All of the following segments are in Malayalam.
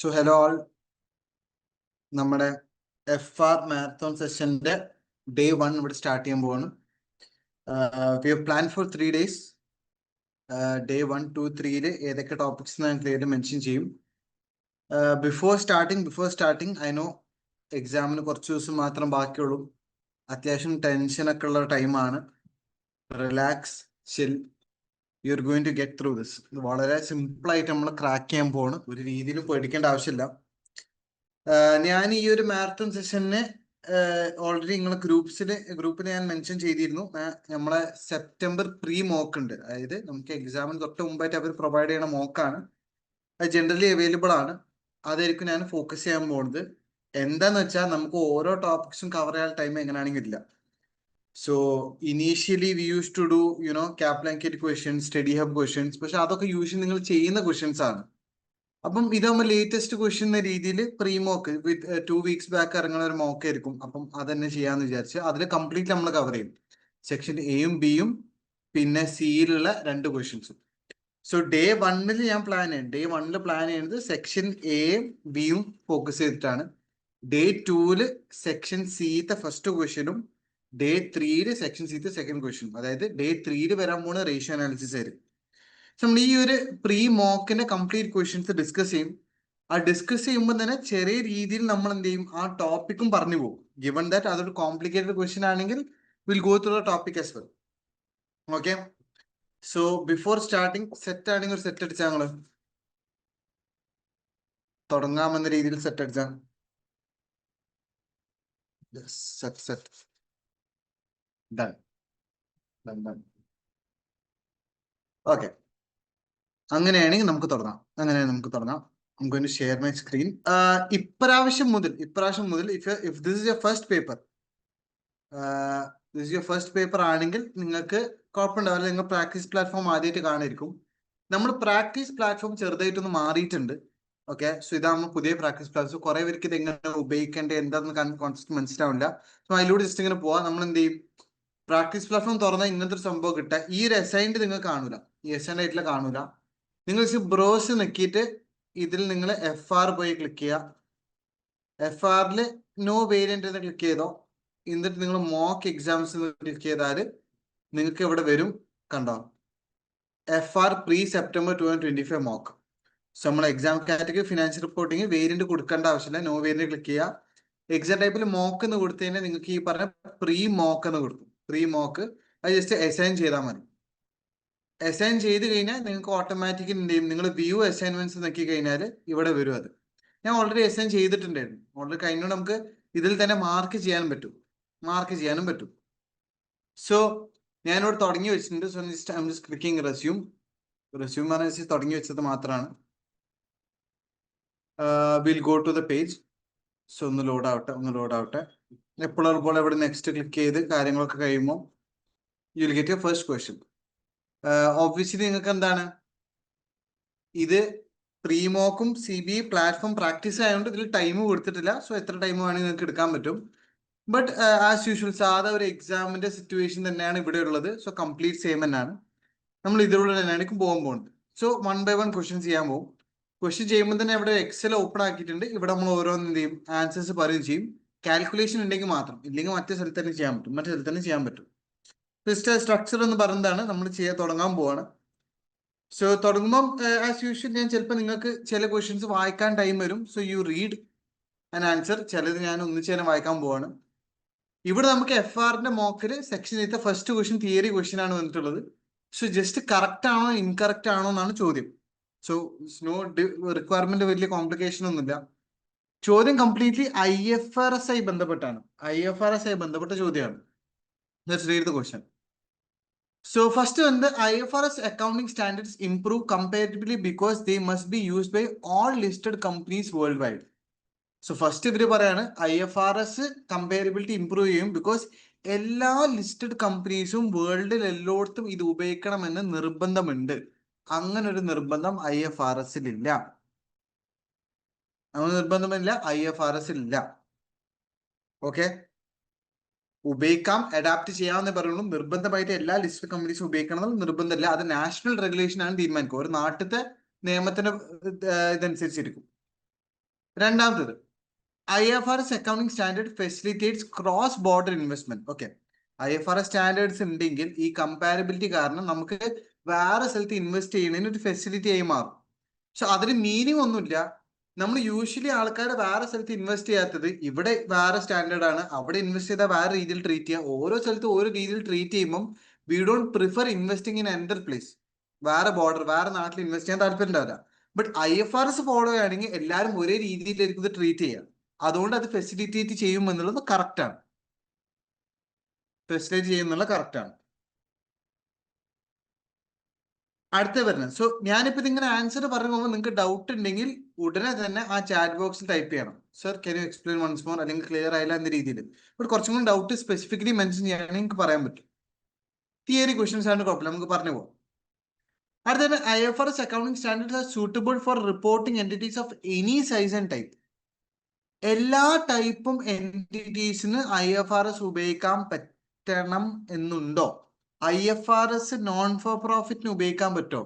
സോ ഹലോ ഓൾ, നമ്മുടെ FR മാരത്തോൺ സെഷന്റെ ഡേ 1 ഇവിടെ സ്റ്റാർട്ട് ചെയ്യാൻ പോവാണ്. We have plan for 3 days. Day 1, 2, 3 ഏതൊക്കെ ടോപ്പിക്സ് ഞാൻ ക്ലിയർ മെൻഷൻ ചെയ്യും. ബിഫോർ സ്റ്റാർട്ടിങ് ഐ നോ എക്സാമിന് കുറച്ച് ദിവസം മാത്രം ബാക്കിയുള്ളൂ. അത്യാവശ്യം ടെൻഷനൊക്കെ ഉള്ള ടൈമാണ്. Relax, chill, you are going to get through this. വളരെ സിമ്പിളായിട്ട് നമ്മൾ ക്രാക്ക് ചെയ്യാൻ പോവാണ്. ഒരു രീതിയിലും പേടിക്കേണ്ട ആവശ്യമില്ല. ഞാൻ ഈ ഒരു മാരത്തോൺ സെഷന് ഓൾറെഡി നിങ്ങളെ ഗ്രൂപ്പിൽ ഞാൻ മെൻഷൻ ചെയ്തിരുന്നു. നമ്മളെ സെപ്റ്റംബർ പ്രീ മോക്ക് ഉണ്ട്. അതായത് നമുക്ക് എക്സാമിന് തൊട്ട് മുമ്പായിട്ട് അവർ പ്രൊവൈഡ് ചെയ്യണ മോക്കാണ്. അത് ജനറലി അവൈലബിൾ ആണ്. അതായിരിക്കും ഞാൻ ഫോക്കസ് ചെയ്യാൻ പോകുന്നത്. എന്താന്ന് വെച്ചാൽ നമുക്ക് ഓരോ ടോപ്പിക്സും കവർ ചെയ്യാൻ ടൈം എങ്ങനെയാണെങ്കിൽ ഇല്ല. So initially we use to do ക്യാപ്ലാങ്കെറ്റ് ക്വസ്റ്റ്യൻസ്, സ്റ്റഡി ഹബ് ക്വസ്റ്റ്യൻസ്. പക്ഷെ അതൊക്കെ യൂഷ്വലി നിങ്ങൾ ചെയ്യുന്ന ക്വസ്റ്റ്യൻസ് ആണ്. അപ്പം ഇതാകുമ്പോൾ ലേറ്റസ്റ്റ് ക്വസ്റ്റ്യൻ എന്ന രീതിയിൽ പ്രീ മോക്ക് വിത്ത് 2 weeks ബാക്ക് ഇറങ്ങുന്ന ഒരു മോക്ക് ആയിരിക്കും. അപ്പം അത് തന്നെ ചെയ്യാന്ന് വിചാരിച്ച് അതിൽ കംപ്ലീറ്റ് നമ്മൾ കവർ ചെയ്യും. സെക്ഷൻ എയും ബിയും പിന്നെ സിയിലുള്ള 2 ക്വസ്റ്റ്യൻസും. സോ ഡേ 1 ഞാൻ പ്ലാൻ ചെയ്യുന്നത് സെക്ഷൻ എയും ബിയും ഫോക്കസ് ചെയ്തിട്ടാണ്. ഡേ 2 സെക്ഷൻ സിത്തെ ഫസ്റ്റ് ക്വസ്റ്റ്യനും ഡേ 3 സെക്ഷൻ സിത്തെ സെക്കൻഡ് ക്വസ്റ്റ്യനും. അതായത് ഡേ 3 വരാൻ പോകുന്ന റേഷ്യോ അനാലിസിസ് ആയിരിക്കും. നമ്മൾ ഈ ഒരു പ്രീ മോക്കിന്റെ കംപ്ലീറ്റ് ക്വസ്റ്റ്യൻസ് ഡിസ്കസ് ചെയ്യും. ആ ഡിസ്കസ് ചെയ്യുമ്പോൾ തന്നെ ചെറിയ രീതിയിൽ നമ്മൾ എന്ത് ചെയ്യും, ആ ടോപ്പിക്കും പറഞ്ഞു പോകും. ഗിവൺ ദാറ്റ് അതൊരു കോംപ്ലിക്കേറ്റഡ് ക്വസ്റ്റ്യൻ ആണെങ്കിൽ will go through the topic as well. Okay, so before starting set ആണെങ്കിൽ ഒരു സെറ്റ് അടിച്ചാൽ ഞങ്ങള് തുടങ്ങാമെന്ന രീതിയിൽ സെറ്റ് അടിച്ചാൽ ഓക്കെ. അങ്ങനെയാണെങ്കിൽ നമുക്ക് തുടങ്ങാം. I'm going to share my screen. ഇപ്രാവശ്യം മുതൽ if this is your first paper ആണെങ്കിൽ നിങ്ങൾക്ക് കുഴപ്പമുണ്ടാവില്ല. നിങ്ങൾ പ്രാക്ടീസ് പ്ലാറ്റ്ഫോം ആദ്യമായിട്ട് കാണായിരിക്കും. നമ്മൾ പ്രാക്ടീസ് പ്ലാറ്റ്ഫോം ചെറുതായിട്ടൊന്ന് മാറിയിട്ടുണ്ട്. ഓക്കെ, സോ ഇതാണ് പുതിയ പ്രാക്ടീസ് പ്ലാറ്റ്ഫോം. കുറെ പേർക്ക് ഇത് എങ്ങനെ ഉപയോഗിക്കേണ്ടത് എന്താണെന്ന് കോൺസെപ്റ്റ് മനസ്സിലാവില്ല. സോ അതിലൂടെ ജസ്റ്റ് ഇങ്ങനെ പോവാം. നമ്മൾ എന്ത് ചെയ്യും, പ്രാക്ടീസ് പ്ലാറ്റ്ഫോം തുറന്നാൽ ഇങ്ങനത്തെ ഒരു സംഭവം കിട്ടുക. ഈ ഒരു അസൈൻഡ് നിങ്ങൾ കാണൂല, ഈ അസൈൻഡ് ആയിട്ടുള്ള കാണൂല. നിങ്ങൾ ബ്രോസ് നിൽക്കിയിട്ട് ഇതിൽ നിങ്ങൾ FR പോയി ക്ലിക്ക് ചെയ്യുക. FRൽ നോ വേരിയന്റ് എന്ന് ക്ലിക്ക് ചെയ്തോ. എന്നിട്ട് നിങ്ങൾ മോക്ക് എക്സാംസ് ക്ലിക്ക് ചെയ്താൽ നിങ്ങൾക്ക് ഇവിടെ വരും, കണ്ടോ, FR pre September 2025 mock. So നമ്മൾ exam category financial reporting variant കൊടുക്കേണ്ട ആവശ്യമില്ല. നോ വേരിയന്റ് ക്ലിക്ക് ചെയ്യുക. എക്സാം ടൈപ്പിൽ മോക്ക് എന്ന് കൊടുത്തു കഴിഞ്ഞാൽ നിങ്ങൾക്ക് ഈ പറഞ്ഞ പ്രീ മോക്ക് എന്ന് കൊടുക്കും. പ്രീ മോക്ക് അത് ജസ്റ്റ് അസൈൻ ചെയ്താൽ മതി. അസൈൻ ചെയ്ത് കഴിഞ്ഞാൽ നിങ്ങൾക്ക് ഓട്ടോമാറ്റിക്കലി എന്ത് ചെയ്യും, നിങ്ങൾ വ്യൂ അസൈൻമെന്റ്സ് നോക്കി കഴിഞ്ഞാൽ ഇവിടെ വരും. അത് ഞാൻ ഓൾറെഡി അസൈൻ ചെയ്തിട്ടുണ്ടായിരുന്നു. ഓൾറെഡി കഴിഞ്ഞോണ്ട് നമുക്ക് ഇതിൽ തന്നെ മാർക്ക് ചെയ്യാനും പറ്റും. സോ ഞാനിവിടെ തുടങ്ങി വെച്ചിട്ടുണ്ട്. So I am just clicking resume പറഞ്ഞ തുടങ്ങി വെച്ചത് മാത്രമാണ്. Will go to the page. So ഒന്ന് ലോഡ് ആവട്ടെ. എപ്പോഴും ഇവിടെ നെക്സ്റ്റ് ക്ലിക്ക് ചെയ്ത് കാര്യങ്ങളൊക്കെ കഴിയുമ്പോൾ you will get your first question. Obviously നിങ്ങൾക്ക് എന്താണ്, ഇത് പ്രീമോക്കും CBE പ്ലാറ്റ്ഫോം പ്രാക്ടീസ് ആയതുകൊണ്ട് ഇതിൽ ടൈം കൊടുത്തിട്ടില്ല. സോ എത്ര ടൈം വേണമെങ്കിൽ നിങ്ങൾക്ക് എടുക്കാൻ പറ്റും. ബട്ട് ആസ് യൂഷ്വൽ സാധാ ഒരു എക്സാമിന്റെ സിറ്റുവേഷൻ തന്നെയാണ് ഇവിടെ ഉള്ളത്. സോ കംപ്ലീറ്റ് സെയിം തന്നെയാണ്. നമ്മൾ ഇതിലൂടെ തന്നെയാണ് പോകാൻ പോകുന്നത്. സോ 1 by 1 ക്വസ്റ്റ്യൻ ചെയ്യാൻ പോകും. ക്വസ്റ്റ്യൻ ചെയ്യുമ്പോൾ തന്നെ ഇവിടെ എക്സൽ ഓപ്പൺ ആക്കിയിട്ടുണ്ട്. ഇവിടെ നമ്മൾ ഓരോന്ന് എന്ത് ചെയ്യും, ആൻസേഴ്സ് പറയുകയും ചെയ്യും. കാൽക്കുലേഷൻ ഉണ്ടെങ്കിൽ മാത്രം, ഇല്ലെങ്കിൽ മറ്റേ സ്ഥലത്ത് തന്നെ ചെയ്യാൻ പറ്റും. സ്ട്രക്ചർ എന്ന് പറയുന്നതാണ് നമ്മൾ തുടങ്ങാൻ പോവാണ്. സോ തുടങ്ങുമ്പം ആസ് യൂഷ്വൽ ഞാൻ ചിലപ്പോൾ നിങ്ങൾക്ക് ചില ക്വസ്റ്റ്യൻസ് വായിക്കാൻ ടൈം വരും. So you read and answer. ചിലത് ഞാൻ ഒന്നിച്ച് തന്നെ വായിക്കാൻ പോവാണ്. ഇവിടെ നമുക്ക് FRന്റെ മോക്കിൽ section 8 first question theory question ആണ് വന്നിട്ടുള്ളത്. സോ ജസ്റ്റ് കറക്റ്റ് ആണോ ഇൻകറക്റ്റ് ആണോ എന്നാണ് ചോദ്യം. സോ നോ റിക്വയർമെന്റ്, വലിയ കോംപ്ലിക്കേഷൻ ഒന്നുമില്ല. ചോദ്യം കംപ്ലീറ്റ്ലി IFRS ആയി ബന്ധപ്പെട്ട ചോദ്യമാണ്. Let's read the question. So first one, the IFRS accounting standards improve comparatively because they must be used by all listed companies worldwide. So first ഇവര് പറയാണ് IFRS കമ്പാരബിലിറ്റി ഇംപ്രൂവ് ചെയ്യും ബിക്കോസ് എല്ലാ ലിസ്റ്റഡ് കമ്പനീസും വേൾഡിൽ എല്ലായിടത്തും ഇത് ഉപയോഗിക്കണമെന്ന് നിർബന്ധമുണ്ട്. അങ്ങനെ ഒരു നിർബന്ധം IFRS ഇല്ല. IFRS ഇല്ല. ഓക്കെ, ഉപയോഗിക്കാം, അഡാപ്റ്റ് ചെയ്യാമെന്ന് പറയുള്ളൂ. നിർബന്ധമായിട്ട് എല്ലാ ലിസ്റ്റഡ് കമ്പനീസും ഉപയോഗിക്കണം നിർബന്ധമില്ല. അത് നാഷണൽ റെഗുലേഷൻ ആണ് തീരുമാനിക്കുക. ഒരു നാട്ടിലത്തെ നിയമത്തിന്റെ ഇതനുസരിച്ചിരിക്കും. രണ്ടാമത്തത് IFRS accounting standard facilitates cross border investment. Okay, IFRS standards ഉണ്ടെങ്കിൽ ഈ കമ്പാരബിലിറ്റി കാരണം നമുക്ക് വേറെ സ്ഥലത്ത് ഇൻവെസ്റ്റ് ചെയ്യുന്നതിന് ഒരു ഫെസിലിറ്റി ആയി മാറും. പക്ഷെ അതിന് മീനിങ് ഒന്നുമില്ല. നമ്മൾ യൂഷ്വലി ആൾക്കാർ വേറെ സ്ഥലത്ത് ഇൻവെസ്റ്റ് ചെയ്യാത്തത് ഇവിടെ വേറെ സ്റ്റാൻഡേർഡ് ആണ്, അവിടെ ഇൻവെസ്റ്റ് ചെയ്താൽ വേറെ രീതിയിൽ ട്രീറ്റ് ചെയ്യുക. ഓരോ സ്ഥലത്തും ഓരോ രീതിയിൽ ട്രീറ്റ് ചെയ്യുമ്പോൾ we don't prefer investing in enter place. വേറെ ബോർഡർ വേറെ നാട്ടിൽ ഇൻവെസ്റ്റ് ചെയ്യാൻ താല്പര്യം ഉണ്ടാവില്ല. ബട്ട് IFRS ഫോളോ ചെയ്യുകയാണെങ്കിൽ എല്ലാവരും ഒരേ രീതിയിലായിരിക്കും ഇത് ട്രീറ്റ് ചെയ്യുക. അതുകൊണ്ട് അത് ഫെസിലിറ്റേറ്റ് ചെയ്യും എന്നുള്ളത് കറക്റ്റ് ആണ്. ഫെസിലിറ്റേറ്റ് ചെയ്യുന്നുള്ള കറക്റ്റ് ആണ്. അടുത്ത വരുന്നത്, സോ ഞാനിപ്പോ ഇങ്ങനെ ആൻസർ പറഞ്ഞു പോകുമ്പോൾ നിങ്ങൾക്ക് ഡൗട്ട് ഉണ്ടെങ്കിൽ ഉടനെ തന്നെ ആ ചാറ്റ് ബോക്സിൽ ടൈപ്പ് ചെയ്യണം. Sir can you explain once more, അല്ലെങ്കിൽ ക്ലിയർ ആയില്ല എന്ന രീതിയിൽ. ബട്ട് കുറച്ചും കൂടി ഡൗട്ട് സ്പെസിഫിക്കലി മെൻഷൻ ചെയ്യുകയാണെങ്കിൽ നിങ്ങൾക്ക് പറയാൻ പറ്റും. തിയറി ക്വസ്റ്റൻസ് ആണ് കുഴപ്പമില്ല, നമുക്ക് പറഞ്ഞു പോകാം. അടുത്തത് IFRS accounting standards are suitable for reporting entities of any size and type. എല്ലാ ടൈപ്പും എൻറ്റിറ്റീസിന് IFRS ഉപയോഗിക്കാൻ പറ്റണം എന്നുണ്ടോ? IFRS നോൺ ഫോർ പ്രോഫിറ്റിന് ഉപയോഗിക്കാൻ പറ്റുമോ?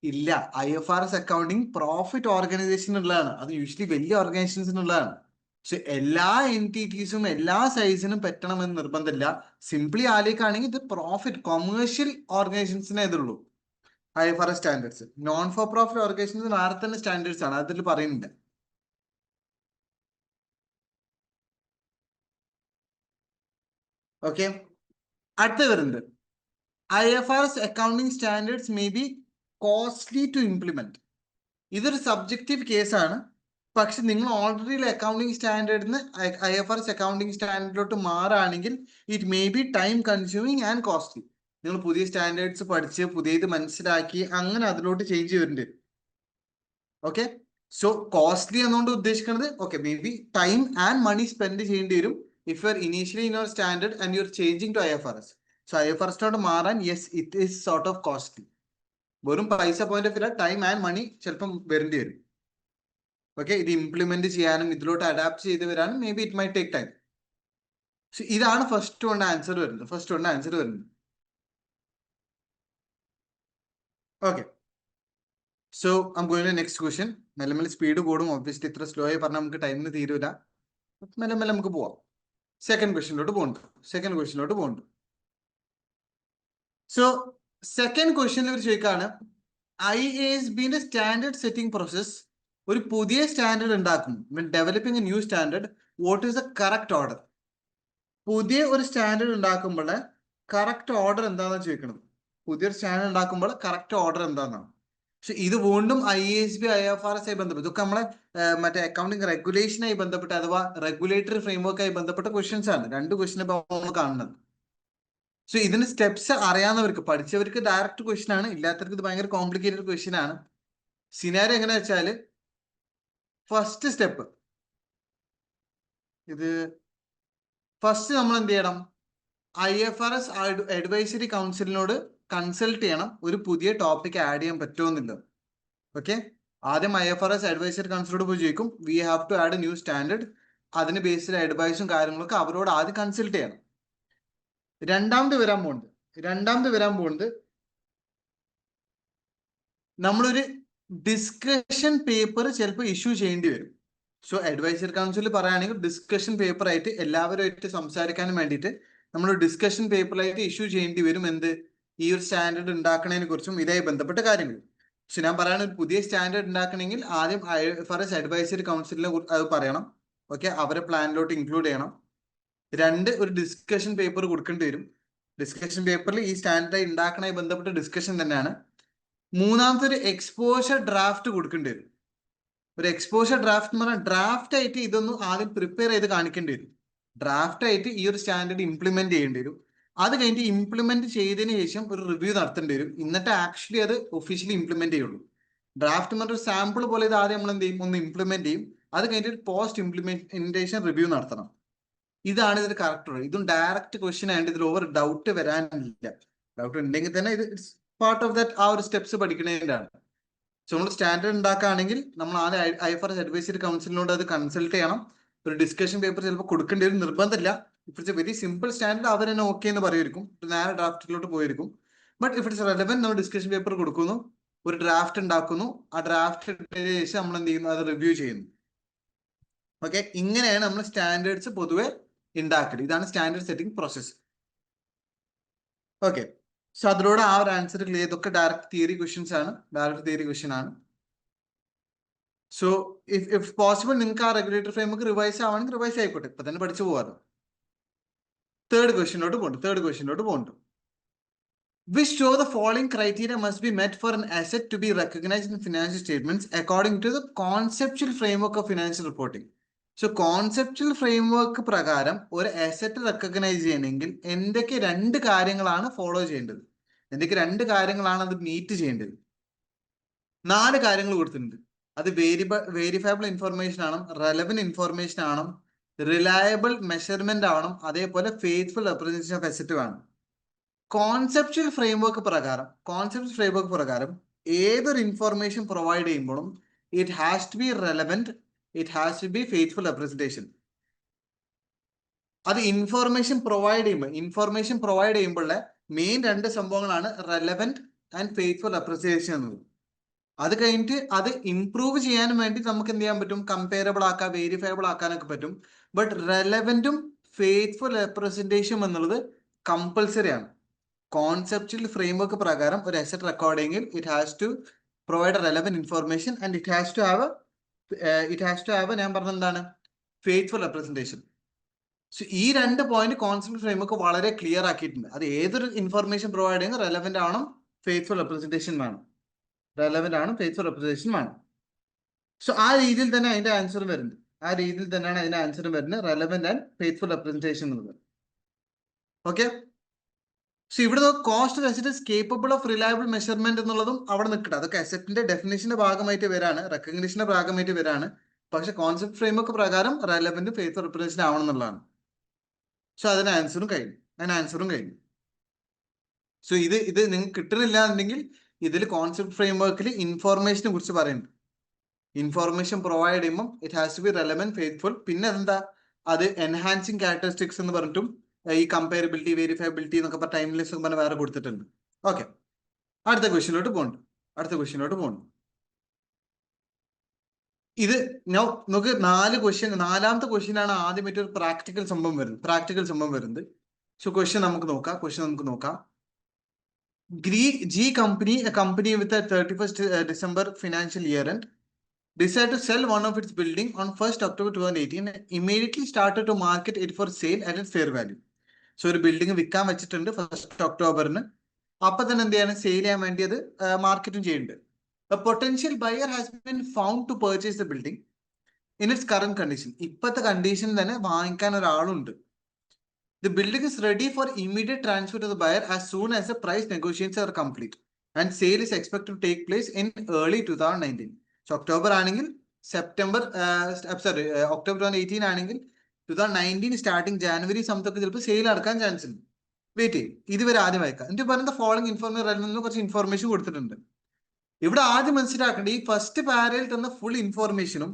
ഇല്ല. IFRS അക്കൗണ്ടിങ് പ്രോഫിറ്റ് ഓർഗനൈസേഷനുള്ളതാണ്. അത് യൂഷ്വലി വലിയ ഓർഗനൈസേഷൻസിനുള്ളതാണ്. പക്ഷെ എല്ലാ എൻറ്റിറ്റീസും എല്ലാ സൈസിനും പറ്റണമെന്ന് നിർബന്ധമില്ല. സിംപ്ലി ആലോചിക്കുകയാണെങ്കിൽ ഇത് പ്രോഫിറ്റ് കൊമേഴ്ഷ്യൽ ഓർഗനൈസേഷൻസിനെ ഇതുള്ളൂ IFRS standards. Non for profit organisations വേറെ തന്നെ സ്റ്റാൻഡേർഡ്സ് ആണ്, അതിൽ പറയുന്നില്ല. ഓക്കെ, അടുത്ത വരുന്നത് IFRS accounting standards may be costly to implement. ഇതൊരു സബ്ജക്റ്റീവ് കേസാണ്. പക്ഷെ നിങ്ങൾ ഓൾറെഡി അക്കൗണ്ടിംഗ് സ്റ്റാൻഡേർഡിന് IFRS അക്കൗണ്ടിംഗ് സ്റ്റാൻഡേർഡിലോട്ട് മാറുകയാണെങ്കിൽ it may be time consuming and costly. നിങ്ങൾ പുതിയ സ്റ്റാൻഡേർഡ്സ് പഠിച്ച് പുതിയത് മനസ്സിലാക്കി അങ്ങനെ അതിലോട്ട് ചേഞ്ച് ചെയ്തിട്ടുണ്ട്. ഓക്കെ, സോ കോസ്റ്റ്ലി എന്നുകൊണ്ട് ഉദ്ദേശിക്കുന്നത് okay may be time and money spend ചെയ്യേണ്ടി വരും if you are initially in your standard and you are changing to IFRS. So IFRSിലോട്ട് മാറാൻ yes it is sort of costly. വെറും പൈസ point of view time and money ചിലപ്പം വരേണ്ടി വരും. ഓക്കെ, ഇത് ഇംപ്ലിമെന്റ് ചെയ്യാനും ഇതിലോട്ട് അഡാപ്റ്റ് ചെയ്ത് വരാനും may be it my take time. ഇതാണ് ഫസ്റ്റ് വൺ ആൻസർ വരുന്നത്. Okay, so I am going to next question. മെല്ലെ മെല്ലെ സ്പീഡ് കൂടും, ഒബ്വിയസ്ലി ഇത്ര സ്ലോ ആയി പറഞ്ഞാൽ നമുക്ക് ടൈമിന് തീരൂല. മെല്ലെ മെല്ലെ നമുക്ക് പോവാം. സെക്കൻഡ് ക്വസ്റ്റ്യനിലോട്ട് പോകുന്നുണ്ട്. സോ സെക്കൻഡ് ക്വസ്റ്റ്യനിൽ ഇവർ ചോദിക്കാണ് IASBന്റെ സ്റ്റാൻഡേർഡ് സെറ്റിംഗ് പ്രോസസ്. ഒരു പുതിയ സ്റ്റാൻഡേർഡ് ഉണ്ടാക്കും, developing A new standard, what is the correct order? പുതിയ ഒരു സ്റ്റാൻഡേർഡ് ഉണ്ടാക്കുമ്പോൾ കറക്റ്റ് ഓർഡർ എന്താണെന്ന് ചോദിക്കണം. പുതിയൊരു സ്റ്റാൻഡേർഡ് ഉണ്ടാക്കുമ്പോൾ കറക്റ്റ് ഓർഡർ എന്താണെന്നാണ്. പക്ഷെ ഇത് വീണ്ടും IASB IFRS ആയി ബന്ധപ്പെട്ട് ഇതൊക്കെ നമ്മളെ മറ്റേ അക്കൗണ്ടിങ് റെഗുലേഷനായി ബന്ധപ്പെട്ട് അഥവാ റെഗുലേറ്ററി ഫ്രെയിംവർക്കായി ബന്ധപ്പെട്ട ക്വസ്റ്റ്യൻസ് ആണ്. രണ്ട് ക്വസ്റ്റ്യൻ ഇപ്പോൾ നമ്മൾ കാണുന്നത്. സോ ഇതിന് സ്റ്റെപ്സ് അറിയാവുന്നവർക്ക്, പഠിച്ചവർക്ക് ഡയറക്റ്റ് ക്വസ്റ്റ്യൻ ആണ്, ഇല്ലാത്തവർക്ക് ഇത് ഭയങ്കര കോംപ്ലിക്കേറ്റഡ് ക്വസ്റ്റ്യൻ ആണ്. സിനാരി എങ്ങനെ വെച്ചാൽ ഫസ്റ്റ് സ്റ്റെപ്പ് ഫസ്റ്റ് നമ്മൾ എന്ത് ചെയ്യണം? IFRS അഡ്വൈസറി കൗൺസിലിനോട് കൺസൾട്ട് ചെയ്യണം ഒരു പുതിയ ടോപ്പിക് ആഡ് ചെയ്യാൻ പറ്റുമെന്നില്ല. ഓക്കെ, ആദ്യം IFRS അഡ്വൈസറി കൗൺസിലോട് പോയി ചോദിക്കും we have to add a new standard. അതിന് ബേസ്ഡ് അഡ്വൈസും കാര്യങ്ങളൊക്കെ അവരോട് ആദ്യം കൺസൾട്ട് ചെയ്യണം. രണ്ടാമത് വരാൻ പോകുന്നത് നമ്മളൊരു ഡിസ്കഷൻ പേപ്പർ ചിലപ്പോൾ ഇഷ്യൂ ചെയ്യേണ്ടി വരും. സോ അഡ്വൈസറി കൗൺസിൽ പറയുകയാണെങ്കിൽ ഡിസ്കഷൻ പേപ്പർ ആയിട്ട് എല്ലാവരുമായിട്ട് സംസാരിക്കാനും വേണ്ടിയിട്ട് നമ്മൾ ഡിസ്കഷൻ പേപ്പറായിട്ട് ഇഷ്യൂ ചെയ്യേണ്ടി വരും. എന്ത്? ഈ ഒരു സ്റ്റാൻഡേർഡ് ഉണ്ടാക്കുന്നതിനെ കുറിച്ചും ഇതായി ബന്ധപ്പെട്ട കാര്യങ്ങൾ. പക്ഷെ ഞാൻ പറയുന്ന ഒരു പുതിയ സ്റ്റാൻഡേർഡ് ഉണ്ടാക്കണമെങ്കിൽ ആദ്യം IFRS അഡ്വൈസറി കൗൺസിലിനെ അത് പറയണം. ഓക്കെ, അവരെ പ്ലാനിലോട്ട് ഇൻക്ലൂഡ് ചെയ്യണം. രണ്ട്, ഒരു ഡിസ്കഷൻ പേപ്പർ കൊടുക്കേണ്ടി വരും. ഡിസ്കഷൻ പേപ്പറിൽ ഈ സ്റ്റാൻഡേർഡ് ഉണ്ടാക്കണമായി ബന്ധപ്പെട്ട ഡിസ്കഷൻ തന്നെയാണ്. മൂന്നാമത്തെ ഒരു എക്സ്പോഷർ ഡ്രാഫ്റ്റ് കൊടുക്കേണ്ടി വരും. ഒരു എക്സ്പോഷർ ഡ്രാഫ്റ്റ് എന്ന് പറഞ്ഞാൽ ഡ്രാഫ്റ്റ് ആയിട്ട് ഇതൊന്നും ആദ്യം പ്രിപ്പയർ ചെയ്ത് കാണിക്കേണ്ടി വരും. ഡ്രാഫ്റ്റ് ആയിട്ട് ഈ ഒരു സ്റ്റാൻഡേർഡ് ഇംപ്ലിമെന്റ് ചെയ്യേണ്ടി വരും. അത് കഴിഞ്ഞിട്ട് ഇംപ്ലിമെന്റ് ചെയ്തതിന് ശേഷം ഒരു റിവ്യൂ നടത്തേണ്ടി വരും. എന്നിട്ട് ആക്ച്വലി അത് ഒഫീഷ്യലി ഇംപ്ലിമെന്റ് ചെയ്യുള്ളൂ. ഡ്രാഫ്റ്റ് എന്ന് പറഞ്ഞൊരു സാമ്പിൾ പോലെ ഇത് ആദ്യം നമ്മൾ എന്ത് ചെയ്യും? ഒന്ന് ഇംപ്ലിമെന്റ് ചെയ്യും. അത് കഴിഞ്ഞിട്ട് പോസ്റ്റ് ഇംപ്ലിമെന്റേഷൻ റിവ്യൂ നടത്തണം. ഇതാണ് ഇതിന്റെ കറക്റ്റ്. ഇതും ഡയറക്റ്റ് ക്വസ്റ്റ്യൻ ആയതുകൊണ്ട് ഇതിൽ ഓവർ ഡൗട്ട് വരാനില്ല. ഡൗട്ട് ഉണ്ടെങ്കിൽ തന്നെ ഇത് പാർട്ട് ഓഫ് ദാറ്റ് ആ ഒരു സ്റ്റെപ്സ് പഠിക്കുന്നതിൻ്റെയാണ്. സോ നമ്മൾ സ്റ്റാൻഡേർഡ് ഉണ്ടാക്കുകയാണെങ്കിൽ നമ്മൾ ആദ്യം IFRS അഡ്വൈസറി കൗൺസിലിനോട് അത് കൺസൾട്ട് ചെയ്യണം. ഒരു ഡിസ്കഷൻ പേപ്പർ ചിലപ്പോൾ കൊടുക്കേണ്ടി വരും, നിർബന്ധമില്ല. If it's a very simple standard അവർ തന്നെ ഓക്കെ എന്ന് പറയുമായിരിക്കും, നേരെ ഡ്രാഫ്റ്റിലോട്ട് പോയിരിക്കും. ബട്ട് ഇഫ് ഇറ്റ്സ് റെലവെന്റ് നമ്മൾ ഡിസ്കഷൻ പേപ്പർ കൊടുക്കുന്നു, ഒരു ഡ്രാഫ്റ്റ് ഉണ്ടാക്കുന്നു, ആ ഡ്രാഫ്റ്റ് ശേഷം നമ്മൾ എന്ത് ചെയ്യുന്നു? അത് റിവ്യൂ ചെയ്യുന്നു. ഓക്കെ, ഇങ്ങനെയാണ് നമ്മൾ സ്റ്റാൻഡേർഡ്സ് പൊതുവെ ഉണ്ടാക്കൽ. ഇതാണ് standard setting process. Okay, so അതിലൂടെ ആ ഒരു ആൻസർ ക്ലിയർ. ഇതൊക്കെ ഡയറക്റ്റ് തിയറി ക്വസ്റ്റ്യൻസ് ആണ്, ഡയറക്റ്റ് തിയറി ക്വസ്റ്റ്യൻ ആണ്. സോ ഇഫ് പോസിബിൾ നിങ്ങൾക്ക് ആ റെഗുലേറ്ററി ഫ്രെയിംവർക്ക് റിവൈസ് ആവണമെങ്കിൽ റിവൈസ് ആയിക്കോട്ടെ, ഇപ്പൊ തന്നെ പഠിച്ചു പോകാറ്. തേർഡ് ക്വസ്റ്റ്യനിലോട്ട് പോകുന്നുണ്ട്. Which show the following criteria must be met for an asset to be recognized in financial statements according to the conceptual framework of financial reporting. So conceptual framework പ്രകാരം ഒരു അസറ്റ് റെക്കഗ്നൈസ് ചെയ്യണമെങ്കിൽ എന്തൊക്കെ 2 കാര്യങ്ങളാണ് ഫോളോ ചെയ്യേണ്ടത്, എന്തൊക്കെ 2 കാര്യങ്ങളാണ് അത് മീറ്റ് ചെയ്യേണ്ടത്? 4 കാര്യങ്ങൾ കൊടുത്തിട്ടുണ്ട്. അത് വേരിഫയബിൾ ഇൻഫർമേഷൻ ആണ്, റെലവന്റ് ഇൻഫർമേഷൻ ആണ്, റിലയബിൾ മെഷർമെന്റ് ആണ്, അതേപോലെ ഫെയ്ത്ത്ഫുൾ റെപ്രസെന്റേഷൻ ഓഫ് അസറ്റ് ആണ്. കോൺസെപ്ച്വൽ ഫ്രെയിംവർക്ക് പ്രകാരം ഏതൊരു ഇൻഫർമേഷൻ പ്രൊവൈഡ് ചെയ്യുമ്പോഴും it has to be relevant, it has to be faithful representation. അത് ഇൻഫർമേഷൻ പ്രൊവൈഡ് ചെയ്യുമ്പോൾ മെയിൻ 2 സംഭവങ്ങളാണ് റെലവന്റ് ആൻഡ് ഫെയ്ത്ത്ഫുൾ റെപ്രസെന്റേഷൻ എന്നത്. അത് കഴിഞ്ഞിട്ട് അത് ഇംപ്രൂവ് ചെയ്യാനും വേണ്ടി നമുക്ക് എന്ത് ചെയ്യാൻ പറ്റും? കമ്പയറബിൾ ആക്കാൻ, വേരിഫയബിൾ ആക്കാനൊക്കെ പറ്റും. ബട്ട് റെലവന്റും ഫെയ്ത്ത്ഫുൾ റെപ്രസെന്റേഷൻ എന്നുള്ളത് കമ്പൽസറി ആണ്. കോൺസെപ്ച്വൽ ഫ്രെയിംവർക്ക് പ്രകാരം ഒരു അസറ്റ് റെക്കോർഡ് ചെയ്യെങ്കിൽ it has to provide relevant information and it has to have ഞാൻ പറഞ്ഞ എന്താണ്? Faithful representation. സോ ഈ 2 പോയിന്റ് കോൺസെപ്റ്റ് ഫ്രെയിംവർക്ക് വളരെ ക്ലിയർ ആക്കിയിട്ടുണ്ട്. അത് ഏതൊരു ഇൻഫർമേഷൻ പ്രൊവൈഡ് ചെയ്യുന്നത് റെലവന്റ് ആണോ, ഫെയ്ത്ത്ഫുൾ റെപ്രസെന്റേഷൻ വേണം. സോ ആ രീതിയിൽ തന്നെ അതിന്റെ ആൻസർ വരുന്നത്. റെലവന്റ് ആൻഡ് ഫെയ്ത്ത്ഫുൾ റെപ്രസെന്റേഷൻ എന്നുള്ളത്. ഓക്കെ, സോ ഇവിടെ cost asset is capable of reliable measurement എന്നുള്ളതും അവിടെ നിൽക്കട്ടെ. അതൊക്കെ അസറ്റിന്റെ ഡെഫിനേഷന്റെ ഭാഗമായിട്ട് വരാണ്, റെക്കഗ്നിഷന്റെ ഭാഗമായിട്ട് വരാണ്. പക്ഷെ കോൺസെപ്റ്റ് ഫ്രെയിംവർക്ക് പ്രകാരം റെലവന്റ് ഫെയ്ത്ത്ഫുൾ റെപ്രസെന്റേഷൻ ആവണം എന്നുള്ളതാണ്. സോ അതിന് ആൻസറും കഴിഞ്ഞു. സോ ഇത് നിങ്ങൾക്ക് കിട്ടുന്നില്ല എന്നുണ്ടെങ്കിൽ ഇതിൽ കോൺസെപ്റ്റ് ഫ്രെയിംവർക്കിൽ ഇൻഫോർമേഷനെ കുറിച്ച് പറയുന്നുണ്ട്. ഇൻഫോർമേഷൻ പ്രൊവൈഡ് ചെയ്യുമ്പോൾ it has to be relevant, faithful. പിന്നെ അതെന്താ, അത് എൻഹാൻസിങ് ക്യാരക്ടറിസ്റ്റിക്സ് എന്ന് പറഞ്ഞിട്ടും ഈ കമ്പയറബിലിറ്റി, വേരിഫയബിലിറ്റി എന്നൊക്കെ പറഞ്ഞ ടൈംലെസ് ഒക്കെ പറഞ്ഞ് വേറെ കൊടുത്തിട്ടുണ്ട്. ഓക്കെ, അടുത്ത ക്വസ്റ്റ്യനിലോട്ട് പോകുന്നു. ഇത് നമുക്ക് 4 ക്വസ്റ്റ്യൻ, 4ാമത്തെ ക്വസ്റ്റ്യൻ ആണ് ആദ്യമായിട്ട് ഒരു പ്രാക്ടിക്കൽ സംഭവം വരുന്നത്. സോ ക്വസ്റ്റ്യൻ നമുക്ക് നോക്കാം. G company, a company with a 31st December financial year end, decided to sell one of its building on 1st October 2018 and immediately started to market it for sale at its fair value. So ഒരു ബിൽഡിംഗ് വിൽക്കാൻ വെച്ചിട്ടുണ്ട് 1st ഒക്ടോബറിന്. അപ്പൊ തന്നെ എന്ത് ചെയ്യാണ്? സെയിൽ ചെയ്യാൻ വേണ്ടി അത് മാർക്കറ്റും ചെയ്യുന്നുണ്ട്. A potential buyer has been found to purchase the building in its current condition. ഇപ്പോഴത്തെ കണ്ടീഷൻ തന്നെ വാങ്ങിക്കാൻ ഒരാളുണ്ട്. The building is ready for immediate transfer to the buyer as soon as the price negotiations are complete and sale is expected to take place in early 2019. So October ആണെങ്കിൽ October 2018 ആണെങ്കിൽ 2019 സ്റ്റാർട്ടിങ് ജാനുവരി സംതൊക്കെ ചിലപ്പോൾ സെയിൽ നടക്കാൻ ചാൻസ് ഉണ്ട്. വെയിറ്റ് ചെയ്യും, ഇതുവരെ ആദ്യം വായിക്കാം. എന്നിട്ട് പറയുന്ന ഫോളോയിങ് ഇൻഫോർമേഷൻ കുറച്ച് ഇൻഫോർമേഷൻ കൊടുത്തിട്ടുണ്ട്. ഇവിടെ ആദ്യം മനസ്സിലാക്കേണ്ട ഈ ഫസ്റ്റ് പാരയിൽ തന്ന ഫുൾ ഇൻഫോർമേഷനും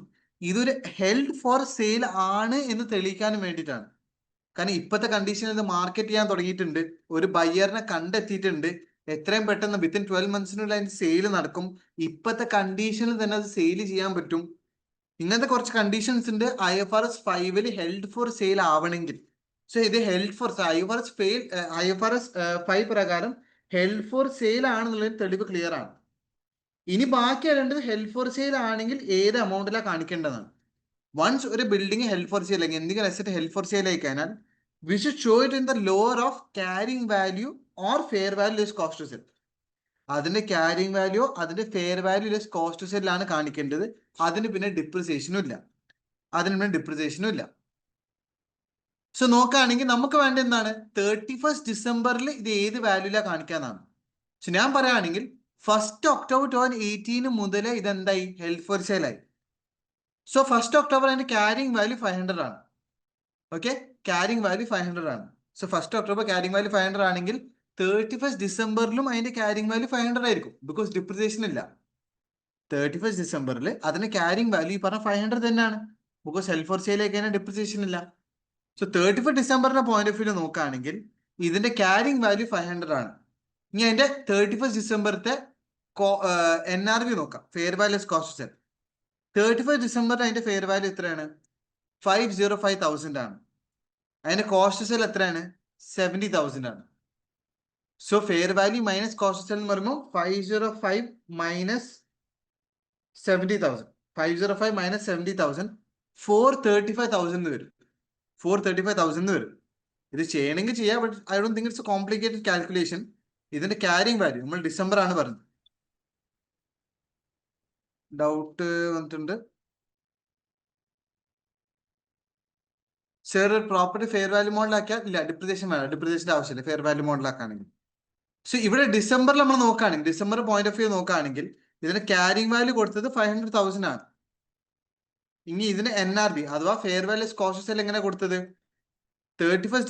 ഇതൊരു ഹെൽഡ് ഫോർ സെയിൽ ആണ് എന്ന് തെളിയിക്കാനും വേണ്ടിയിട്ടാണ്. കാരണം ഇപ്പോഴത്തെ കണ്ടീഷനിൽ ഇത് മാർക്കറ്റ് ചെയ്യാൻ തുടങ്ങിയിട്ടുണ്ട്, ഒരു ബയ്യറിനെ കണ്ടെത്തിയിട്ടുണ്ട്. എത്രയും പെട്ടെന്ന് വിത്തിൻ 12 monthsനുള്ളിൽ അതിന് സെയിൽ നടക്കും. ഇപ്പോഴത്തെ കണ്ടീഷനിൽ തന്നെ അത് സെയിൽ ചെയ്യാൻ പറ്റും. ഇങ്ങനത്തെ കുറച്ച് കണ്ടീഷൻസ് ഉണ്ട് IFRS 5 ഹെൽഡ് ഫോർ സെയിൽ ആവണമെങ്കിൽ. സോ ഇത് ഹെൽഡ് ഫോർ IFRS 5 പ്രകാരം ഹെൽഡ് ഫോർ സെയിൽ ആണെന്നുള്ളതിന് തെളിവ് ക്ലിയർ ആണ്. ഇനി ബാക്കി അറിയേണ്ടത് ഹെൽഡ് ഫോർ സെയിൽ ആണെങ്കിൽ ഏത് എമൗണ്ടിലാണ് കാണിക്കേണ്ടതാണ്. വൺസ് ഒരു ബിൽഡിംഗ് ഹെൽഡ് ഫോർ സെയിൽ അല്ലെങ്കിൽ എന്തെങ്കിലും അസറ്റ് ഹെൽഡ് ഫോർ സെയിൽ ആയി കഴിഞ്ഞാൽ we should show it in the lower of carrying value or fair value less cost to sell. അതിന്റെ ക്യാരിങ് വാല്യൂ, അതിന്റെ fair value less cost to sell ആണ് കാണിക്കേണ്ടത്. അതിന് പിന്നെ ഡിപ്രിസിയേഷനും ഇല്ല. സോ നോക്കുകയാണെങ്കിൽ നമുക്ക് വേണ്ട എന്താണ്? 31st ഡിസംബറിൽ ഇത് ഏത് വാല്യൂലാണ് കാണിക്കാന്നാണ്. സോ ഞാൻ പറയുകയാണെങ്കിൽ 1st October 2018 മുതൽ ഇതെന്തായി? ഹെൽഡ് ഫോർ സെയിൽ ആയി. സോ 1st October അതിന്റെ ക്യാരിങ് വാല്യൂ 500 ആണ്. ഓക്കെ, ക്യാരിങ് വാല്യൂ 500 ആണ്. So 1st October carrying value 500 ആണെങ്കിൽ 31st ഡിസംബറിലും അതിന്റെ ക്യാരിങ് വാല്യൂ 500 ആയിരിക്കും. ബിക്കോസ് ഡിപ്രിസിയേഷൻ ഇല്ല. 31st ഡിസംബറിൽ അതിന്റെ ക്യാരിങ് വാല്യൂ പറഞ്ഞ 500 തന്നെയാണ്. ബിക്കോസ് ഹെൽഡ് ഫോർ സെയിൽ ആയി കഴിഞ്ഞാൽ ഡിപ്രിസിയേഷൻ ഇല്ല. സോ 31st ഡിസംബറിന്റെ പോയിന്റ് ഓഫ് വ്യൂ നോക്കുകയാണെങ്കിൽ ഇതിന്റെ ക്യാരിങ് വാല്യൂ 500 ആണ്. ഇനി അതിന്റെ 31st ഡിസംബറത്തെ NRV നോക്കാം, fair value cost sell. 31st ഡിസംബറിൽ അതിന്റെ ഫെയർ വാല്യൂ എത്രയാണ്? 505,000 ആണ്. അതിന്റെ കോസ്റ്റ് സെൽ എത്രയാണ്? 70,000 ആണ്. So fair value minus cost cell എന്ന് പറയുമ്പോൾ 505 മൈനസ് 70,000. 505 മൈനസ് 70,000 435,000 വരും. 435,000 വരും. ഇത് ചെയ്യണമെങ്കിൽ ചെയ്യാം, but I don't think it's A complicated calculation. ഇതിന്റെ ക്യാരിങ് വാല്യൂ നമ്മൾ ഡിസംബർ ആണ് പറഞ്ഞത്. ഡൗട്ട് വന്നിട്ടുണ്ട്. സർ പ്രോപ്പർട്ടി ഫെയർ വാല്യൂ മോഡലാക്കിയാൽ ഇല്ല, ഡിപ്രിസിയേഷൻ വേണം. ഡിപ്രിസിയേഷന്റെ ആവശ്യമില്ല ഫെയർ വാല്യൂ മോഡലാക്കുകയാണെങ്കിൽ. സോ ഇവിടെ ഡിസംബറിൽ നമ്മൾ നോക്കുകയാണെങ്കിൽ, ഡിസംബർ പോയിന്റ് ഓഫ് വ്യൂ നോക്കുകയാണെങ്കിൽ ഇതിന്റെ ക്യാരിങ് വാല്യൂ കൊടുത്തത് 500,000 ആണ്. ഇനി ഇതിന് NRV അഥവാ ഫെയർ വാല്യൂ കോസ്റ്റ് സെൽ എങ്ങനെ കൊടുത്തത്? 31st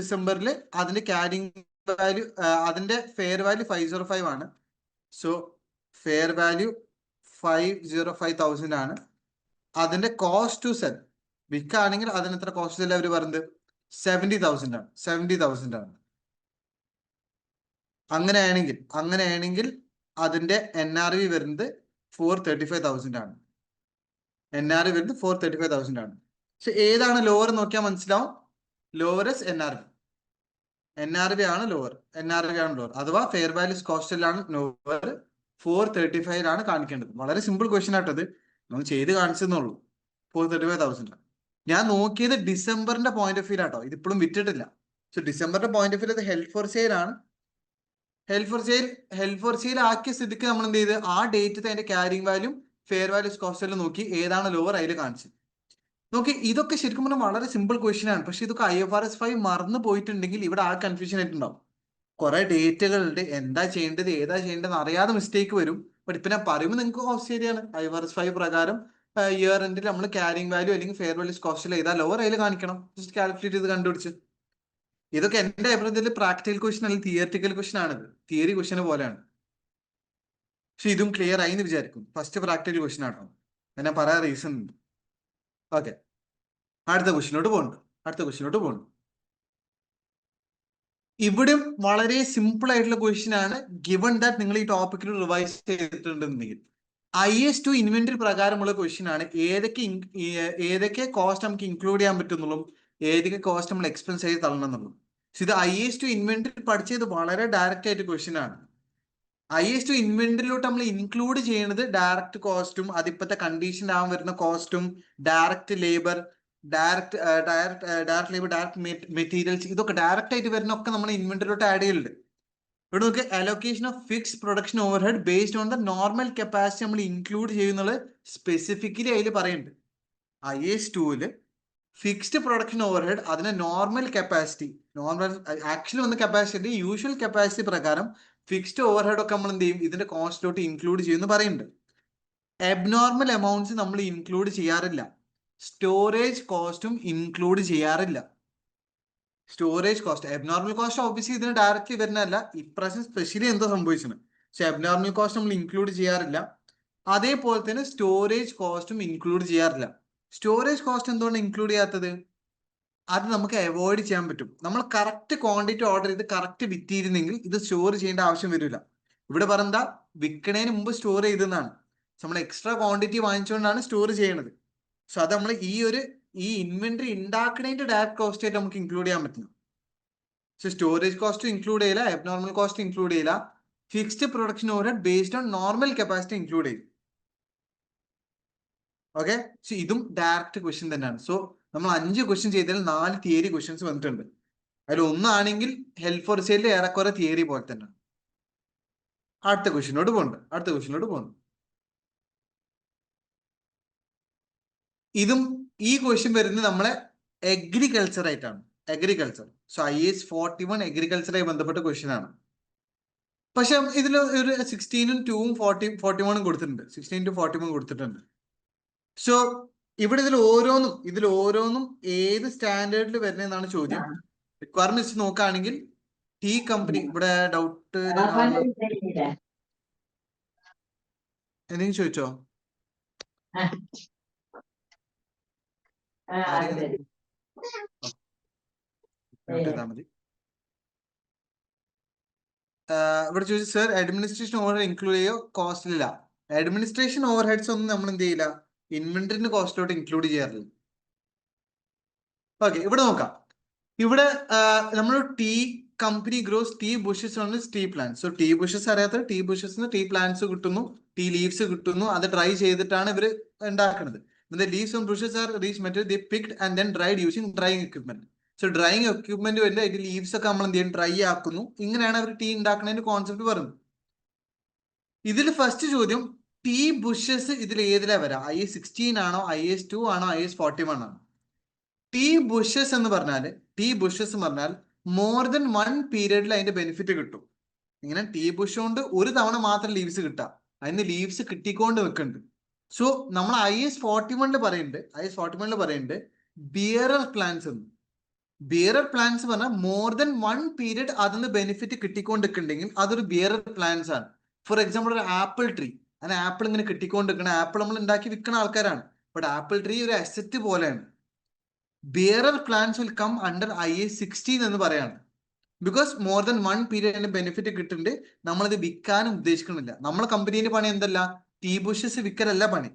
ഡിസംബറിൽ അതിന്റെ ക്യാരിങ് വാല്യൂ, അതിന്റെ ഫെയർ വാല്യൂ 505 ആണ്. സോ ഫെയർ വാല്യൂ 505,000 ആണ്. അതിന്റെ കോസ്റ്റ് ടു സെൽ വിൽക്കുകയാണെങ്കിൽ അതിന് എത്ര കോസ്റ്റ് സെൽ അവർ പറഞ്ഞത്? 70,000 ആണ്. 70,000 ആണ്. അങ്ങനെയാണെങ്കിൽ അതിന്റെ NRV വരുന്നത് 435,000 ആണ്. NRV വരുന്നത് 435,000 ആണ്. പക്ഷെ ഏതാണ് ലോവർ നോക്കിയാൽ മനസ്സിലാവും. ലോവറസ് NRV ആണ് ലോവർ. അഥവാ ഫെയർ വാല്യൂസ് കോസ്റ്റ് ആണ് ലോവർ. 435 ആണ് കാണിക്കേണ്ടത്. വളരെ സിമ്പിൾ ക്വസ്റ്റ്യൻ ആട്ടത്, നമ്മൾ ചെയ്ത് കാണിച്ചെന്നുള്ളൂ. 435,000 ആണ്. ഞാൻ നോക്കിയത് ഡിസംബറിന്റെ പോയിന്റ് ഓഫ് വ്യൂ ആട്ടോ. ഇതിപ്പോഴും വിറ്റിട്ടില്ല. സോ ഡിസംബറിന്റെ പോയിന്റ് ഓഫ് വ്യൂ അത് ഹെൽഡ് ഫോർ സെയിൽ ആണ്. ഹെൽഡ് ഫോർ സെയിൽ ആക്കിയ സ്ഥിതിക്ക് നമ്മൾ എന്ത് ചെയ്ത് ആ ഡേറ്റ് അതിന്റെ carrying value fair values cost നോക്കി ഏതാണ് ലോവർ അതിൽ കാണിച്ചു നോക്കി. ഇതൊക്കെ ശരിക്കും പറഞ്ഞാൽ വളരെ സിമ്പിൾ ക്വസ്റ്റ്യൻ ആണ്. പക്ഷെ ഇതൊക്കെ IFRS 5 മറന്നു പോയിട്ടുണ്ടെങ്കിൽ ഇവിടെ ആ കൺഫ്യൂഷൻ ആയിട്ടുണ്ടാവും. കുറെ ഡേറ്റുകളുണ്ട്, എന്താ ചെയ്യേണ്ടത് ഏതാ ചെയ്യേണ്ടതെന്ന് അറിയാതെ മിസ്റ്റേക്ക് വരും. ബട്ട് ഇപ്പൊ ഞാൻ പറയുമ്പോൾ നിങ്ങൾക്ക് ശരിയാണ്. IFRS 5 പ്രകാരം ഇയർ എൻഡിൽ നമ്മൾ ക്യാരിങ് വാല്യൂ അല്ലെങ്കിൽ ഫെയർ വാല്യൂസ് കോസ്റ്റിൽ ഏതാ ലോവർ അതിൽ കാണിക്കണം. ജസ്റ്റ് കാൽക്കുലേറ്റ് ചെയ്ത് കണ്ടുപിടിച്ച്. ഇതൊക്കെ എന്റെ അഭിപ്രായത്തിൽ പ്രാക്ടിക്കൽ ക്വസ്റ്റൻ അല്ലെങ്കിൽ തിയറിറ്റിക്കൽ ക്വസ്റ്റൻ ആണിത്. തിയറി ക്വസ്റ്റന് പോലെയാണ്. പക്ഷെ ഇതും ക്ലിയർ ആയി എന്ന് വിചാരിക്കും. ഫസ്റ്റ് പ്രാക്ടിക്കൽ ക്വസ്റ്റൻ ആട്ടോ. ഞാൻ പറയാൻ റീസൺ ഉണ്ട്. ഓക്കെ, അടുത്ത ക്വസ്റ്റിനോട്ട് പോകുന്നു. ഇവിടെയും വളരെ സിമ്പിൾ ആയിട്ടുള്ള ക്വസ്റ്റ്യൻ ആണ്. ഗിവൺ ദാറ്റ് നിങ്ങൾ ഈ ടോപ്പിക്കിൽ റിവൈസ് ചെയ്തിട്ടുണ്ടെങ്കിൽ IS2 ഇൻവെന്ററി പ്രകാരമുള്ള ക്വസ്റ്റ്യൻ ആണ്. ഏതൊക്കെ കോസ്റ്റ് നമുക്ക് ഇൻക്ലൂഡ് ചെയ്യാൻ പറ്റുന്നുള്ളൂ, ഏതൊക്കെ കോസ്റ്റ് നമ്മൾ എക്സ്പെൻസ് ചെയ്ത് തള്ളണം എന്നുള്ളൂ. ഇത് IS2 ഇൻവെന്ററി പഠിച്ചത് വളരെ ഡയറക്റ്റ് ആയിട്ട് ക്വസ്റ്റ്യൻ ആണ്. IS2 ഇൻവെന്ററിയിലോട്ട് നമ്മൾ ഇൻക്ലൂഡ് ചെയ്യുന്നത് ഡയറക്റ്റ് കോസ്റ്റും അതിപ്പത്തെ കണ്ടീഷൻ ആവാൻ വരുന്ന കോസ്റ്റും ഡയറക്റ്റ് ലേബർ, ഡയറക്റ്റ് മെറ്റീരിയൽസ്, ഇതൊക്കെ ഡയറക്റ്റ് ആയിട്ട് വരുന്ന ഒക്കെ നമ്മൾ ഇൻവെന്ററിയിലോട്ട് ആഡ് ചെയ്യുന്നുണ്ട്. ഇവിടെ നമുക്ക് allocation of fixed production over head based on the normal capacity നമ്മൾ ഇൻക്ലൂഡ് ചെയ്യുന്നത് സ്പെസിഫിക്കലി അതിൽ പറയുന്നുണ്ട്. IS2 fixed production over head അതിന്റെ നോർമൽ ആക്ച്വലി വന്ന കപ്പാസിറ്റി യൂഷ്വൽ കപ്പാസിറ്റി പ്രകാരം ഫിക്സ്ഡ് ഓവർ ഹെഡ് ഒക്കെ നമ്മൾ എന്ത് ചെയ്യും, ഇതിന്റെ കോസ്റ്റിലോട്ട് ഇൻക്ലൂഡ് ചെയ്യുമെന്ന് പറയുന്നുണ്ട്. അബ്നോർമൽ എമൗണ്ട്സ് നമ്മൾ ഇൻക്ലൂഡ് ചെയ്യാറില്ല. സ്റ്റോറേജ് കോസ്റ്റും ഇൻക്ലൂഡ് ചെയ്യാറില്ല. Storage cost, abnormal cost obviously ഇതിന് ഡയറക്റ്റ്ലി വരുന്നതല്ല. ഇപ്രാവശ്യം സ്പെഷ്യലി എന്തോ സംഭവിച്ചത്. പക്ഷെ അബ്നോർമൽ കോസ്റ്റ് നമ്മൾ ഇൻക്ലൂഡ് ചെയ്യാറില്ല. അതേപോലെ തന്നെ സ്റ്റോറേജ് കോസ്റ്റും ഇൻക്ലൂഡ് ചെയ്യാറില്ല. സ്റ്റോറേജ് കോസ്റ്റ് എന്തുകൊണ്ട് ഇൻക്ലൂഡ് ചെയ്യാത്തത്? അത് നമുക്ക് അവോയ്ഡ് ചെയ്യാൻ പറ്റും. നമ്മൾ കറക്റ്റ് ക്വാണ്ടിറ്റി ഓർഡർ ചെയ്ത് കറക്റ്റ് വിറ്റിയിരുന്നെങ്കിൽ ഇത് സ്റ്റോർ ചെയ്യേണ്ട ആവശ്യം വരില്ല. ഇവിടെ പറഞ്ഞ വിൽക്കണേന് മുമ്പ് സ്റ്റോർ ചെയ്തെന്നാണ്. നമ്മൾ എക്സ്ട്രാ ക്വാണ്ടിറ്റി വാങ്ങിച്ചുകൊണ്ടാണ് സ്റ്റോർ ചെയ്യണത്. സോ അത് നമ്മൾ ഈ ഇൻവെന്ററി ഉണ്ടാക്കണേന്റെ ഡയറക്റ്റ് കോസ്റ്റ് ആയിട്ട് നമുക്ക് ഇൻക്ലൂഡ് ചെയ്യാൻ പറ്റുന്നു. സോ സ്റ്റോറേജ് കോസ്റ്റ് ഇൻക്ലൂഡ് ചെയ്യില്ല, അബ്നോർമൽ കോസ്റ്റ് ഇൻക്ലൂഡ് ചെയ്യില്ല, fixed production overhead based on normal capacity include ചെയ്യും. ഓക്കെ, സോ ഇതും ഡയറക്റ്റ് ക്വസ്റ്റ്യൻ തന്നെയാണ്. സോ നമ്മൾ 5 ക്വസ്റ്റ്യൻ ചെയ്തതിൽ 4 തിയറി ക്വസ്റ്റ്യൻസ് വന്നിട്ടുണ്ട്. അതിൽ ഒന്നാണെങ്കിൽ ഹെൽത്ത് ഫോർ സെയിലിൽ ഏറെക്കുറെ തിയറി പോലെ തന്നെ. അടുത്ത ക്വസ്റ്റ്യനോട് പോകുന്നു. ഇതും ഈ ക്വസ്റ്റ്യൻ വരുന്നത് നമ്മളെ അഗ്രികൾച്ചർ ആയിട്ടാണ്. സോ IAS 41 അഗ്രികൾച്ചറായി ബന്ധപ്പെട്ട ക്വസ്റ്റ്യൻ ആണ്. പക്ഷെ ഇതിൽ ഒരു 16 2 41 കൊടുത്തിട്ടുണ്ട്. 16 41 കൊടുത്തിട്ടുണ്ട്. സോ ഇവിടെ ഇതിൽ ഓരോന്നും ഏത് സ്റ്റാൻഡേർഡിൽ വരുന്നതെന്നാണ് ചോദ്യം. റിക്വയർമെന്റ്സ് നോക്കുകയാണെങ്കിൽ ടീ കമ്പനി, ഇവിടെ ഡൗട്ട് എന്തെങ്കിലും ചോദിച്ചോ? മതി. ഇവിടെ ചോദിച്ചു സർ അഡ്മിനിസ്ട്രേഷൻ ഓവർഹെഡ് ഇൻക്ലൂഡ് ചെയ്യോ? കോസ്റ്റിലില്ല. അഡ്മിനിസ്ട്രേഷൻ ഓവർഹെഡ്സ് ഒന്നും നമ്മൾ എന്ത് ചെയ്യില്ല, ഇൻവെന്ററിന്റെ കോസ്റ്റിലോട്ട് ഇൻക്ലൂഡ് ചെയ്യാറില്ല. ഓക്കെ, ഇവിടെ നോക്കാം. ഇവിടെ നമ്മൾ tea company grows tea bushes ആണ് tea plants. So tea bushes അറിയാത്ത ടീ ബുഷസ് ടീ പ്ലാന്റ്സ് കിട്ടുന്നു, ടീ ലീവ്സ് കിട്ടുന്നു. അത് ഡ്രൈ ചെയ്തിട്ടാണ് ഇവർ ഉണ്ടാക്കുന്നത്. The leaves and bushes are these material they picked and then dried using drying equipment. So drying equipment വരുന്നത് അതിന്റെ ലീവ്സ് ഒക്കെ നമ്മൾ എന്ത് ചെയ്യും, ഡ്രൈ ആക്കുന്നു. ഇങ്ങനെയാണ് അവർ ടീ ഉണ്ടാക്കുന്നതിന്റെ കോൺസെപ്റ്റ് പറയുന്നത്. ഇതിൽ ഫസ്റ്റ് ചോദ്യം, ടീ ബുഷസ് ഇതിൽ ഏതിലാ വരാം? IS16 ആണോ, IS2 ആണോ, IS41 ആണോ? ടീ ബുഷസ് എന്ന് പറഞ്ഞാൽ മോർ ദൻ 1 പീരീഡിൽ അതിന്റെ ബെനിഫിറ്റ് കിട്ടും. ഇങ്ങനെ ടീ ബുഷ് കൊണ്ട് ഒരു തവണ മാത്രം ലീവ്സ് കിട്ടാം, അതിന് ലീവ്സ് കിട്ടിക്കൊണ്ട് വെക്കുന്നുണ്ട്. സോ നമ്മൾ IS41 പറയുന്നുണ്ട് ബിയറർ പ്ലാന്റ്സ് എന്ന്. ബിയറർ പ്ലാന്റ്സ് പറഞ്ഞാൽ മോർ ദൻ 1 പീരീഡ് അതിന് ബെനിഫിറ്റ് കിട്ടിക്കൊണ്ടിരിക്കുന്നുണ്ടെങ്കിൽ അതൊരു ബിയറർ പ്ലാന്റ്സ് ആണ്. ഫോർ എക്സാമ്പിൾ ഒരു ആപ്പിൾ ട്രീ, അതിന് ആപ്പിൾ ഇങ്ങനെ കിട്ടിക്കൊണ്ടിരിക്കണം, ആപ്പിൾ നമ്മൾ ഉണ്ടാക്കി വിൽക്കുന്ന ആൾക്കാരാണ്. ബട്ട് ആപ്പിൾ ട്രീ ഒരു അസറ്റ് പോലെയാണ്. Bearer plants will come under IS16 എന്ന് പറയാണ്. ബിക്കോസ് മോർ ദൻ 1 പീരീഡ് അതിന് ബെനിഫിറ്റ് കിട്ടുന്നുണ്ട്, നമ്മളിത് വിൽക്കാനും ഉദ്ദേശിക്കുന്നില്ല. നമ്മളെ കമ്പനീന്റെ പണി എന്തല്ല, ടീ ബുഷസ് വിൽക്കലല്ല പണി.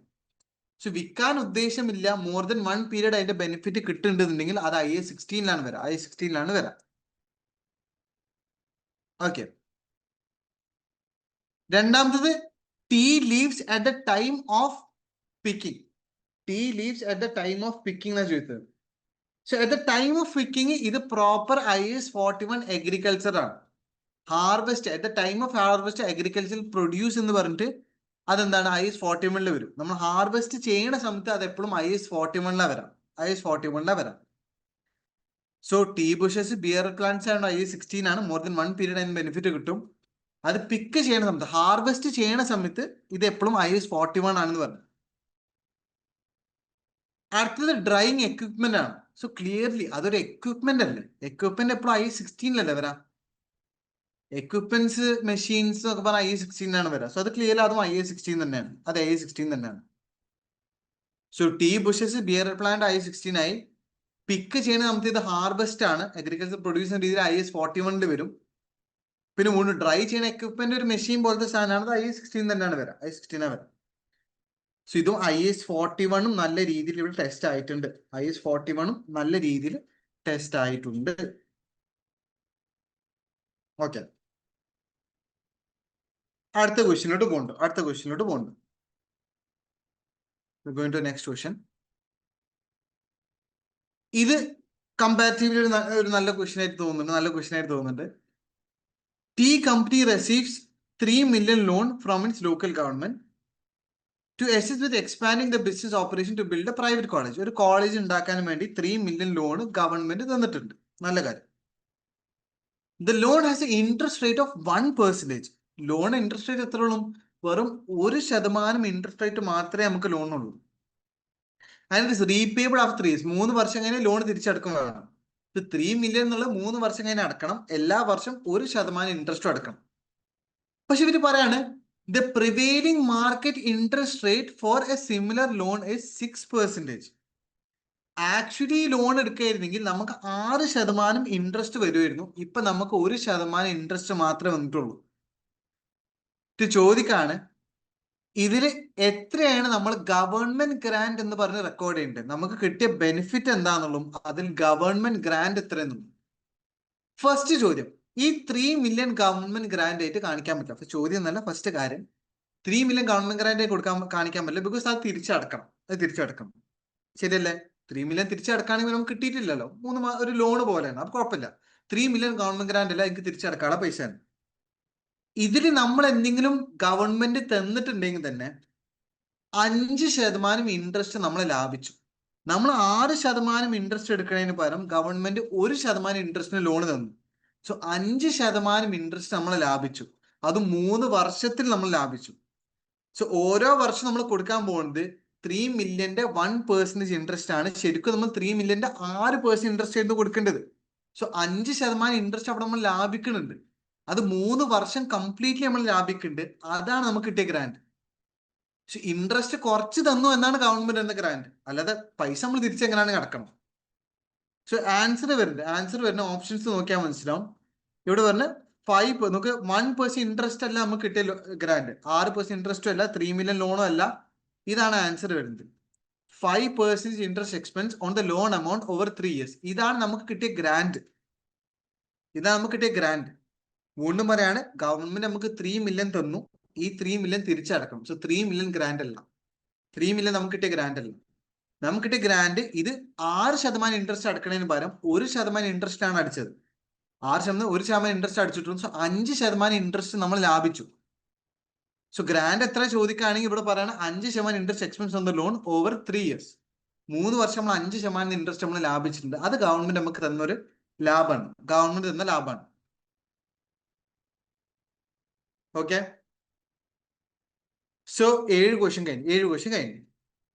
സോ വിൽക്കാൻ ഉദ്ദേശമില്ല, മോർ ദൻ 1 പീരീഡ് അതിന്റെ ബെനിഫിറ്റ് കിട്ടുന്നുണ്ടെന്നുണ്ടെങ്കിൽ അത് IS16 വരാം. ഓക്കെ, രണ്ടാമത്തത് tea leaves at the time of picking. എന്നാണ് ചോദിച്ചത്. So at the time of picking ഇത് പ്രോപ്പർ IS41 അഗ്രികൾച്ചർ ആണ്. Harvest, at the time of harvest agriculture produce എന്ന് പറഞ്ഞിട്ട് അതെന്താണ് IS41 വരും. നമ്മൾ ഹാർവെസ്റ്റ് ചെയ്യുന്ന സമയത്ത് അത് എപ്പോഴും IS41 വരാം. So tea bushes bear plants ആണ്, IS16 ആണ്. മോർ ദൻ 1 പീരീഡ് അതിന് ബെനിഫിറ്റ് കിട്ടും. അത് പിക്ക് ചെയ്യണ സമയത്ത്, ഹാർവെസ്റ്റ് ചെയ്യണ സമയത്ത് ഇത് എപ്പോഴും IS41 ആണെന്ന് പറഞ്ഞു. അടുത്തത് ഡ്രൈയിങ് എക്വിപ്മെന്റ് ആണ്. സോ ക്ലിയർലി അതൊരു എക്വിപ്മെന്റ് അല്ലേ. എക്വിപ്മെന്റ് എപ്പോഴും IS16 വരാം. എക്വിപ്മെന്റ്സ് മെഷീൻസ് എന്നൊക്കെ പറഞ്ഞാൽ IS16 ആണ് വരാം. സോ അത് ക്ലിയർലി അതും IS16 തന്നെയാണ്. So tea bushes bear plant IS16 ആയി. പിക്ക് ചെയ്യണ നമുക്ക് ഇത് ഹാർവെസ്റ്റ് ആണ്, അഗ്രികൾച്ചർ പ്രൊഡ്യൂസ് ചെയ്യുന്ന രീതിയിൽ IS41 വരും. പിന്നെ മൂന്ന് ഡ്രൈ ചെയ്യുന്ന എക്വിപ്മെന്റ് ഒരു മെഷീൻ പോലത്തെ സാധനമാണ്, IS16 തന്നെയാണ് വരാം. സോ ഇതും IS41 നല്ല രീതിയിൽ ഇവിടെ ടെസ്റ്റ് ആയിട്ടുണ്ട്. ഓക്കെ, അടുത്ത ക്വസ്റ്റ്യനിലോട്ട് പോകുന്നുണ്ട്. Going to next question. ഇത് കമ്പാരിറ്റീവ്ലി ഒരു നല്ല ക്വസ്റ്റ്യൻ ആയിട്ട് തോന്നുന്നുണ്ട്. Tea company receives 3 million loan from its local government to assist with expanding the business operation to build a private college. ഒരു കോളേജ് ഉണ്ടാക്കാൻ വേണ്ടി 3 million ലോൺ ഗവൺമെന്റ് തന്നിട്ടുണ്ട്. നല്ല കാര്യം. The loan has an interest rate of 1%. Loan interest rate എത്ര ഉള്ളൂ? വെറും 1% ഇൻട്രസ്റ്റ് റേറ്റ് മാത്രമേ നമുക്ക് ലോൺ ഉള്ളൂ. And it is repayable after 3 years. 3 വർഷം കഴിഞ്ഞ് ലോൺ തിരിച്ചടക്കം വേണം. 3 million എന്നുള്ള 3 വർഷം കഴിഞ്ഞ് അടക്കണം. എല്ലാ വർഷം 1% ഇൻട്രസ്റ്റ് അടക്കണം. പക്ഷെ ഇവര് പറയാണ് the prevailing market interest rate for a similar loan is 6%. Actually loan എടുക്കുകയായിരുന്നെങ്കിൽ നമുക്ക് 6% ഇൻട്രസ്റ്റ് വരുമായിരുന്നു. ഇപ്പൊ നമുക്ക് 1% ഇൻട്രസ്റ്റ് മാത്രമേ വന്നിട്ടുള്ളൂ. ഇത് ചോദിക്കാണ്, ഇതിൽ എത്രയാണ് നമ്മൾ ഗവൺമെന്റ് ഗ്രാന്റ് എന്ന് പറഞ്ഞ് റെക്കോർഡ് ചെയ്യേണ്ടത്? നമുക്ക് കിട്ടിയ ബെനിഫിറ്റ് എന്താണെന്നുള്ളൂ, അതിൽ ഗവൺമെന്റ് ഗ്രാന്റ് എത്രയെന്നുള്ളൂ. ഫസ്റ്റ് ചോദ്യം, ഈ 3 million ഗവൺമെന്റ് ഗ്രാന്റ് ആയിട്ട് കാണിക്കാൻ പറ്റില്ല. അപ്പൊ ചോദ്യം എന്നല്ല, ഫസ്റ്റ് കാര്യം 3 million ഗവൺമെന്റ് ഗ്രാന്റ് ആയിട്ട് കാണിക്കാൻ പറ്റില്ല. ബിക്കോസ് അത് തിരിച്ചടക്കണം. ശരിയല്ലേ? 3 million തിരിച്ചടക്കാണെങ്കിൽ നമുക്ക് കിട്ടിയിട്ടില്ലല്ലോ. ഒരു ലോൺ പോലെയാണ്. അത് കുഴപ്പമില്ല. 3 million ഗവൺമെന്റ് ഗ്രാന്റ് അല്ല, എനിക്ക് തിരിച്ചടക്കാനുള്ള പൈസയാണ്. ഇതിൽ നമ്മൾ എന്തെങ്കിലും ഗവൺമെന്റ് തന്നിട്ടുണ്ടെങ്കിൽ തന്നെ 5% ഇൻട്രസ്റ്റ് നമ്മൾ ലാഭിച്ചു. നമ്മൾ 6% ഇൻട്രസ്റ്റ് എടുക്കുന്നതിന് പകരം ഗവൺമെന്റ് 1% ഇൻട്രസ്റ്റിന് ലോൺ തന്നു. സോ 5% ഇൻട്രസ്റ്റ് നമ്മൾ ലാഭിച്ചു. അത് 3 വർഷത്തിൽ നമ്മൾ ലാഭിച്ചു. സോ ഓരോ വർഷം നമ്മൾ കൊടുക്കാൻ പോകുന്നത് 3 million 1% ഇൻട്രസ്റ്റ് ആണ്. ശരിക്കും നമ്മൾ 3 million 6% ഇൻട്രസ്റ്റ് ആയിരുന്നു കൊടുക്കേണ്ടത്. സോ 5% ഇൻട്രസ്റ്റ് അവിടെ നമ്മൾ ലാഭിക്കുന്നുണ്ട്. അത് 3 വർഷം കംപ്ലീറ്റ്ലി നമ്മൾ ലാഭിക്കുന്നുണ്ട്. അതാണ് നമുക്ക് കിട്ടിയ ഗ്രാന്റ്. പക്ഷെ ഇൻട്രസ്റ്റ് കുറച്ച് തന്നു എന്നാണ് ഗവൺമെന്റ് എന്ന ഗ്രാന്റ്, അല്ലാതെ പൈസ നമ്മൾ തിരിച്ചെങ്ങനെയാണ് കിടക്കണം. സോ ആൻസർ വരുന്ന ഓപ്ഷൻസ് നോക്കിയാൽ മനസ്സിലാവും. ഇവിടെ പറഞ്ഞ 5 നമുക്ക് 1% ഇൻട്രസ്റ്റ് അല്ല നമുക്ക് കിട്ടിയ ഗ്രാന്റ്, 6% ഇൻട്രസ്റ്റും അല്ല, 3 million ലോണും അല്ല. ഇതാണ് ആൻസർ വരുന്നത്. 5% interest expense on the loan amount over 3 years. ഇതാണ് നമുക്ക് കിട്ടിയ ഗ്രാൻഡ്. വീണ്ടും പറയാണ്, ഗവൺമെന്റ് നമുക്ക് 3 million തന്നു, ഈ 3 million തിരിച്ചടക്കണം. സോ 3 million ഗ്രാൻഡ് അല്ല, 3 million നമുക്ക് കിട്ടിയ ഗ്രാൻഡ് അല്ല. നമുക്ക് കിട്ടിയ ഗ്രാൻഡ് ഇത് 6% ഇൻട്രസ്റ്റ് അടക്കണതിന് പകരം 1% ഇൻട്രസ്റ്റ് ആണ് അടിച്ചത്. 6% 1% ഇൻട്രസ്റ്റ് അടിച്ചിട്ടും. സോ 5% ഇൻട്രസ്റ്റ് നമ്മൾ ലാഭിച്ചു. സോ ഗ്രാൻഡ് എത്ര ചോദിക്കുകയാണെങ്കിൽ ഇവിടെ പറയാണ് 5% interest expense on the loan over 3 years. 3 വർഷം നമ്മൾ 5% ഇൻട്രസ്റ്റ് നമ്മൾ ലാഭിച്ചിട്ടുണ്ട്. അത് ഗവൺമെന്റ് നമുക്ക് തന്നൊരു ലാഭമാണ്, ഗവൺമെന്റ് തന്ന ലാഭമാണ്. ഓക്കെ, സോ 7 ക്വസ്റ്റ്യൻ കഴിഞ്ഞു.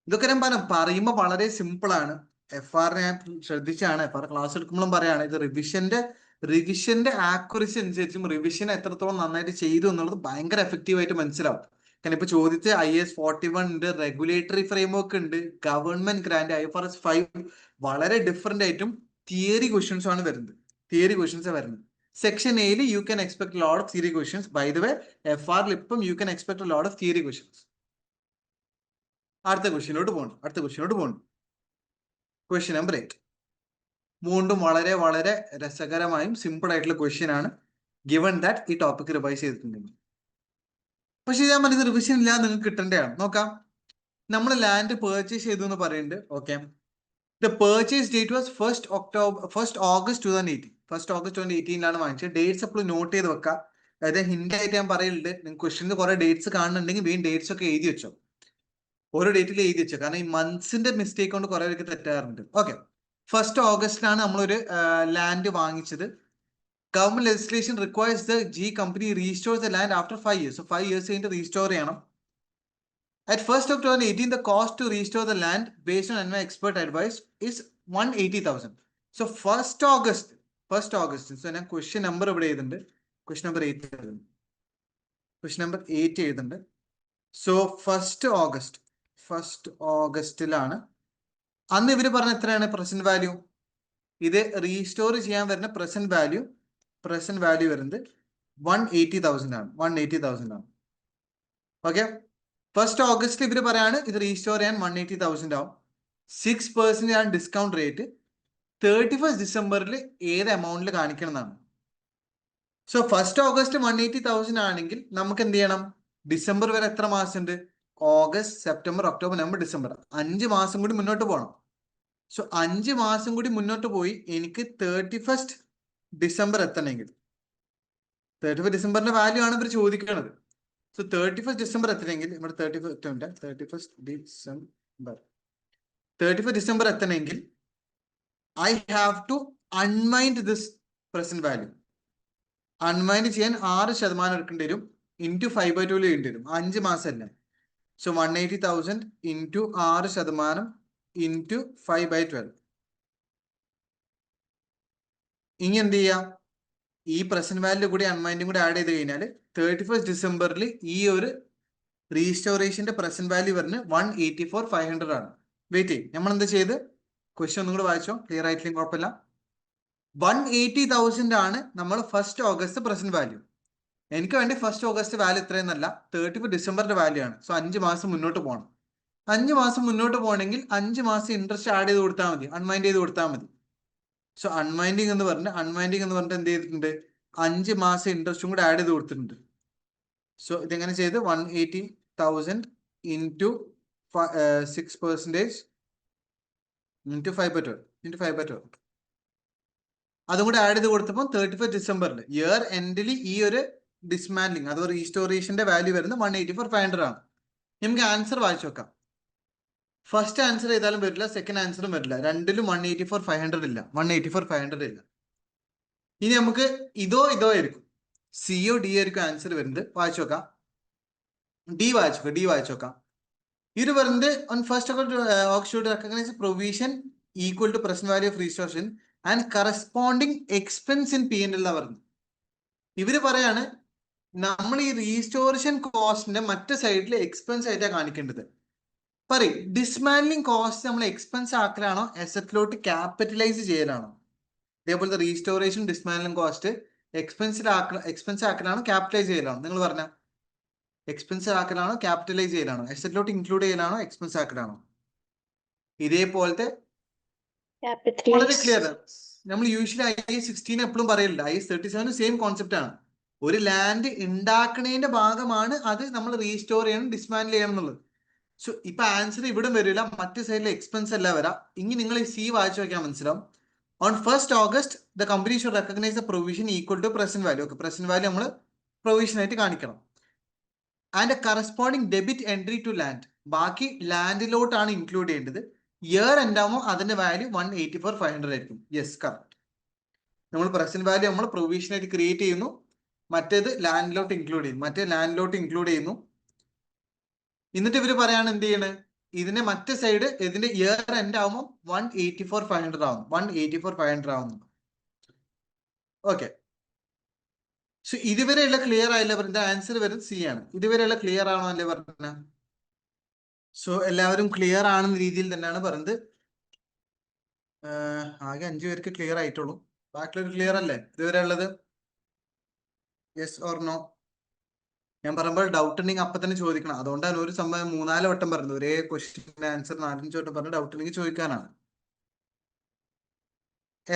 ഇതൊക്കെ ഞാൻ പറയുമ്പോൾ വളരെ സിമ്പിൾ ആണ്. FR ഞാൻ ശ്രദ്ധിച്ചാണ്, FR ക്ലാസ് എടുക്കുമ്പോഴും പറയാണ്, ഇത് റിവിഷന്റെ ആക്യുറസി അനുസരിച്ചും റിവിഷൻ എത്രത്തോളം നന്നായിട്ട് ചെയ്തു എന്നുള്ളത് ഭയങ്കര എഫക്റ്റീവ് ആയിട്ട് മനസ്സിലാവും. കാരണം ഇപ്പൊ ചോദിച്ച IAS 41 ഉണ്ട്, റെഗുലേറ്ററി ഫ്രെയിംവർക്ക് ഉണ്ട്, ഗവൺമെന്റ് ഗ്രാന്റ്, IFRS 5 വളരെ ഡിഫറെന്റ് ആയിട്ടും തിയറി ക്വസ്റ്റ്യൻസ് ആണ് വരുന്നത്. സെക്ഷൻ എയിൽ you can expect lot of theory questions. By the way FR ഇപ്പം you can expect lot of theory questions. അടുത്ത ക്വസ്റ്റ്യനിലോട്ട് പോകണം. ക്വസ്റ്റ്യൻ നമ്പർ 8 വീണ്ടും വളരെ വളരെ രസകരമായും സിമ്പിൾ ആയിട്ടുള്ള ക്വസ്റ്റ്യൻ ആണ്, ഗിവൺ ദാറ്റ് ഈ ടോപ്പിക് റിവൈസ് ചെയ്തിട്ടുണ്ടെങ്കിൽ. പക്ഷെ ഞാൻ പറഞ്ഞത് റിവിഷൻ ഇല്ലാതെ നിങ്ങൾക്ക് കിട്ടേണ്ടതാണ്. നോക്കാം, നമ്മൾ ലാൻഡ് പർച്ചേസ് ചെയ്തു എന്ന് പറയുന്നുണ്ട്. Okay, the purchase date was 1st August 2018 വാങ്ങിച്ചത്. ഡേറ്റ്സ് എപ്പോഴും നോട്ട് ചെയ്ത് വെക്കാം. അതായത് ഹിന്റ് ആയിട്ട് ഞാൻ പറയുന്നുണ്ട്, നിങ്ങൾക്ക് ക്വസ്റ്റ്യനിൽ കുറെ ഡേറ്റ്സ് കാണുന്നുണ്ടെങ്കിൽ വീണ്ടും ഡേറ്റ്സ് ഒക്കെ എഴുതി വെച്ചോ, ഓരോ ഡേറ്റിൽ എഴുതി വെച്ചോ. കാരണം ഈ മന്ത്സിന്റെ മിസ്റ്റേക്ക് കൊണ്ട് കുറെ പേർക്ക് തെറ്റാറുണ്ട്. ഓക്കെ, 1st August നമ്മളൊരു ലാൻഡ് വാങ്ങിച്ചത്. Government legislation requires the G company restore the land after 5 years. So 5 years കഴിഞ്ഞിട്ട് റീസ്റ്റോർ ചെയ്യണം. At 1st October 2018, the cost to restore the land based on my expert advice is 180,000. So 1st August. So ഞാൻ ക്വസ്റ്റ്യൻ നമ്പർ ഇവിടെ എഴുതുന്നുണ്ട്, ക്വസ്റ്റ്യൻ നമ്പർ 8 എഴുതുന്നുണ്ട്. സോ 1st August അന്ന് ഇവര് പറഞ്ഞ എത്രയാണ് പ്രസന്റ് വാല്യൂ? ഇത് റീസ്റ്റോർ ചെയ്യാൻ വരുന്ന പ്രസന്റ് വാല്യൂ വരുന്നത് 180,000 ആണ്. ഓക്കെ, 1st August ഇവര് പറയാണ് ഇത് റീസ്റ്റോർ ചെയ്യാൻ 180,000 ആവും. 6% ആണ് ഡിസ്കൗണ്ട് റേറ്റ്. 31st December ഏത് എമൗണ്ടിൽ കാണിക്കണം എന്നാണ്. സോ 1st August 180,000 ആണെങ്കിൽ നമുക്ക് എന്ത് ചെയ്യണം? ഡിസംബർ വരെ എത്ര മാസം ഉണ്ട്? August, September, October, November, December, 5 മാസം കൂടി മുന്നോട്ട് പോകണം. സോ 5 മാസം കൂടി മുന്നോട്ട് പോയി എനിക്ക് 31st December എത്തണമെങ്കിൽ, 31st Decemberന്റെ വാല്യൂ ആണ് ഇവർ ചോദിക്കുന്നത്. സോ 31st December എത്തണമെങ്കിൽ ഇവിടെ 31st December എത്തണമെങ്കിൽ I have to unwind this present value. Unwind ചെയ്യാൻ 6% എടുക്കേണ്ടി വരും, ഇൻറ്റു 5/2 ചെയ്യേണ്ടി വരും. 5 മാസം അല്ലേ. So 180,000 into 6% into 5/12. ഇനി എന്ത് ചെയ്യാം? ഈ പ്രസന്റ് വാല്യൂ കൂടി അൺവൈൻഡും കൂടി ആഡ് ചെയ്ത് കഴിഞ്ഞാൽ 31st December ഈ ഒരു റീസ്റ്റോറേഷന്റെ പ്രസന്റ് വാല്യൂ വരുന്നത് 184,500 ആണ്. വെയിറ്റ് ചെയ്യും, നമ്മൾ എന്താ ചെയ്ത് ക്വസ്റ്റ്യൻ ഒന്നും കൂടെ വായിച്ചോ, ക്ലിയർ ആയിട്ടില്ലെങ്കിൽ കുഴപ്പമില്ല. 180,000 ആണ് നമ്മൾ 1st August പ്രസന്റ് വാല്യൂ. എനിക്ക് വേണ്ടി 1st August വാല്യൂ ഇത്രയെന്നല്ല, 31st December വാല്യൂ ആണ്. സോ 5 മാസം മുന്നോട്ട് പോകണം. 5 മാസം മുന്നോട്ട് പോകണമെങ്കിൽ 5 മാസം ഇൻട്രസ്റ്റ് ആഡ് ചെയ്ത് കൊടുത്താൽ മതി, അൺവൈൻഡ് ചെയ്ത് കൊടുത്താൽ മതി. സോ അൺവൈൻഡിങ് എന്ന് പറഞ്ഞിട്ട് എന്ത് ചെയ്തിട്ടുണ്ട്? 5 മാസം ഇൻട്രസ്റ്റും കൂടെ ആഡ് ചെയ്ത് കൊടുത്തിട്ടുണ്ട്. സോ ഇതെങ്ങനെ ചെയ്ത് 180,000 ഇൻറ്റു 6% ഇൻറ്റു 5/12 അതും കൂടെ ആഡ് ചെയ്ത് കൊടുത്തപ്പോൾ 31st December ഇയർ എൻഡിൽ ഈ ഒരു ഡിസ്മാൻഡ്ലിങ് അഥവാ റീസ്റ്റോറേഷന്റെ വാല്യൂ വരുന്നത് 184,500 ആണ്. നമുക്ക് ആൻസർ വായിച്ചു നോക്കാം. ഫസ്റ്റ് ആൻസർ ചെയ്താലും വരില്ല, സെക്കൻഡ് ആൻസറും വരില്ല. രണ്ടിലും 184,500 ഇല്ല. ഇനി നമുക്ക് ഇതോ ആയിരിക്കും, സിയോ ഡി ആയിരിക്കും ആൻസർ വരുന്നത്. വായിച്ചു നോക്കാം. ഡി വായിച്ചു നോക്കാം. ഇത് വരുന്നത് on 1st August recognize provision equal to present value of restoration and corresponding expense in P&L വരുന്നത്. ഇവര് പറയാണ് നമ്മൾ ഈ റീസ്റ്റോറേഷൻ കോസ്റ്റിന്റെ മറ്റേ സൈഡിൽ എക്സ്പെൻസ് ആയിട്ടാണ് കാണിക്കേണ്ടത്. പറയും, ഡിസ്മാൻഡ്ലിംഗ് കോസ്റ്റ് നമ്മൾ എക്സ്പെൻസ് ആക്കലാണോ അസറ്റിലോട്ട് ക്യാപിറ്റലൈസ് ചെയ്യലാണോ? അതേപോലത്തെ റീസ്റ്റോറേഷൻ ഡിസ്മാൻഡ്ലിംഗ് കോസ്റ്റ് എക്സ്പെൻസ് ആക്കലാണോ ക്യാപിറ്റലൈസ് ചെയ്യലാണോ? നിങ്ങൾ പറഞ്ഞ എക്സ്പെൻസ് ആക്കലാണോ ക്യാപിറ്റലൈസ് ചെയ്യലാണോ? അസറ്റിലോട്ട് ഇൻക്ലൂഡ് ചെയ്യലാണോ എക്സ്പെൻസ് ആക്കലാണോ? ഇതേപോലത്തെ വളരെ ക്ലിയർ. നമ്മൾ യൂഷ്വലി IAS 16 എപ്പോഴും പറയില്ല, IAS 37 സെയിം കോൺസെപ്റ്റ് ആണ്. ഒരു ലാൻഡ് ഉണ്ടാക്കണേന്റെ ഭാഗമാണ് അത് നമ്മൾ റീസ്റ്റോർ ചെയ്യണം, ഡിസ്മാൻഡിൽ ചെയ്യണം എന്നുള്ളത്. സോ ഇപ്പൊ ആൻസർ ഇവിടെ വരില്ല, മറ്റു സൈഡിലെ എക്സ്പെൻസ് അല്ല വരാം. ഇനി നിങ്ങൾ ഈ സി വായിച്ചു നോക്കിയാൽ മനസ്സിലാവും. On 1st August, the company should recognize the provision equal to present value. Okay, present value നമ്മൾ പ്രൊവിഷൻ ആയിട്ട് കാണിക്കണം. And corresponding debit entry to land, ബാക്കി ലാൻഡിലോട്ടാണ് ഇൻക്ലൂഡ് ചെയ്യേണ്ടത്. ഇയർ എന്താകുമ്പോൾ അതിന്റെ വാല്യൂ 184,500 ആയിരിക്കും. Yes, correct. നമ്മൾ പ്രസന്റ് വാല്യൂ നമ്മൾ പ്രൊവിഷൻ ആയിട്ട് ക്രിയേറ്റ് ചെയ്യുന്നു, മറ്റേത് ലാൻഡിലോട്ട് ഇൻക്ലൂഡ് ചെയ്യുന്നു, മറ്റേ ലാൻഡിലോട്ട് ഇൻക്ലൂഡ് ചെയ്യുന്നു. എന്നിട്ട് ഇവർ പറയാണ് എന്ത് ചെയ്യണേ, ഇതിന്റെ മറ്റേ സൈഡ് ഇതിന്റെ ഇയർ എൻഡ് ആവുമ്പോൾ 184,500 ആവുന്നു, 184,500 ആവുന്നു. ഓക്കെ, സോ ഇതുവരെയുള്ള ക്ലിയർ ആയില്ല പറഞ്ഞ ആൻസർ വരുന്നത് സി ആണ്. ഇതുവരെയുള്ള ക്ലിയർ ആണോ അല്ലേ പറഞ്ഞ? സോ എല്ലാവരും ക്ലിയർ ആണെന്ന രീതിയിൽ തന്നെയാണ് പറയുന്നത്. ആകെ 5 പേർക്ക് ക്ലിയർ ആയിട്ടുള്ളൂ, ബാക്കിയുള്ളവർ ക്ലിയർ അല്ലേ ഇതുവരെ ഉള്ളത്? Yes or no? ഞാൻ പറയുമ്പോൾ ഡൗട്ട് ഉണ്ടെങ്കിൽ അപ്പൊ തന്നെ ചോദിക്കണം. അതുകൊണ്ടാണ് ഒരു സംഭവം 3-4 വട്ടം പറഞ്ഞത്, ഒരേ ക്വസ്റ്റ്യൻ ആൻസർ 4-5 വട്ടം പറഞ്ഞ് ഡൗട്ട് ഉണ്ടെങ്കിൽ ചോദിക്കാനാണ്.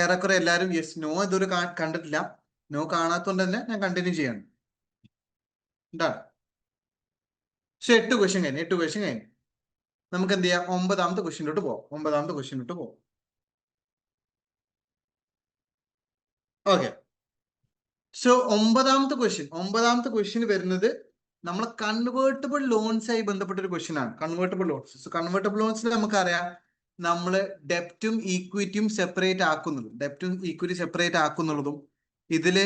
ഏറെക്കുറെ എല്ലാവരും യെസ് നോ ഇതൊരു കണ്ടിട്ടില്ല. നോ കാണാത്തതുകൊണ്ട് തന്നെ ഞാൻ കണ്ടിന്യൂ ചെയ്യാണ്. എന്താണ്? പക്ഷെ 8 ക്വസ്റ്റ്യൻ കഴിഞ്ഞു. നമുക്ക് എന്ത് ചെയ്യാം, 9ാമത്തെ ക്വസ്റ്റ്യനിലോട്ട് പോവാം. ഓക്കെ, സോ 9ാമത്തെ ക്വസ്റ്റ്യൻ വരുന്നത് നമ്മളെ കൺവേർട്ടബിൾ ലോൺസ് ആയി ബന്ധപ്പെട്ട ഒരു ക്വസ്റ്റ്യൻ ആണ്. Convertible loans. സോ കൺവേർട്ടബിൾ ലോൺസിൽ നമുക്കറിയാം നമ്മള് ഡെപ്റ്റും ഈക്വിറ്റിയും സെപ്പറേറ്റ് ആക്കുന്നുള്ളതും ഇതില്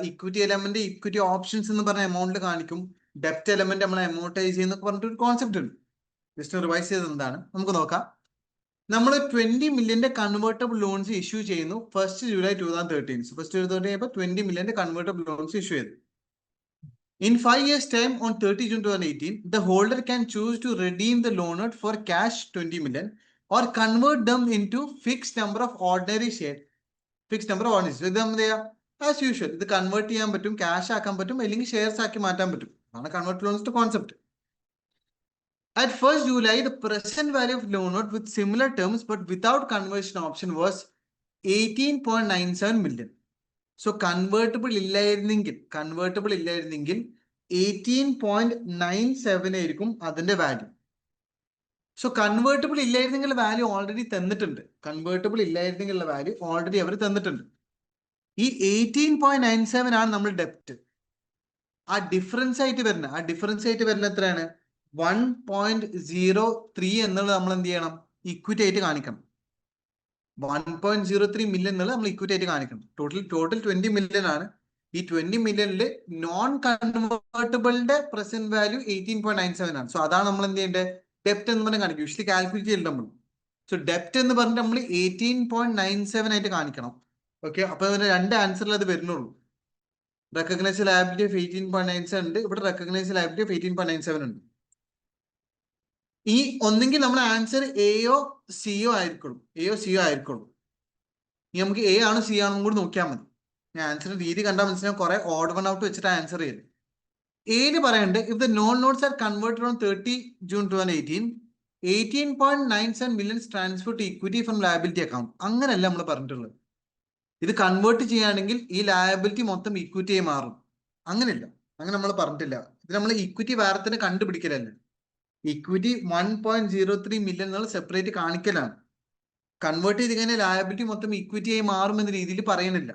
ഇക്വിറ്റി എലമെന്റ് ഇക്വിറ്റി ഓപ്ഷൻസ് എന്ന് പറഞ്ഞ എമൗണ്ടിൽ കാണിക്കും, ഡെപ്റ്റ് എലമെന്റ് നമ്മൾ എമൗണ്ടൈസ് ചെയ്യുന്ന പറഞ്ഞിട്ടൊരു കോൺസെപ്റ്റ് ഉണ്ട്. ജസ്റ്റ് റിവൈസ് ചെയ്തത് എന്താണ് നമുക്ക് നോക്കാം. നമ്മൾ 20 മില്യന്റെ കൺവേർട്ടബിൾ ലോൺസ് ഇഷ്യൂ ചെയ്യുന്നു 1st July 2013. 1st July 2013 20 മില്യന്റെ കൺവേർട്ടബിൾ ലോൺസ് ഇഷ്യൂ ചെയ്തു. In 5 years time, on 30 June 2018, the holder can choose to redeem the loan note for cash 20 million or convert them into fixed number of ordinary shares. ഇത് നമ്മൾ ചെയ്യാം ആസ് യൂഷ്വൽ. ഇത് കൺവേർട്ട് ചെയ്യാൻ പറ്റും, ക്യാഷ് ആക്കാൻ പറ്റും, അല്ലെങ്കിൽ ഷെയർസ് ആക്കി മാറ്റാൻ പറ്റും. അതാണ് കൺവേർട്ട് ലോൺസിന്റെ concept. At 1st July, the present value of loan note with similar terms but without conversion option was 18.97 million. So convertible ഇല്ലായിരുന്നെങ്കിൽ 18.97 ആയിരിക്കും അതിന്റെ വാല്യൂ. സോ കൺവേർട്ടബിൾ ഇല്ലായിരുന്നെങ്കിൽ വാല്യൂ ഓൾറെഡി തന്നിട്ടുണ്ട്. അവർ തന്നിട്ടുണ്ട്. ഈ 18.97 ആണ് നമ്മൾ ഡെപ്റ്റ്. ആ ഡിഫറൻസ് ആയിട്ട് വരുന്ന എത്രയാണ്? 1.03 എന്നുള്ളത് നമ്മൾ എന്ത് ചെയ്യണം, ഇക്വിറ്റി ആയിട്ട് കാണിക്കണം. 1.03 മില്യൺ എന്നുള്ളത് നമ്മൾ ഇക്വിറ്റി ആയിട്ട് കാണിക്കണം. ടോട്ടൽ 20 മില്യൺ ആണ്. ഈ 20 മില്യണിൽ നോൺ കൺവേർട്ടബിളിന്റെ പ്രസന്റ് വാല്യൂ 18.97 ആണ്. സോ അതാണ് നമ്മൾ എന്ത് ചെയ്യേണ്ടത്, ഡെപ്റ്റ് എന്ന് പറഞ്ഞാൽ കാണിക്കും. യൂഷ്വലി കാൽക്കുലേറ്റ് ചെയ്യില്ല നമ്മൾ. സോ ഡെപ്റ്റ് എന്ന് പറഞ്ഞിട്ട് നമ്മൾ 18.97 ആയിട്ട് കാണിക്കണം. ഓക്കെ, അപ്പൊ ഇതിന്റെ 2 ആൻസറിൽ അത് വരുന്നുള്ളൂ. റെക്കഗ്നൈസ് ലയബിലിറ്റി ഓഫ് 18.97 ഉണ്ട്, ഇവിടെ റെക്കഗ്നൈസ് ലയബിലിറ്റി ഓഫ് 18.97 ഉണ്ട്. ഈ ഒന്നെങ്കിൽ നമ്മുടെ ആൻസർ എയോ സിയോ ആയിരിക്കുള്ളൂ. ഇനി നമുക്ക് എ ആണോ സി ആണോ കൂടി നോക്കിയാൽ മതി. ഞാൻ ആൻസറിന്റെ രീതി കണ്ടാൽ മനസ്സിലാവും, കുറെ ഓഡ് വൺ ഔട്ട് വെച്ചിട്ട് ആൻസർ ചെയ്ത്. ഏന് പറയണ്ട്, if the non notes are converted on 30 June 2018, 18.97 million transfer to equity from liability account. അങ്ങനെയല്ല നമ്മൾ പറഞ്ഞിട്ടുള്ളത്. ഇത് കൺവേർട്ട് ചെയ്യുകയാണെങ്കിൽ ഈ ലയബിലിറ്റി മൊത്തം ഇക്വിറ്റിയായി മാറും. അങ്ങനെയല്ല, അങ്ങനെ നമ്മൾ പറഞ്ഞിട്ടില്ല. ഇത് നമ്മൾ ഇക്വിറ്റി വേറെ തന്നെ കണ്ടുപിടിക്കലല്ല. ഇക്വിറ്റി 1.03 മില്യൺ എന്നുള്ള സെപ്പറേറ്റ് കാണിക്കലാണ്. കൺവേർട്ട് ചെയ്ത് കഴിഞ്ഞാൽ ലയബിലിറ്റി മൊത്തം ഇക്വിറ്റി ആയി മാറുമെന്ന രീതിയിൽ പറയുന്നില്ല.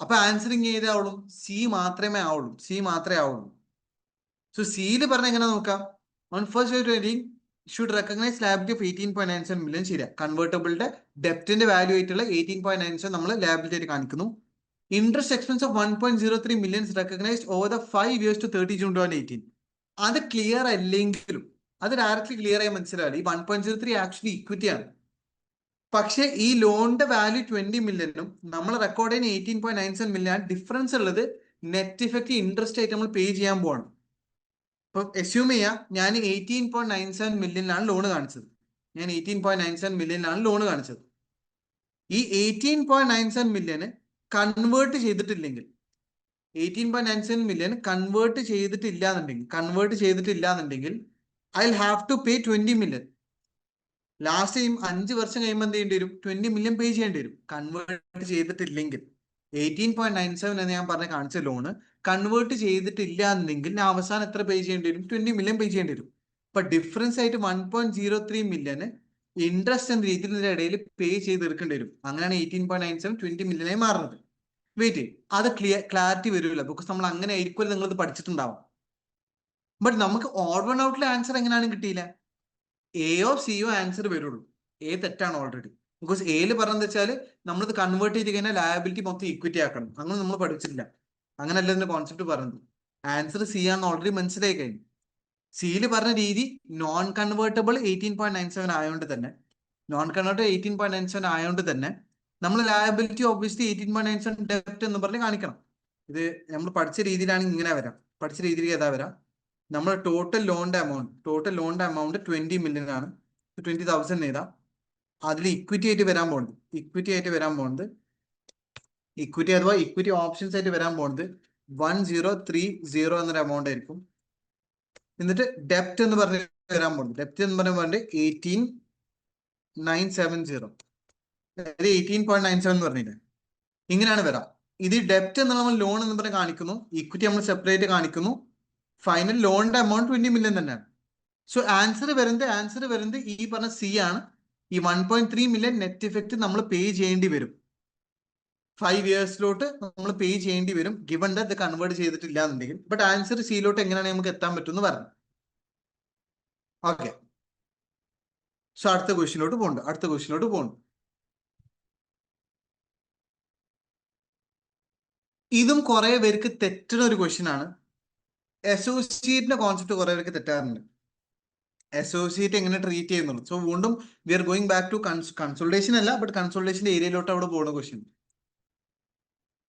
അപ്പൊ ആൻസറിങ് ചെയ്താവുള്ളൂ സി മാത്രമേ ആവുള്ളൂ. സോ സിയിൽ പറഞ്ഞ എങ്ങനെ നോക്കാം, on 1st July 2018 should recognise liability of 18.97 million. ശരിയാ, കൺവേർട്ടബിളിന്റെ ഡെപ്റ്റിന്റെ വാല്യൂ ആയിട്ടുള്ള 18.97 നമ്മൾ ലയബിലിറ്റി ആയിട്ട് കാണിക്കുന്നു. Interest expense of 1.03 million recognised over the 5 years to 30 June 2018. അത് ക്ലിയർ അല്ലെങ്കിലും അത് ഡയറക്റ്റ്ലി ക്ലിയർ ആയി മനസ്സിലാവില്ല. ഈ 1.03 ആക്ച്വലി ഇക്വിറ്റി ആണ്. പക്ഷെ ഈ ലോണിന്റെ വാല്യൂ 20 മില്യണും നമ്മൾ റെക്കോർഡ് ചെയ്യുന്ന 18.97 മില്യൺ ഡിഫറൻസ് ഉള്ളത് നെറ്റ് ഇഫക്റ്റ് ഇൻട്രസ്റ്റ് ആയിട്ട് നമ്മൾ പേ ചെയ്യാൻ പോവാണ്. ഇപ്പൊ അസ്യൂം ചെയ്യാം, ഞാൻ 18.97 മില്യണിലാണ് ലോൺ കാണിച്ചത്. ഈ 18.97 മില്യന് കൺവേർട്ട് ചെയ്തിട്ടില്ലെങ്കിൽ, 18.97 മില്യൺ കൺവേർട്ട് ചെയ്തിട്ടില്ല എന്നുണ്ടെങ്കിൽ I will have to pay 20 million. Last 5 വർഷം കഴിയുമ്പോൾ എന്ത് ചെയ്യേണ്ടി വരും? 20 മില്യൺ പേ ചെയ്യേണ്ടി വരും കൺവേർട്ട് ചെയ്തിട്ടില്ലെങ്കിൽ. 18.97 എന്ന് ഞാൻ പറഞ്ഞ കാണിച്ച ലോണ് കൺവേർട്ട് ചെയ്തിട്ടില്ല എന്നെങ്കിൽ ഞാൻ അവസാനം എത്ര പേ ചെയ്യേണ്ടി വരും? 20 മില്യൺ പേ ചെയ്യേണ്ടി വരും. അപ്പൊ ഡിഫറൻസ് ആയിട്ട് 1.03 മില്യന് ഇൻട്രസ്റ്റ് എന്ന രീതിയിൽ ഇതിന്റെ ഇടയിൽ പേ ചെയ്ത് തീർക്കേണ്ടി വരും. അങ്ങനെയാണ് 18.97 20 മില്യനായി മാറുന്നത്. വെയിറ്റ്, അത് ക്ലാരിറ്റി വരില്ല ബിക്കോസ് നമ്മൾ അങ്ങനെ ആയിരിക്കും നിങ്ങളിത് പഠിച്ചിട്ടുണ്ടാവും. ബട്ട് നമുക്ക് ഓഡ് വൺ ഔട്ടിലെ ആൻസർ എങ്ങനെയാണ് കിട്ടിയില്ല? എയോ സിയോ ആൻസർ വരുള്ളൂ. എ തെറ്റാണ് ഓൾറെഡി. ബിക്കോസ് എയിൽ പറഞ്ഞെന്ന് വെച്ചാൽ നമ്മളിത് കൺവേർട്ട് ചെയ്ത് കഴിഞ്ഞാൽ ലയബിലിറ്റി മൊത്തം ഇക്വിറ്റി ആക്കണം. അങ്ങനെ നമ്മൾ പഠിച്ചിട്ടില്ല. അങ്ങനല്ല ഇതിന്റെ കോൺസെപ്റ്റ് പറഞ്ഞത്. ആൻസർ സി ആണെന്ന് ഓൾറെഡി മനസ്സിലായി കഴിഞ്ഞു. സിയിൽ പറഞ്ഞ രീതി നോൺ കൺവേർട്ടബിൾ 18.97 ആയതുകൊണ്ട് തന്നെ ആയതുകൊണ്ട് തന്നെ നമ്മൾ ലയബിലിറ്റി ഒബ്വിയസ്ലി 18.97 ഡെപ്റ്റ് എന്ന് പറഞ്ഞ് കാണിക്കണം. ഇത് നമ്മൾ പഠിച്ച രീതിയിലാണ് ഇങ്ങനെ വരാം. പഠിച്ച രീതിയിൽ ഏതാ വരാം? നമ്മൾ ടോട്ടൽ ലോണിന്റെ എമൗണ്ട് 20 മില്യൺ ആണ്. 20,000 എഴുതാം. അതിൽ ഇക്വിറ്റി ആയിട്ട് വരാൻ പോകുന്നത് ഇക്വിറ്റി അഥവാ ഇക്വിറ്റി ഓപ്ഷൻസ് ആയിട്ട് വരാൻ പോകുന്നത് 1030 എന്നൊരു എമൗണ്ട് ആയിരിക്കും. എന്നിട്ട് ഡെപ്റ്റ് എന്ന് പറഞ്ഞ് വരാൻ പോകുന്നത് 18.970, 18.97 എന്ന് പറഞ്ഞില്ലേ, ഇങ്ങനെയാണ് വരാം. ഇത് ഡെപ്റ്റ് എന്ന് നമ്മൾ ലോൺ എന്ന് പറഞ്ഞ് കാണിക്കുന്നു, ഇക്വിറ്റി നമ്മൾ സെപ്പറേറ്റ് കാണിക്കുന്നു, ഫൈനൽ ലോണിന്റെ എമൗണ്ട് 20 മില്യൺ തന്നെയാണ്. സോ ആൻസർ വരുന്നത് ഈ പറഞ്ഞ സി ആണ്. ഈ 1.3 മില്യൺ നെറ്റ് ഇഫക്റ്റ് നമ്മൾ പേ ചെയ്യേണ്ടി വരും. 5 ഇയേഴ്സിലോട്ട് നമ്മൾ പേ ചെയ്യേണ്ടി വരും ഗിവൺ ദാറ്റ് കൺവേർട്ട് ചെയ്തിട്ടില്ല എന്നുണ്ടെങ്കിൽ. ബട്ട് ആൻസർ സിയിലോട്ട് എങ്ങനെയാണ് നമുക്ക് എത്താൻ പറ്റുമെന്ന് പറഞ്ഞു. ഓക്കെ, സോ അടുത്ത ക്വസ്റ്റ്യനിലോട്ട് പോകുന്നു. ഇതും കുറെ പേർക്ക് തെറ്റുന്ന ഒരു ക്വസ്റ്റ്യൻ ആണ്. അസോസിയേറ്റിന്റെ കോൺസെപ്റ്റ് കുറെ പേർക്ക് തെറ്റാറുണ്ട്. അസോസിയേറ്റ് എങ്ങനെ ട്രീറ്റ് ചെയ്യുന്നുള്ളൂ. സോ വീണ്ടും we are going back to consultation അല്ല, ബട്ട് കൺസോൾട്ടേഷന്റെ ഏരിയയിലോട്ട് അവിടെ പോകുന്ന question.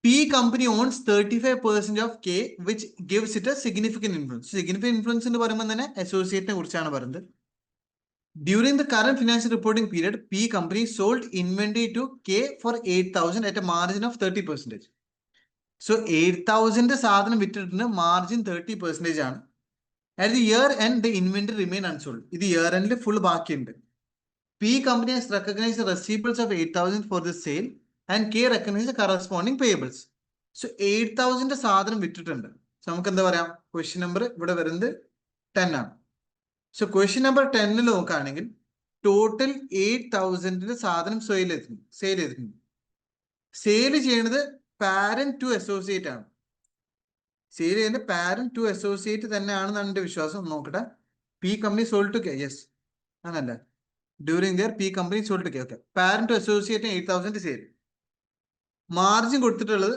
P company owns 35% of K, which gives it a significant influence. Significant influence എന്ന് പറയുമ്പോൾ തന്നെ അസോസിയേറ്റിനെ കുറിച്ചാണ് പറയുന്നത്. During the current financial reporting period, P company sold inventory to K for 8,000 at a margin of 30%. So 8,000 സാധനം വിറ്റിട്ടുണ്ട്, മാർജിൻ 30% ആണ്. At the year end, the inventory remain unsold. ഇത് year end full ബാക്കിയുണ്ട്. P company has recognized the receivables of 8,000 for the sale and K recognized the corresponding payables. So 8,000 സാധനം വിറ്റിട്ടുണ്ട്. സോ നമുക്ക് എന്താ പറയാം? ക്വസ്റ്റ്യൻ നമ്പർ ഇവിടെ വരുന്നത് 10 ആണ്. സോ ക്വസ്റ്റ്യൻ നമ്പർ 10 നോക്കുകയാണെങ്കിൽ ടോട്ടൽ 8,000 സാധനം സെയിൽ ചെയ്തിട്ടുണ്ട്. സെയിൽ ചെയ്യുന്നത് പാരന്റ് ടു അസോസിയേറ്റ് ആണ്. സെയിൽ ചെയ്യുന്നത് പാരന്റ് ടു അസോസിയേറ്റ് തന്നെയാണെന്നാണ് എന്റെ വിശ്വാസം. നോക്കട്ടെ. P company sold to K, yes ആണല്ല. During the year P company sold to K. Okay, parent to associate 8,000 sale. Margin കൊടുത്തിട്ടുള്ളത്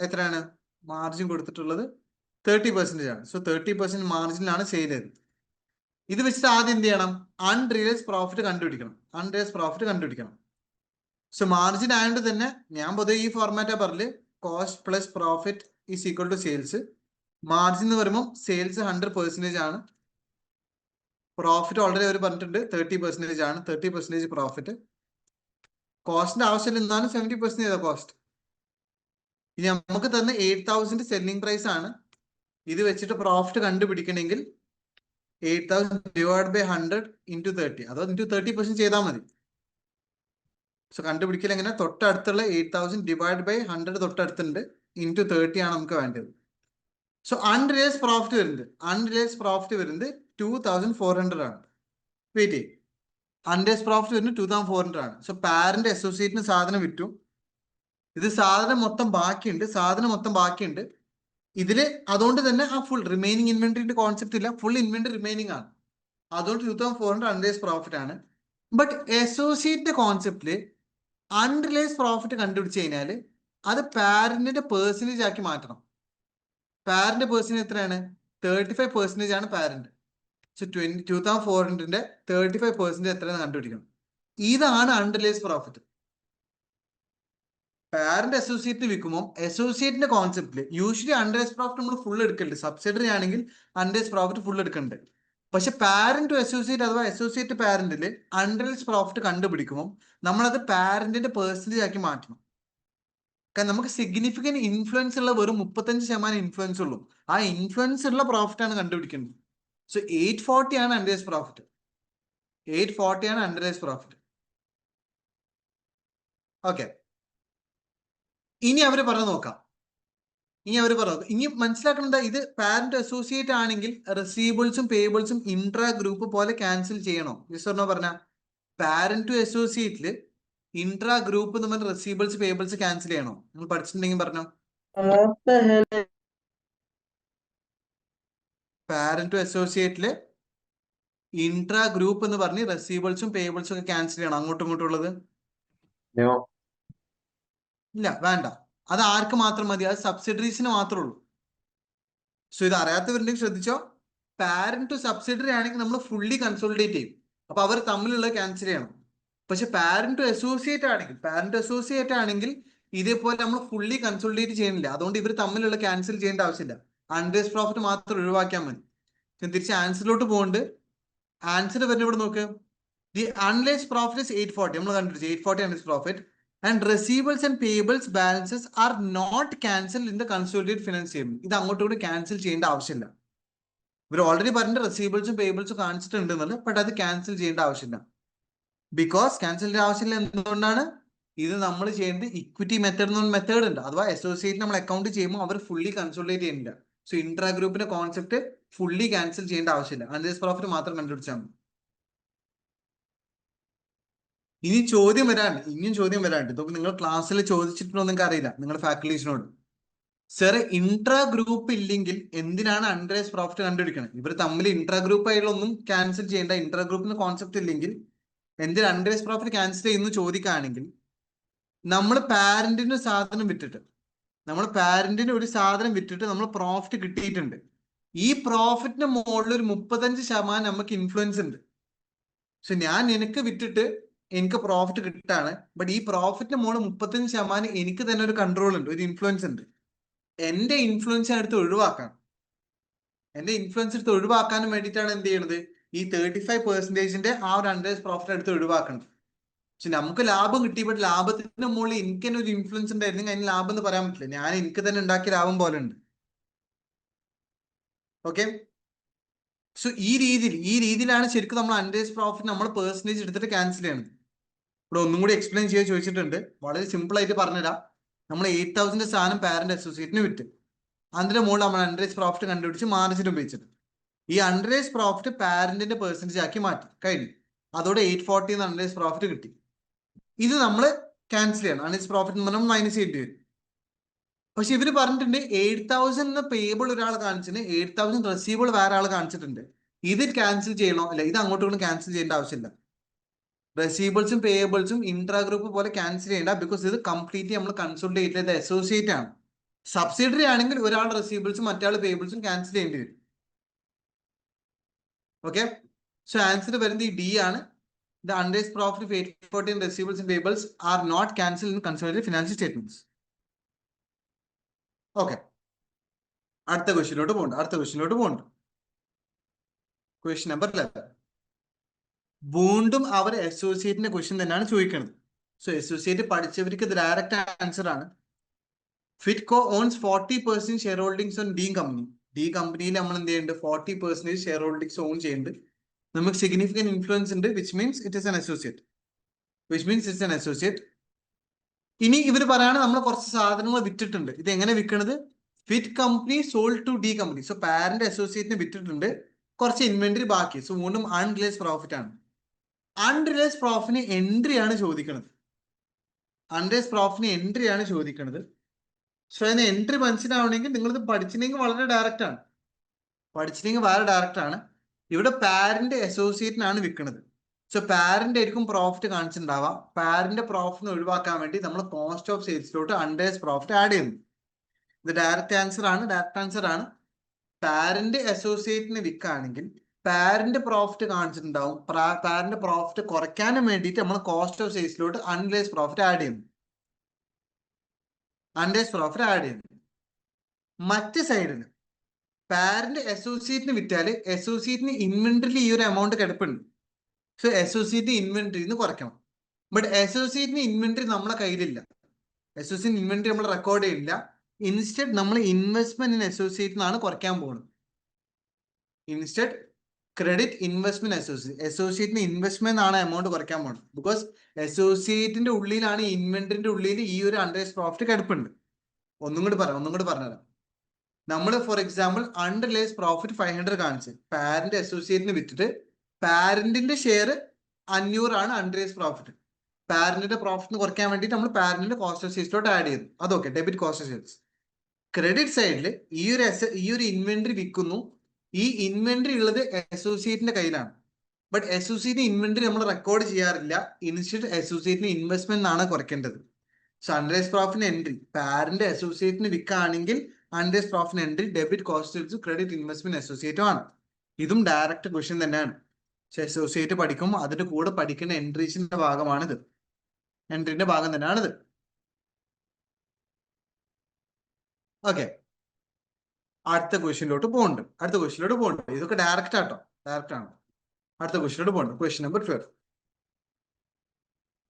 എത്രയാണ്? മാർജിൻ കൊടുത്തിട്ടുള്ളത് 30% ആണ്. സോ 30% മാർജിനിലാണ് സെയിൽ ചെയ്തത്. ഇത് വെച്ചിട്ട് ആദ്യം എന്ത് ചെയ്യണം? അൺറിയലൈസ് പ്രോഫിറ്റ് കണ്ടുപിടിക്കണം. സോ മാർജിൻ ആയതുകൊണ്ട് തന്നെ ഞാൻ പൊതുവെ ഈ ഫോർമാറ്റാ പറഞ്ഞത്, cost plus profit is equal to sales. Margin എന്ന് പറയുമ്പോൾ സെയിൽസ് 100% ആണ്. പ്രോഫിറ്റ് ഓൾറെഡി അവർ പറഞ്ഞിട്ടുണ്ട് 30% ആണ്. 30% പ്രോഫിറ്റ്. കോസ്റ്റിന്റെ ആവശ്യമില്ല, എന്നാലും 70% ചെയ്ത കോസ്റ്റ്. ഇനി നമുക്ക് തന്നെ 8,000 സെല്ലിംഗ് പ്രൈസ് ആണ്. ഇത് വെച്ചിട്ട് പ്രോഫിറ്റ് കണ്ടുപിടിക്കണമെങ്കിൽ 8,000 ഡിവൈഡ് ബൈ 100 ഇൻറ്റു 30, അതോ ഇൻറ്റു 30% ചെയ്താൽ മതി. സോ കണ്ടുപിടിക്കൽ എങ്ങനെ? തൊട്ടടുത്തുള്ള 8,000 ഡിവൈഡ് ബൈ 100 തൊട്ടടുത്തുണ്ട്, ഇൻറ്റു 30 ആണ് നമുക്ക് വേണ്ടത്. സോ അൺറിയലൈസ് പ്രോഫിറ്റ് വരുന്നത് 2,400 ആണ്. വെയിറ്റ് ചെയ്യും, അൺറിയലൈസ് പ്രോഫിറ്റ് വരുന്നത് 2,400 ആണ്. സോ പാരന്റ് അസോസിയേറ്റിന് സാധനം വിറ്റു. ഇത് സാധനം മൊത്തം ബാക്കിയുണ്ട്. ഇതില് അതുകൊണ്ട് തന്നെ ആ ഫുൾ റിമൈനിങ് ഇൻവെന്ററിന്റെ കോൺസെപ്റ്റ് ഇല്ല, ഫുൾ ഇൻവെന്ററി റിമൈനിങ് ആണ്. അതുകൊണ്ട് 2,400 അൺറിയലൈസ് പ്രോഫിറ്റ് ആണ്. ബട്ട് അസോസിയേറ്റിന്റെ കോൺസെപ്റ്റില് അൺറിയലൈസ് പ്രോഫിറ്റ് കണ്ടുപിടിച്ച് കഴിഞ്ഞാൽ അത് പാരന്റിന്റെ പെർസെന്റേജ് ആക്കി മാറ്റണം. പാരന്റ് പെർസെന്റേജ് എത്രയാണ്? 35% ആണ് പാരന്റ്. സോ 2,400ന്റെ 35% എത്രയാണ് കണ്ടുപിടിക്കണം. ഇതാണ് അൺറിയലൈസ് പ്രോഫിറ്റ്. പാരന്റ് അസോസിയേറ്റ് വിൽക്കുമ്പോൾ അസോസിയേറ്റിന്റെ കോൺസെപ്റ്റില് യൂഷ്വലി അൺറിയലൈസ് പ്രോഫിറ്റ് നമ്മൾ ഫുൾ എടുക്കലുണ്ട്. സബ്സിഡറി ആണെങ്കിൽ അൺറിയലൈസ് പ്രോഫിറ്റ് ഫുൾ എടുക്കുന്നുണ്ട്. പക്ഷെ പാരന്റ് ടു അസോസിയേറ്റ് അഥവാ അസോസിയേറ്റ് പാരന്റിൽ അൺറിയലൈസ് പ്രോഫിറ്റ് കണ്ടുപിടിക്കുമ്പോൾ നമ്മളത് പാരന്റിന്റെ പെർസെന്റേജ് ആക്കി മാറ്റണം. കാരണം നമുക്ക് സിഗ്നിഫിക്കന്റ് ഇൻഫ്ലുവൻസ് ഉള്ള വെറും 35% ഇൻഫ്ലുവൻസ് ഉള്ളൂ. ആ ഇൻഫ്ലുവൻസ് ഉള്ള പ്രോഫിറ്റ് ആണ് കണ്ടുപിടിക്കുന്നത്. സോ 840 ആണ് അൺറിയലൈസ് പ്രോഫിറ്റ്. 840 ആണ് അൺറിയലൈസ്ഡ് പ്രോഫിറ്റ്. ഓക്കെ, ഇനി അവര് പറഞ്ഞു നോക്കാം. ഇനി മനസ്സിലാക്കുന്നത് ഇത് പാരന്റ് അസോസിയേറ്റ് ആണെങ്കിൽ റിസീവബിൾസും പേബിൾസും ഇൻട്രാ ഗ്രൂപ്പ് പോലെ ക്യാൻസൽ ചെയ്യണോ? യെസ് പറഞ്ഞ പാരന്റ് ടു അസോസിയേറ്റില് ഇൻട്രാ ഗ്രൂപ്പ് എന്ന് പറഞ്ഞ റിസീവബിൾസ് പേബിൾസ് ക്യാൻസൽ ചെയ്യണോ? നിങ്ങൾ പഠിച്ചിട്ടുണ്ടെങ്കിൽ പറഞ്ഞോ. പാരന്റ് ടു അസോസിയേറ്റില് ഇൻട്രാ ഗ്രൂപ്പ് എന്ന് പറഞ്ഞ് റിസീവബിൾസും പേബിൾസും ഒക്കെ ക്യാൻസൽ ചെയ്യണം അങ്ങോട്ടും ഇങ്ങോട്ടും ഉള്ളത്? ഇല്ല, വേണ്ട. അത് ആർക്ക് മാത്രം മതി? അത് സബ്സിഡറീസിന് മാത്രമേ ഉള്ളൂ. സോ ഇത് അറിയാത്തവരുണ്ടെങ്കിൽ ശ്രദ്ധിച്ചോ. പാരന്റ് ടു സബ്സിഡറി ആണെങ്കിൽ നമ്മൾ ഫുള്ളി കൺസോളിഡേറ്റ് ചെയ്യും. അപ്പൊ അവർ തമ്മിലുള്ള ക്യാൻസൽ ചെയ്യണം. പക്ഷെ പാരന്റ് ടു അസോസിയേറ്റ് ആണെങ്കിൽ ഇതേപോലെ നമ്മൾ ഫുള്ളി കൺസോളിഡേറ്റ് ചെയ്യുന്നില്ല. അതുകൊണ്ട് ഇവർ തമ്മിലുള്ള ക്യാൻസൽ ചെയ്യേണ്ട ആവശ്യമില്ല. അൺറിയലൈസ്ഡ് പ്രോഫിറ്റ് മാത്രം ഒഴിവാക്കിയാൽ മതി. തിരിച്ച് ആൻസറിലോട്ട് പോകുന്നുണ്ട്. ആൻസർ വരുന്ന ഇവിടെ നോക്ക്. The unrealised profit is 840. നമ്മൾ കണ്ടുപിടിച്ചു 840 unrealised profit. And receivables and payables balances are not cancel in the consolidate finance statement. ഇത് അങ്ങോട്ടും കൂടി ക്യാൻസൽ ചെയ്യേണ്ട ആവശ്യമില്ല. ഇവർ ഓൾറെഡി പറഞ്ഞ റിസീവബിൾസും പേബിൾസും കാണിച്ചിട്ടുണ്ട് എന്നുള്ളത്. ബട്ട് അത് ക്യാൻസൽ ചെയ്യേണ്ട ആവശ്യമില്ല. ബിക്കോസ് ക്യാൻസൽ ചെയ്യേണ്ട ആവശ്യമില്ല എന്തുകൊണ്ടാണ്? ഇത് നമ്മൾ ചെയ്യേണ്ടത് ഇക്വിറ്റി മെത്തേഡ് എന്നൊരു മെത്തേഡ് ഉണ്ട്. അഥവാ അസോസിയേറ്റ് നമ്മൾ അക്കൗണ്ട് ചെയ്യുമ്പോൾ അവർ ഫുള്ളി കൺസോളിഡേറ്റ് ചെയ്യുന്നില്ല. സോ ഇൻട്രാ ഗ്രൂപ്പിന്റെ കോൺസെപ്റ്റ് ഫുള്ളി ക്യാൻസൽ ചെയ്യേണ്ട ആവശ്യമില്ല. അൺറിയലൈസ്ഡ് പ്രോഫിറ്റ് മാത്രം കണ്ടുപിടിച്ചാൽ മതി. ഇനിയും ചോദ്യം വരാണ്ട്. ഇതൊക്കെ നിങ്ങൾ ക്ലാസ്സിൽ ചോദിച്ചിട്ടുണ്ടോ നിങ്ങൾക്ക് അറിയില്ല, നിങ്ങളുടെ ഫാക്കൽറ്റീസിനോട്. സാർ, ഇൻട്രാ ഗ്രൂപ്പ് ഇല്ലെങ്കിൽ എന്തിനാണ് അൺറിയലൈസ്ഡ് പ്രോഫിറ്റ് കണ്ടുപിടിക്കണം? ഇവർ തമ്മിൽ ഇൻട്രാ ഗ്രൂപ്പ് ആയിട്ടൊന്നും ക്യാൻസൽ ചെയ്യേണ്ട. ഇൻട്രാ ഗ്രൂപ്പിന്റെ കോൺസെപ്റ്റ് ഇല്ലെങ്കിൽ എന്തിന് അൺറിയലൈസ്ഡ് പ്രോഫിറ്റ് ക്യാൻസൽ ചെയ്യുന്നു ചോദിക്കുകയാണെങ്കിൽ, നമ്മൾ പാരന്റിന് ഒരു സാധനം വിറ്റിട്ട് നമ്മൾ പ്രോഫിറ്റ് കിട്ടിയിട്ടുണ്ട്. ഈ പ്രോഫിറ്റിന് മുകളിൽ ഒരു 35% നമുക്ക് ഇൻഫ്ലുവൻസ് ഉണ്ട്. പക്ഷെ ഞാൻ നിനക്ക് വിറ്റിട്ട് എനിക്ക് പ്രോഫിറ്റ് കിട്ടാണ്. ബട്ട് ഈ പ്രോഫിറ്റിന് മുകളിൽ 35% എനിക്ക് തന്നെ ഒരു കൺട്രോൾ ഉണ്ട്, ഒരു ഇൻഫ്ലുവൻസ് ഉണ്ട്. എന്റെ ഇൻഫ്ലുവൻസ് എടുത്ത് ഒഴിവാക്കാനും വേണ്ടിയിട്ടാണ് എന്ത് ചെയ്യണത്? ഈ 35% ആ ഒരു അൺറിയലൈസ്ഡ് പ്രോഫിറ്റ് എടുത്ത് ഒഴിവാക്കണം. പക്ഷെ നമുക്ക് ലാഭം കിട്ടി. ബട്ട് ലാഭത്തിന് മുകളിൽ എനിക്ക് തന്നെ ഒരു ഇൻഫ്ലുവൻസ് ഉണ്ടായിരുന്നെങ്കിൽ അതിന് ലാഭം എന്ന് പറയാൻ പറ്റില്ല. ഞാൻ എനിക്ക് തന്നെ ഉണ്ടാക്കിയ ലാഭം പോലെ ഉണ്ട്. ഓക്കെ, സോ ഈ രീതിയിലാണ് ശരിക്കും നമ്മൾ അൺറിയലൈസ്ഡ് പ്രോഫിറ്റ് നമ്മൾ പെർസെന്റേജ് എടുത്തിട്ട് ക്യാൻസൽ ചെയ്യണം. ഇവിടെ ഒന്നും കൂടി എക്സ്പ്ലെയിൻ ചെയ്യാൻ ചോദിച്ചിട്ടുണ്ട്. വളരെ സിമ്പിൾ ആയിട്ട് പറഞ്ഞുതരാം. നമ്മൾ 8,000 സാധനം പാരന്റ് അസോസിയേറ്റിന് വിറ്റ്, അതിന്റെ മുകളിൽ നമ്മൾ അൺറിയലൈസ്ഡ് പ്രോഫിറ്റ് കണ്ടുപിടിച്ച് മാർജിൻ ഉപയോഗിച്ചിട്ട് ഈ അൺറിയലൈസ്ഡ് പ്രോഫിറ്റ് പാരന്റിന്റെ പെർസെന്റേജ് ആക്കി മാറ്റി കഴിഞ്ഞു. അതോടെ 840 അൺറിയലൈസ്ഡ് പ്രോഫിറ്റ് കിട്ടി. ഇത് നമ്മൾ ക്യാൻസൽ ചെയ്യണം. അൺറിയലൈസ്ഡ് പ്രോഫിറ്റ് എന്ന് പറഞ്ഞാൽ മൈനസ് ചെയ്യേണ്ടി വരും. പക്ഷെ ഇവര് പറഞ്ഞിട്ടുണ്ട് 8,000 പേബിൾ ഒരാൾ കാണിച്ചിട്ട് 8,000 റെസീവബിൾ വേറെ ആൾ കാണിച്ചിട്ടുണ്ട്. ഇത് ക്യാൻസൽ ചെയ്യണോ? അല്ല, ഇത് അങ്ങോട്ടും ക്യാൻസൽ ചെയ്യേണ്ട ആവശ്യമില്ല. റെസീവബിൾസും പേബിൾസും ഇൻട്രാ ഗ്രൂപ്പ് പോലെ ക്യാൻസൽ ചെയ്യേണ്ട. ബിക്കോസ് ഇത് കംപ്ലീറ്റ്ലി നമ്മൾ കൺസോളിഡേറ്റ് ചെയ്ത അസോസിയേറ്റ് ആണ്. സബ്സിഡറി ആണെങ്കിൽ ഒരാൾ റെസീവബിൾസും മറ്റാൾ പേബിൾസും ക്യാൻസൽ ചെയ്യേണ്ടി വരും. ഓക്കെ, സോ ആൻസർ വരുന്നത് ഈ ഡി ആണ്. The unrealized profit of 840 receivables and payables are not cancelled in consolidated financial statements. Okay. അടുത്ത ക്വസ്റ്റ്യനിലോട്ട് പോകണ്ട. Question number 11. വീണ്ടും അവർ അസോസിയേറ്റിന്റെ ക്വസ്റ്റ്യൻ തന്നെയാണ് ചോദിക്കുന്നത്. സോ അസോസിയേറ്റ് പഠിച്ചവർക്ക് ഇത് ഡയറക്റ്റ് ആൻസർ ആണ്. Fitco owns 40% share holdings on D company. D കമ്പനിയിൽ നമ്മൾ എന്ത് ചെയ്യുന്നുണ്ട്? 40% ഷെയർ ഹോൾഡിംഗ്സ് ഓൺ ചെയ്യുന്നുണ്ട്. നമുക്ക് സിഗ്നിഫിക്കന്റ് ഇൻഫ്ലുവൻസ് ഉണ്ട്. Which means it is an associate. ഇനി ഇവർ പറയാണ് നമ്മൾ കുറച്ച് സാധനങ്ങൾ വിറ്റിട്ടുണ്ട്. ഇത് എങ്ങനെ വിൽക്കണത്? Fit company sold to D company. So parent അസോസിയേറ്റിന് വിറ്റിട്ടുണ്ട്, കുറച്ച് ഇൻവെന്ററി ബാക്കി. സോ വീണ്ടും അൺറിയലൈസ്ഡ് പ്രോഫിറ്റ് ആണ്. അൺറിയലൈസ്ഡ് പ്രോഫിറ്റിന് എൻട്രി ആണ് ചോദിക്കുന്നത്. സോ അതിന് എൻട്രി മനസ്സിലാവണമെങ്കിൽ നിങ്ങളിത് പഠിച്ചില്ലെങ്കിൽ വളരെ ഡയറക്റ്റ് ആണ്. ഇവിടെ പാരന്റ് അസോസിയേറ്റിനാണ് വിൽക്കുന്നത്. സോ പാരന്റ് ആയിരിക്കും പ്രോഫിറ്റ് കാണിച്ചിട്ടുണ്ടാവുക. പാരന്റ് പ്രോഫിറ്റ് ഒഴിവാക്കാൻ വേണ്ടി നമ്മൾ കോസ്റ്റ് ഓഫ് സെയിൽസിലോട്ട് അൺറിയലൈസ്ഡ് പ്രോഫിറ്റ് ആഡ് ചെയ്യുന്നു. ഇത് ഡയറക്റ്റ് ആൻസർ ആണ്. പാരന്റ് അസോസിയേറ്റിന് വിൽക്കുകയാണെങ്കിൽ പാരന്റ് പ്രോഫിറ്റ് കാണിച്ചിട്ടുണ്ടാവും. പാരന്റ് പ്രോഫിറ്റ് കുറയ്ക്കാനും വേണ്ടിയിട്ട് നമ്മൾ കോസ്റ്റ് ഓഫ് സെയിൽസിലോട്ട് അൺറിയലൈസ്ഡ് പ്രോഫിറ്റ് ആഡ് ചെയ്യുന്നു. മറ്റ് സൈഡിന് പാരന്റ് അസോസിയേറ്റിന് വിറ്റാല് അസോസിയേറ്റിന് ഇൻവെന്ററിയിൽ ഈ ഒരു എമൗണ്ട് കിടപ്പുണ്ട്. സോ അസോസിയേറ്റ് ഇൻവെന്ററിന്ന് കുറയ്ക്കണം. ബട്ട് അസോസിയേറ്റിന് ഇൻവെന്ററി നമ്മളെ കയ്യിലില്ല. അസോസിയേറ്റ് ഇൻവെന്ററി നമ്മൾ റെക്കോർഡ് ചെയ്യില്ല. ഇൻസ്റ്റെഡ് നമ്മൾ ഇൻവെസ്റ്റ്മെന്റ് ഇൻ അസോസിയേറ്റ് എന്നാണ് കുറയ്ക്കാൻ പോകുന്നത്. ക്രെഡിറ്റ് ഇൻവെസ്റ്റ്മെന്റ് അസോസിയേറ്റിന് ഇൻവെസ്റ്റ്മെന്റ് ആണ് എമൗണ്ട് കുറയ്ക്കാൻ പോകുന്നത്. ബിക്കോസ് അസോസിയേറ്റിന്റെ ഉള്ളിലാണ് ഇൻവെന്ററിന്റെ ഉള്ളിൽ ഈ ഒരു അൺറിയലൈസ്ഡ് പ്രോഫിറ്റ് കിടപ്പുണ്ട്. ഒന്നും കൂടി പറഞ്ഞുതരാം. നമ്മൾ ഫോർ എക്സാമ്പിൾ അൺറിയലൈസ്ഡ് പ്രോഫിറ്റ് 500 കാണിച്ച് പാരന്റ് അസോസിയേറ്റിന് വിറ്റിട്ട് പാരന്റിന്റെ ഷെയർ 500 ആണ് അൺറിയലൈസ്ഡ് പ്രോഫിറ്റ്. പാരന്റിന്റെ പ്രോഫിറ്റ് കുറയ്ക്കാൻ വേണ്ടിയിട്ട് നമ്മൾ പാരന്റിന്റെ കോസ്റ്റ് ഓഫ് സെയിൽസിലോട്ട് ആഡ് ചെയ്തു. അതൊക്കെ debit cost of sales. Credit സൈഡിൽ ഈ ഒരു ഇൻവെന്ററി വിൽക്കുന്നു. ഈ ഇൻവെന്ററി ഉള്ളത് അസോസിയേറ്റിന്റെ കയ്യിലാണ്. ബട്ട് അസോസിയേറ്റിന് ഇൻവെന്ററി നമ്മൾ റെക്കോർഡ് ചെയ്യാറില്ല. ഇൻസ്റ്റഡ് അസോസിയേറ്റിന് ഇൻവെസ്റ്റ്മെന്റ് ആണ് കുറയ്ക്കേണ്ടത്. So unrealised profit entry parent അസോസിയേറ്റിന് വിൽക്കുകയാണെങ്കിൽ unrealised profit entry debit cost of credit investment അസോസിയേറ്റും ആണ്. ഇതും ഡയറക്റ്റ് ക്വസ്റ്റ്യൻ തന്നെയാണ്. അസോസിയേറ്റ് പഠിക്കുമ്പോൾ അതിന്റെ കൂടെ പഠിക്കുന്ന എൻട്രീസിന്റെ ഭാഗമാണിത്. എൻട്രിന്റെ ഭാഗം തന്നെയാണിത്. ഓക്കെ, അടുത്ത ക്വസ്റ്റ്യനിലോട്ട് പോകുന്നുണ്ട്. ഇതൊക്കെ ഡയറക്റ്റ് ആണ്. അടുത്ത ക്വസ്റ്റ്യനിലോട്ട് പോകുന്നുണ്ട്. Question number 12.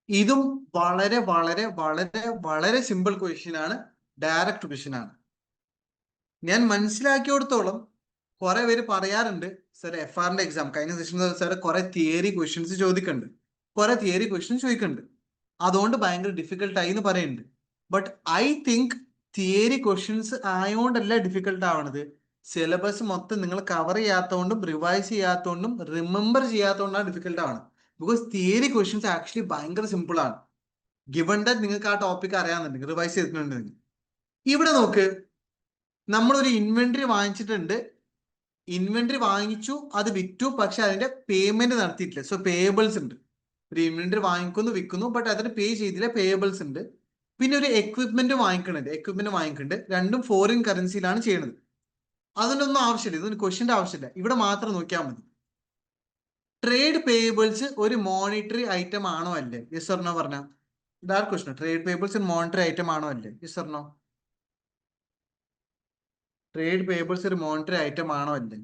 ഇതും വളരെ വളരെ വളരെ വളരെ സിമ്പിൾ ക്വസ്റ്റ്യൻ ആണ്. ഡയറക്റ്റ് ക്വസ്റ്റ്യൻ ആണ്. ഞാൻ മനസ്സിലാക്കിയോടത്തോളം കുറെ പേര് പറയാറുണ്ട്, സർ FRന്റെ എക്സാം കഴിഞ്ഞ സെഷനിൽ സാർ കുറെ തിയറി ക്വസ്റ്റ്യൻസ് ചോദിക്കുന്നുണ്ട്. അതുകൊണ്ട് ഭയങ്കര ഡിഫിക്കൽട്ടായി എന്ന് പറയുന്നുണ്ട്. But I think theory questions ആയതുകൊണ്ടല്ല ഡിഫിക്കൽട്ട് ആവണത്. സിലബസ് മൊത്തം നിങ്ങൾ കവർ ചെയ്യാത്തതുകൊണ്ടും റിവൈസ് ചെയ്യാത്തതുകൊണ്ടും റിമെമ്പർ ചെയ്യാത്തതുകൊണ്ടാണ് ഡിഫിക്കൽട്ട് ആവണത്. ബിക്കോസ് തിയറി ക്വസ്റ്റ്യൻസ് ആക്ച്വലി ഭയങ്കര സിമ്പിൾ ആണ്. ഗിവൺ ദാറ്റ് നിങ്ങൾക്ക് ആ ടോപ്പിക് അറിയാമെന്നുണ്ടെങ്കിൽ, റിവൈസ് ചെയ്തിട്ടുണ്ടെങ്കിൽ. ഇവിടെ നോക്ക്, നമ്മളൊരു ഇൻവെന്ററി വാങ്ങിച്ചിട്ടുണ്ട്. ഇൻവെന്ററി വാങ്ങിച്ചു, അത് വിറ്റു, പക്ഷെ അതിന്റെ പേയ്മെന്റ് നടത്തിയിട്ടില്ല. സോ പേയബിൾസ് ഉണ്ട്. ഒരു ഇൻവെന്ററി വാങ്ങിക്കുന്നു, വിൽക്കുന്നു, ബട്ട് അതിന് പേ ചെയ്തില്ല, പേയബിൾസ് ഉണ്ട്. പിന്നെ ഒരു എക്വിപ്മെന്റ് വാങ്ങിക്കുന്നുണ്ട്. രണ്ടും ഫോറിൻ കറൻസിയിലാണ് ചെയ്യുന്നത്. അതിനൊന്നും ആവശ്യമില്ല, ഇതൊന്നും ക്വസ്റ്റ്യന്റെ ആവശ്യമില്ല. ഇവിടെ മാത്രം നോക്കിയാൽ മതി. ട്രേഡ് പേയബിൾസ് ഒരു മോണിറ്ററി ഐറ്റം ആണോ അല്ലേ? യെസ് ഓർ നോ പറഞ്ഞാൽ ഇതാണ് ക്വസ്റ്റ്യൻ. ട്രേഡ് പേയബിൾസ് ഒരു മോണിറ്ററി ഐറ്റം ആണോ അല്ലേ? Yes or no? Trade payables ഒരു മോണിറ്ററി ഐറ്റം ആണോ അല്ലേ?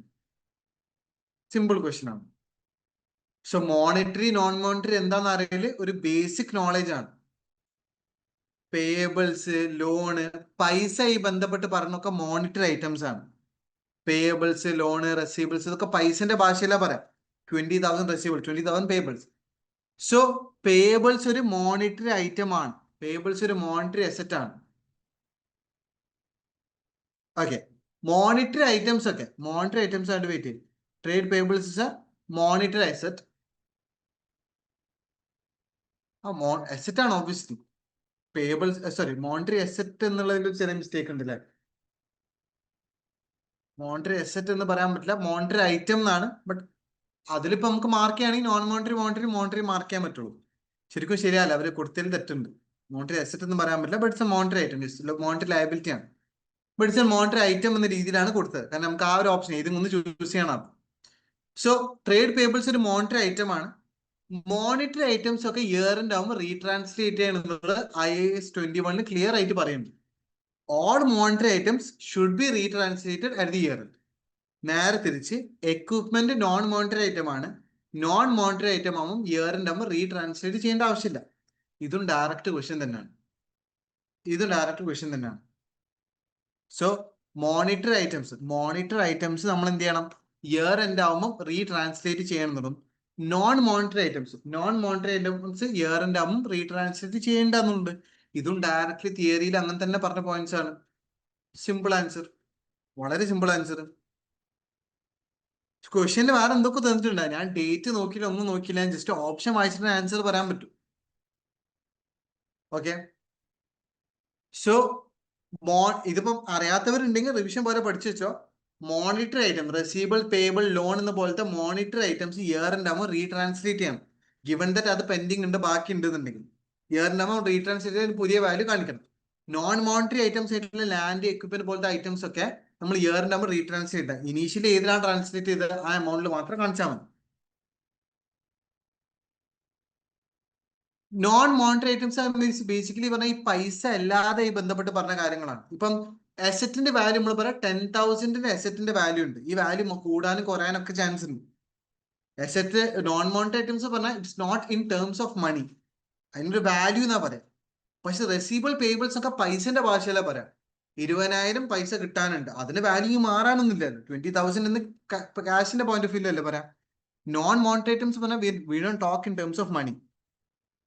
സിമ്പിൾ ക്വസ്റ്റ്യൻ ആണ്. സോ മോണിറ്ററി നോൺ മോണിറ്ററി എന്താണെന്ന് അറിയല് ഒരു ബേസിക് നോളജ് ആണ്. പേയബിൾസ്, ലോണ്, പൈസയായി ബന്ധപ്പെട്ട് പറഞ്ഞൊക്കെ മോണിറ്ററി ഐറ്റംസ് ആണ്. പേയബിൾസ്, ലോണ്, റെസീബിൾസ് ഇതൊക്കെ പൈസന്റെ ഭാഷയിലാ പറയാം. 20,000 റെസീബിൾ, 20,000 പേയബിൾസ്. സോ പേയബിൾസ് ഒരു മോണിറ്ററി ഐറ്റം ആണ്. പേയബിൾസ് ഒരു മോണിറ്ററി അസറ്റ് ആണ്. ഓക്കെ, മോണിറ്ററി ഐറ്റംസ് ആയിട്ട് വെയിറ്റ് ചെയ്യും. Trade payables is A monetary asset. Asset ആണ് ഓബ്വിയസ്ലി. പേയബിൾസ് മോണിറ്ററി അസറ്റ് എന്നുള്ളതിൽ ചെറിയ മിസ്റ്റേക്ക് ഉണ്ട് അല്ലേ? മോണിറ്ററി അസറ്റ് എന്ന് പറയാൻ പറ്റില്ല, മോണിറ്ററി ഐറ്റം എന്നാണ്. ബട്ട് അതിലിപ്പോ നമുക്ക് മാർക്ക് ചെയ്യുകയാണെങ്കിൽ നോൺ മോണിറ്ററി മാർക്ക് ചെയ്യാൻ പറ്റുള്ളൂ. ശരിക്കും ശരിയല്ല, അവർ കൊടുത്തതിൽ തെറ്റുണ്ട്. മോണിറ്ററി അസറ്റ് എന്ന് പറയാൻ പറ്റില്ല, but it's monetary item, monetary liability ആണ്. ബട്ട് ഇറ്റ്സ് മോണിറ്ററി ഐറ്റം എന്ന രീതിയിലാണ് കൊടുത്തത്. കാരണം നമുക്ക് ആ ഒരു ഓപ്ഷൻ ഏതും ഒന്ന് ചൂസ് ചെയ്യണം. സോ ട്രേഡ് പേയബിൾസ് ഒരു മോണിറ്ററി ഐറ്റം ആണ്. മോണിറ്ററി ഐറ്റംസ് ഒക്കെ ഇയർ എൻഡ് ആവുമ്പോൾ റീട്രാൻസ്ലേറ്റ് ചെയ്യണമെന്നുള്ളത് IAS 21 ക്ലിയർ ആയിട്ട് പറയുന്നുണ്ട്. All monetary items should be retranslated at the year. നേരെ തിരിച്ച് എക്വിപ്മെന്റ് നോൺ മോണിറ്ററി ഐറ്റം ആണ്. നോൺ മോണിറ്ററി ഐറ്റം ആവുമ്പോൾ ഇയർ എൻഡ് ആവുമ്പോൾ റീട്രാൻസ്ലേറ്റ് ചെയ്യേണ്ട ആവശ്യമില്ല. ഇതും ഡയറക്റ്റ് ക്വസ്റ്റ്യൻ തന്നെയാണ്. സോ മോണിറ്ററി ഐറ്റംസ് നമ്മൾ എന്ത് ചെയ്യണം? ഇയർ എൻഡ് ആവുമ്പോൾ റീട്രാൻസ്ലേറ്റ് ചെയ്യണമെന്നുള്ളതും. Non monetary items year end ആവുമ്പോൾ റീട്രാൻസ്ലേറ്റ് ചെയ്യേണ്ടെന്നുണ്ട്. ഇതും ഡയറക്റ്റ്ലി തിയറിയിൽ അങ്ങനെ തന്നെ പറഞ്ഞ പോയിന്റ്സ് ആണ്. സിമ്പിൾ ആൻസർ, വളരെ സിമ്പിൾ ആൻസർ. ക്വസ്റ്റ്യനിൽ വേറെ എന്തൊക്കെ തന്നിട്ടുണ്ട്? ഞാൻ ഡേറ്റ് നോക്കിയില്ല, ഒന്നും നോക്കിയില്ല. ഞാൻ ജസ്റ്റ് ഓപ്ഷൻ വായിച്ചിട്ട് ആൻസർ പറയാൻ പറ്റും. ഓക്കെ, സോ ഇതിപ്പം അറിയാത്തവരുണ്ടെങ്കിൽ റിവിഷൻ പോലെ പഠിച്ചു വെച്ചോ. മോണിറ്ററി ഐറ്റം, റെസീബിൾ, പേബിൾ, ലോൺ എന്ന പോലത്തെ മോണിറ്ററി ഐറ്റംസ് ഇയർ എൻഡ് ആവുമ്പോൾ റീട്രാൻസ്ലേറ്റ് ചെയ്യണം. ഗിവൺ ദാറ്റ് അത് പെൻഡിങ് ഉണ്ട്, ബാക്കി ഉണ്ടെന്നുണ്ടെങ്കിൽ ഇയർ എൻഡ് ആവുമ്പോൾ റീട്രാൻസ്ലേറ്റ് ചെയ്ത് പുതിയ വാല്യൂ കാണിക്കണം. നോൺ മോണിറ്ററി ഐറ്റംസ് ആയിട്ടുള്ള ലാൻഡ്, എക്വിപ്മെന്റ് പോലത്തെ ഐറ്റംസ് ഒക്കെ നമ്മൾ ഇയർ എൻഡ് ആവുമ്പോൾ റീട്രാൻസ്ലേറ്റ് ചെയ്താൽ ഇനീഷ്യലി ഏതിലാണ് ട്രാൻസ്ലേറ്റ് ചെയ്തത് ആ എമൗണ്ടിൽ മാത്രം കാണിച്ചാൽ മതി. Non monetary items means basically പറഞ്ഞാൽ ഈ പൈസ അല്ലാതെ ഈ ബന്ധപ്പെട്ട് പറഞ്ഞ കാര്യങ്ങളാണ്. ഇപ്പം അസറ്റിന്റെ വാല്യൂ നമ്മൾ പറയാം 10,000 അസറ്റിന്റെ വാല്യൂ ഉണ്ട്. ഈ വാല്യൂ കൂടാനും കുറയാനും ഒക്കെ ചാൻസ് ഉണ്ട്. അസറ്റ് നോൺ മോണിറ്ററി ഐറ്റംസ് പറഞ്ഞാൽ it's not in terms of money, അതിനൊരു വാല്യൂ എന്നാ പറയാം. പക്ഷെ റെസീബിൾ, പേബിൾസ് ഒക്കെ പൈസന്റെ ഭാഷയിലാ പറയാം. 20,000 പൈസ കിട്ടാനുണ്ട്, അതിന് വാല്യൂ മാറാനൊന്നുമില്ലല്ലോ. 20,000 എന്ന് ക്യാഷിന്റെ പോയിന്റ് ഓഫ് വ്യൂ അല്ലേ പറയാം. നോൺ മോണിറ്ററി ടേംസ് പറഞ്ഞാൽ we don't talk in terms of money.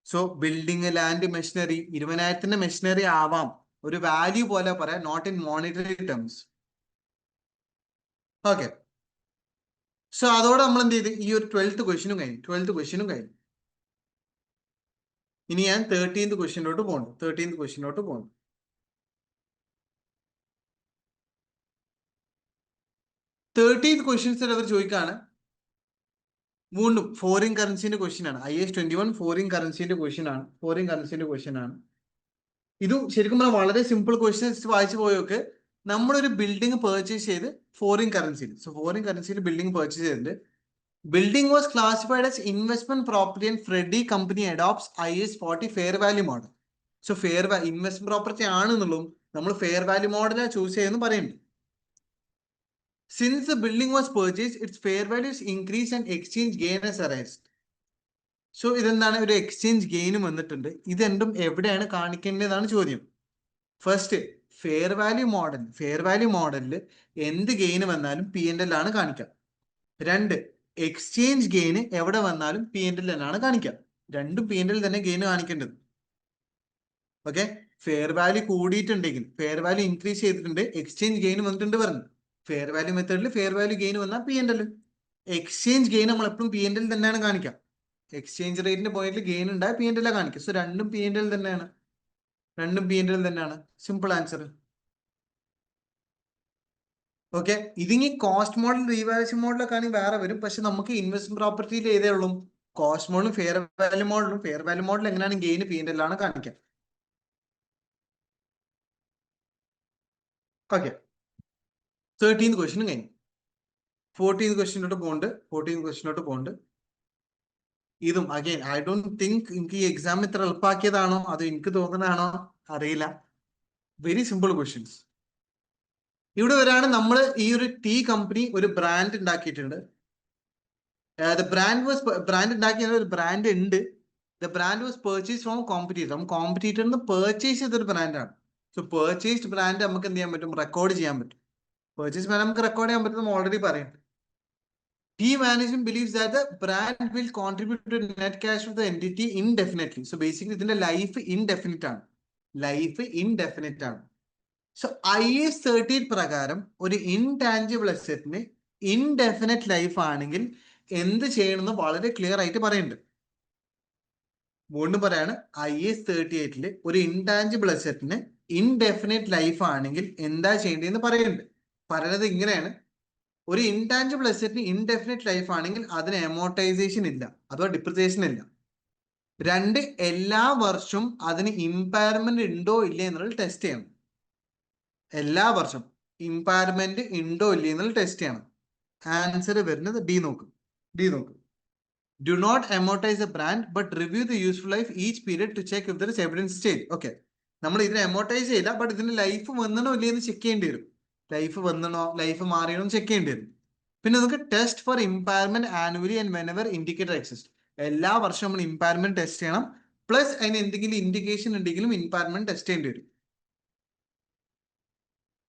So building, land, machinery 20,000 machinery ആവാം, ഒരു വാല്യൂ പോലെ പറയാം, not in monetary terms. Okay, so അതോടെ നമ്മൾ എന്ത് ചെയ്ത് ഈ ഒരു 12th ക്വസ്റ്റ്യനും കഴിഞ്ഞു. ഇനി ഞാൻ 13th ക്വസ്റ്റ്യനിലോട്ട് പോകണം. 13th ക്വസ്റ്റ്യൻസ് അവർ ചോദിക്കാണ്, വീണ്ടും ഫോറിൻ കറൻസിന്റെ ക്വസ്റ്റ്യൻ ആണ്. IAS 21 ഫോറിൻ കറൻസിന്റെ ക്വസ്റ്റ്യൻ ആണ്. ഇത് ശരിക്കും പറഞ്ഞാൽ വളരെ സിമ്പിൾ ക്വസ്റ്റ്യൻസ് വായിച്ചു പോയൊക്കെ. നമ്മളൊരു ബിൽഡിംഗ് പർച്ചേസ് ചെയ്ത് ഫോറിൻ കറൻസിയിൽ ബിൽഡിംഗ് പർച്ചേസ് ചെയ്തിട്ട് building was classified as investment property and Freddie company adopts IAS 40 fair value model. So fair investment property ആണെന്നുള്ളതും നമ്മൾ fair value model ചൂസ് ചെയ്യുന്നു പറയുന്നുണ്ട്. Since the building was purchased, its fair values increased and exchange gain has arisen. So ഇതെന്താണ്, ഒരു എക്സ്ചേഞ്ച് ഗെയിനും വന്നിട്ടുണ്ട്. ഇതെന്തും എവിടെയാണ് കാണിക്കേണ്ടതാണ് ചോദ്യം. ഫസ്റ്റ്, ഫെയർ വാല്യൂ മോഡലിൽ എന്ത് ഗെയിന് വന്നാലും P&L ആണ് കാണിക്കുക. 2, എക്സ്ചേഞ്ച് ഗെയിന് എവിടെ വന്നാലും P&L തന്നെയാണ് കാണിക്കുക. രണ്ടും P&L തന്നെ ഗെയിന് കാണിക്കേണ്ടത്. ഓക്കെ, ഫെയർ വാല്യൂ കൂടിയിട്ടുണ്ടെങ്കിൽ, ഫെയർ വാല്യൂ ഇൻക്രീസ് ചെയ്തിട്ടുണ്ട്, എക്സ്ചേഞ്ച് ഗെയിൻ വന്നിട്ടുണ്ട് പറഞ്ഞു. ഫെയർ വാല്യൂ മെത്തേഡിൽ ഫെയർ വാല്യൂ ഗെയിൻ വന്നാൽ P&L, എക്സ്ചേഞ്ച് ഗെയിൻ നമ്മൾ എപ്പോഴും P&L തന്നെയാണ് കാണിക്കുക. എക്സ്ചേഞ്ച് റേറ്റിന്റെ പോയിന്റിൽ ഗെയിൻ ഉണ്ടായ P&L കാണിക്കുക. സോ രണ്ടും P&L തന്നെയാണ്. Simple answer. ഓക്കെ, ഇതിങ്ങി കോസ്റ്റ് മോഡൽ, റീവാലുവേഷൻ മോഡലൊക്കെ ആണെങ്കിൽ വേറെ വരും. പക്ഷെ നമുക്ക് ഇൻവെസ്റ്റ്മെന്റ് പ്രോപ്പർട്ടിയിൽ ഏതേ ഉള്ളൂ, കോസ്റ്റ് മോഡലും ഫെയർ വാല്യൂ മോഡലും. ഫെയർ വാല്യൂ മോഡൽ എങ്ങനെയാണ് ഗെയിൻ P&L ആണ് കാണിക്കുക. ഓക്കെ, 13th ക്വസ്റ്റ്യനും കഴിഞ്ഞു. 14th ക്വസ്റ്റ്യനിലോട്ട് പോകുന്നുണ്ട്. ഇതും അഗൈൻ ഐ ഡോണ്ട് തിങ്ക് എനിക്ക് ഈ എക്സാം ഇത്ര എളുപ്പാക്കിയതാണോ അത് എനിക്ക് തോന്നുന്നതാണോ അറിയില്ല. Very simple questions. ഇവിടെ വരാണ് നമ്മൾ ഈ ഒരു ടീ കമ്പനി ഒരു ബ്രാൻഡ് ഉണ്ടാക്കിയിട്ടുണ്ട്. ബ്രാൻഡ് ഉണ്ടാക്കിയ ഒരു ബ്രാൻഡ് ഉണ്ട്. The brand was purchase from competitor നിന്ന് പർച്ചേസ് ചെയ്തൊരു ബ്രാൻഡാണ്. സോ പർച്ചേസ്ഡ് ബ്രാൻഡ് നമുക്ക് എന്ത് ചെയ്യാൻ പറ്റും, റെക്കോർഡ് ചെയ്യാൻ പറ്റും. പർച്ചേസ് ബ്രാൻഡ് നമുക്ക് റെക്കോർഡ് ചെയ്യാൻ പറ്റും, ഓൾറെഡി പറയുന്നുണ്ട്. T management believes that the brand will contribute to net cash of the entity indefinitely. So basically, ഇതിന്റെ ലൈഫ് ഇൻഡെഫിനിറ്റ് ആണ്. സോ IAS 13 പ്രകാരം ഒരു ഇൻടാഞ്ചിബിൾ അസറ്റിന് ഇൻഡെഫിനിറ്റ് ലൈഫ് ആണെങ്കിൽ എന്ത് ചെയ്യണമെന്ന് വളരെ ക്ലിയർ ആയിട്ട് പറയുന്നുണ്ട്. വീണ്ടും പറയാണ്, IAS 38 ഒരു ഇൻടാഞ്ചിബിൾ അസറ്റിന് ഇൻഡെഫിനിറ്റ് ലൈഫ് ആണെങ്കിൽ എന്താ ചെയ്യേണ്ടതെന്ന് പറയുന്നുണ്ട്. പറയുന്നത് ഇങ്ങനെയാണ്, ഒരു ഇൻടാഞ്ചിബിൾ അസറ്റിന് ഇൻഡെഫിനിറ്റ് ലൈഫ് ആണെങ്കിൽ അതിന് എമോർട്ടൈസേഷൻ ഇല്ല, അഥവാ ഡിപ്രിസിയേഷൻ ഇല്ല. 2, എല്ലാ വർഷവും അതിന് ഇമ്പയർമെന്റ് ഉണ്ടോ ഇല്ലേ എന്നുള്ളത് ടെസ്റ്റ് ചെയ്യണം. എല്ലാ വർഷം ഇമ്പയർമെന്റ് ഉണ്ടോ ഇല്ലേ എന്നുള്ളത് ടെസ്റ്റ് ചെയ്യണം. ആൻസർ വരുന്നത് ഡി നോക്കും. Do not amortise a brand but review the useful life each period to check if there is evidence stage. Okay, നമ്മൾ ഇതിനെ എമോർട്ടൈസ് ചെയ്യില്ല, ബട്ട് ഇതിന്റെ ലൈഫ് വന്നണോ ഇല്ലേ എന്ന് ചെക്ക് ചെയ്യേണ്ടി വരും. ലൈഫ് മാറിയണോ ചെക്ക് ചെയ്യേണ്ടി വരും. പിന്നെ നമുക്ക് test for impairment annually and whenever indicator exist. എല്ലാ വർഷവും നമ്മൾ ഇമ്പയർമെന്റ് ടെസ്റ്റ് ചെയ്യണം. പ്ലസ് അതിന് എന്തെങ്കിലും ഇൻഡിക്കേഷൻ ഉണ്ടെങ്കിലും ഇമ്പയർമെന്റ് ടെസ്റ്റ് ചെയ്യേണ്ടി വരും.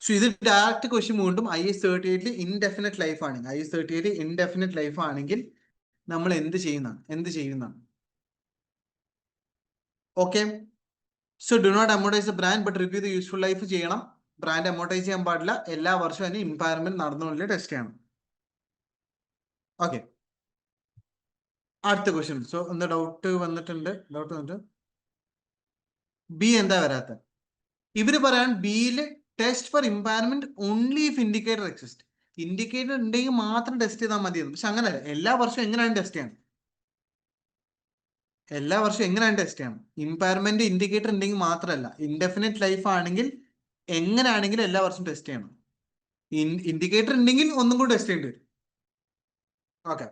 സോ ഇത് ഡയറക്റ്റ് ക്വസ്റ്റ്യൻ വീണ്ടും IAS 38 ഇൻഡെഫിനിറ്റ് ലൈഫ് ആണെങ്കിൽ നമ്മൾ എന്ത് ചെയ്യുന്നതാണ്. Okay, so do not amortise a brand but review the useful life ചെയ്യണം. ബ്രാൻഡ് അമോർട്ടൈസ് ചെയ്യാൻ പാടില്ല. എല്ലാ വർഷവും അതിന് ഇമ്പയർമെന്റ് നടന്നുകൊണ്ടേ ടെസ്റ്റ് ചെയ്യണം. ഓക്കെ, അടുത്ത ക്വസ്റ്റ്യൻ. സോ എന്താ ഡൗട്ട് വന്നിട്ടുണ്ട്. ബി എന്താ വരാത്ത? ഇവര് പറയാൻ ബിയില് test for impairment only if indicator exist. Indicator ഉണ്ടെങ്കിൽ മാത്രം ടെസ്റ്റ് ചെയ്താൽ മതിയെന്ന്. പക്ഷെ അങ്ങനെയല്ല, എല്ലാ വർഷവും എങ്ങനെയാണ് ടെസ്റ്റ് ചെയ്യണം? ഇമ്പയർമെന്റ് ഇൻഡിക്കേറ്റർ ഉണ്ടെങ്കിൽ മാത്രമല്ല, ഇൻഡെഫിനിറ്റ് ലൈഫ് ആണെങ്കിൽ എങ്ങനെയാണെങ്കിലും എല്ലാ വർഷവും ടെസ്റ്റ് ചെയ്യണം. ഇൻഡിക്കേറ്റർ ഉണ്ടെങ്കിൽ ഒന്നും കൂടി ടെസ്റ്റ് ചെയ്യേണ്ടി വരും. ഓക്കെ,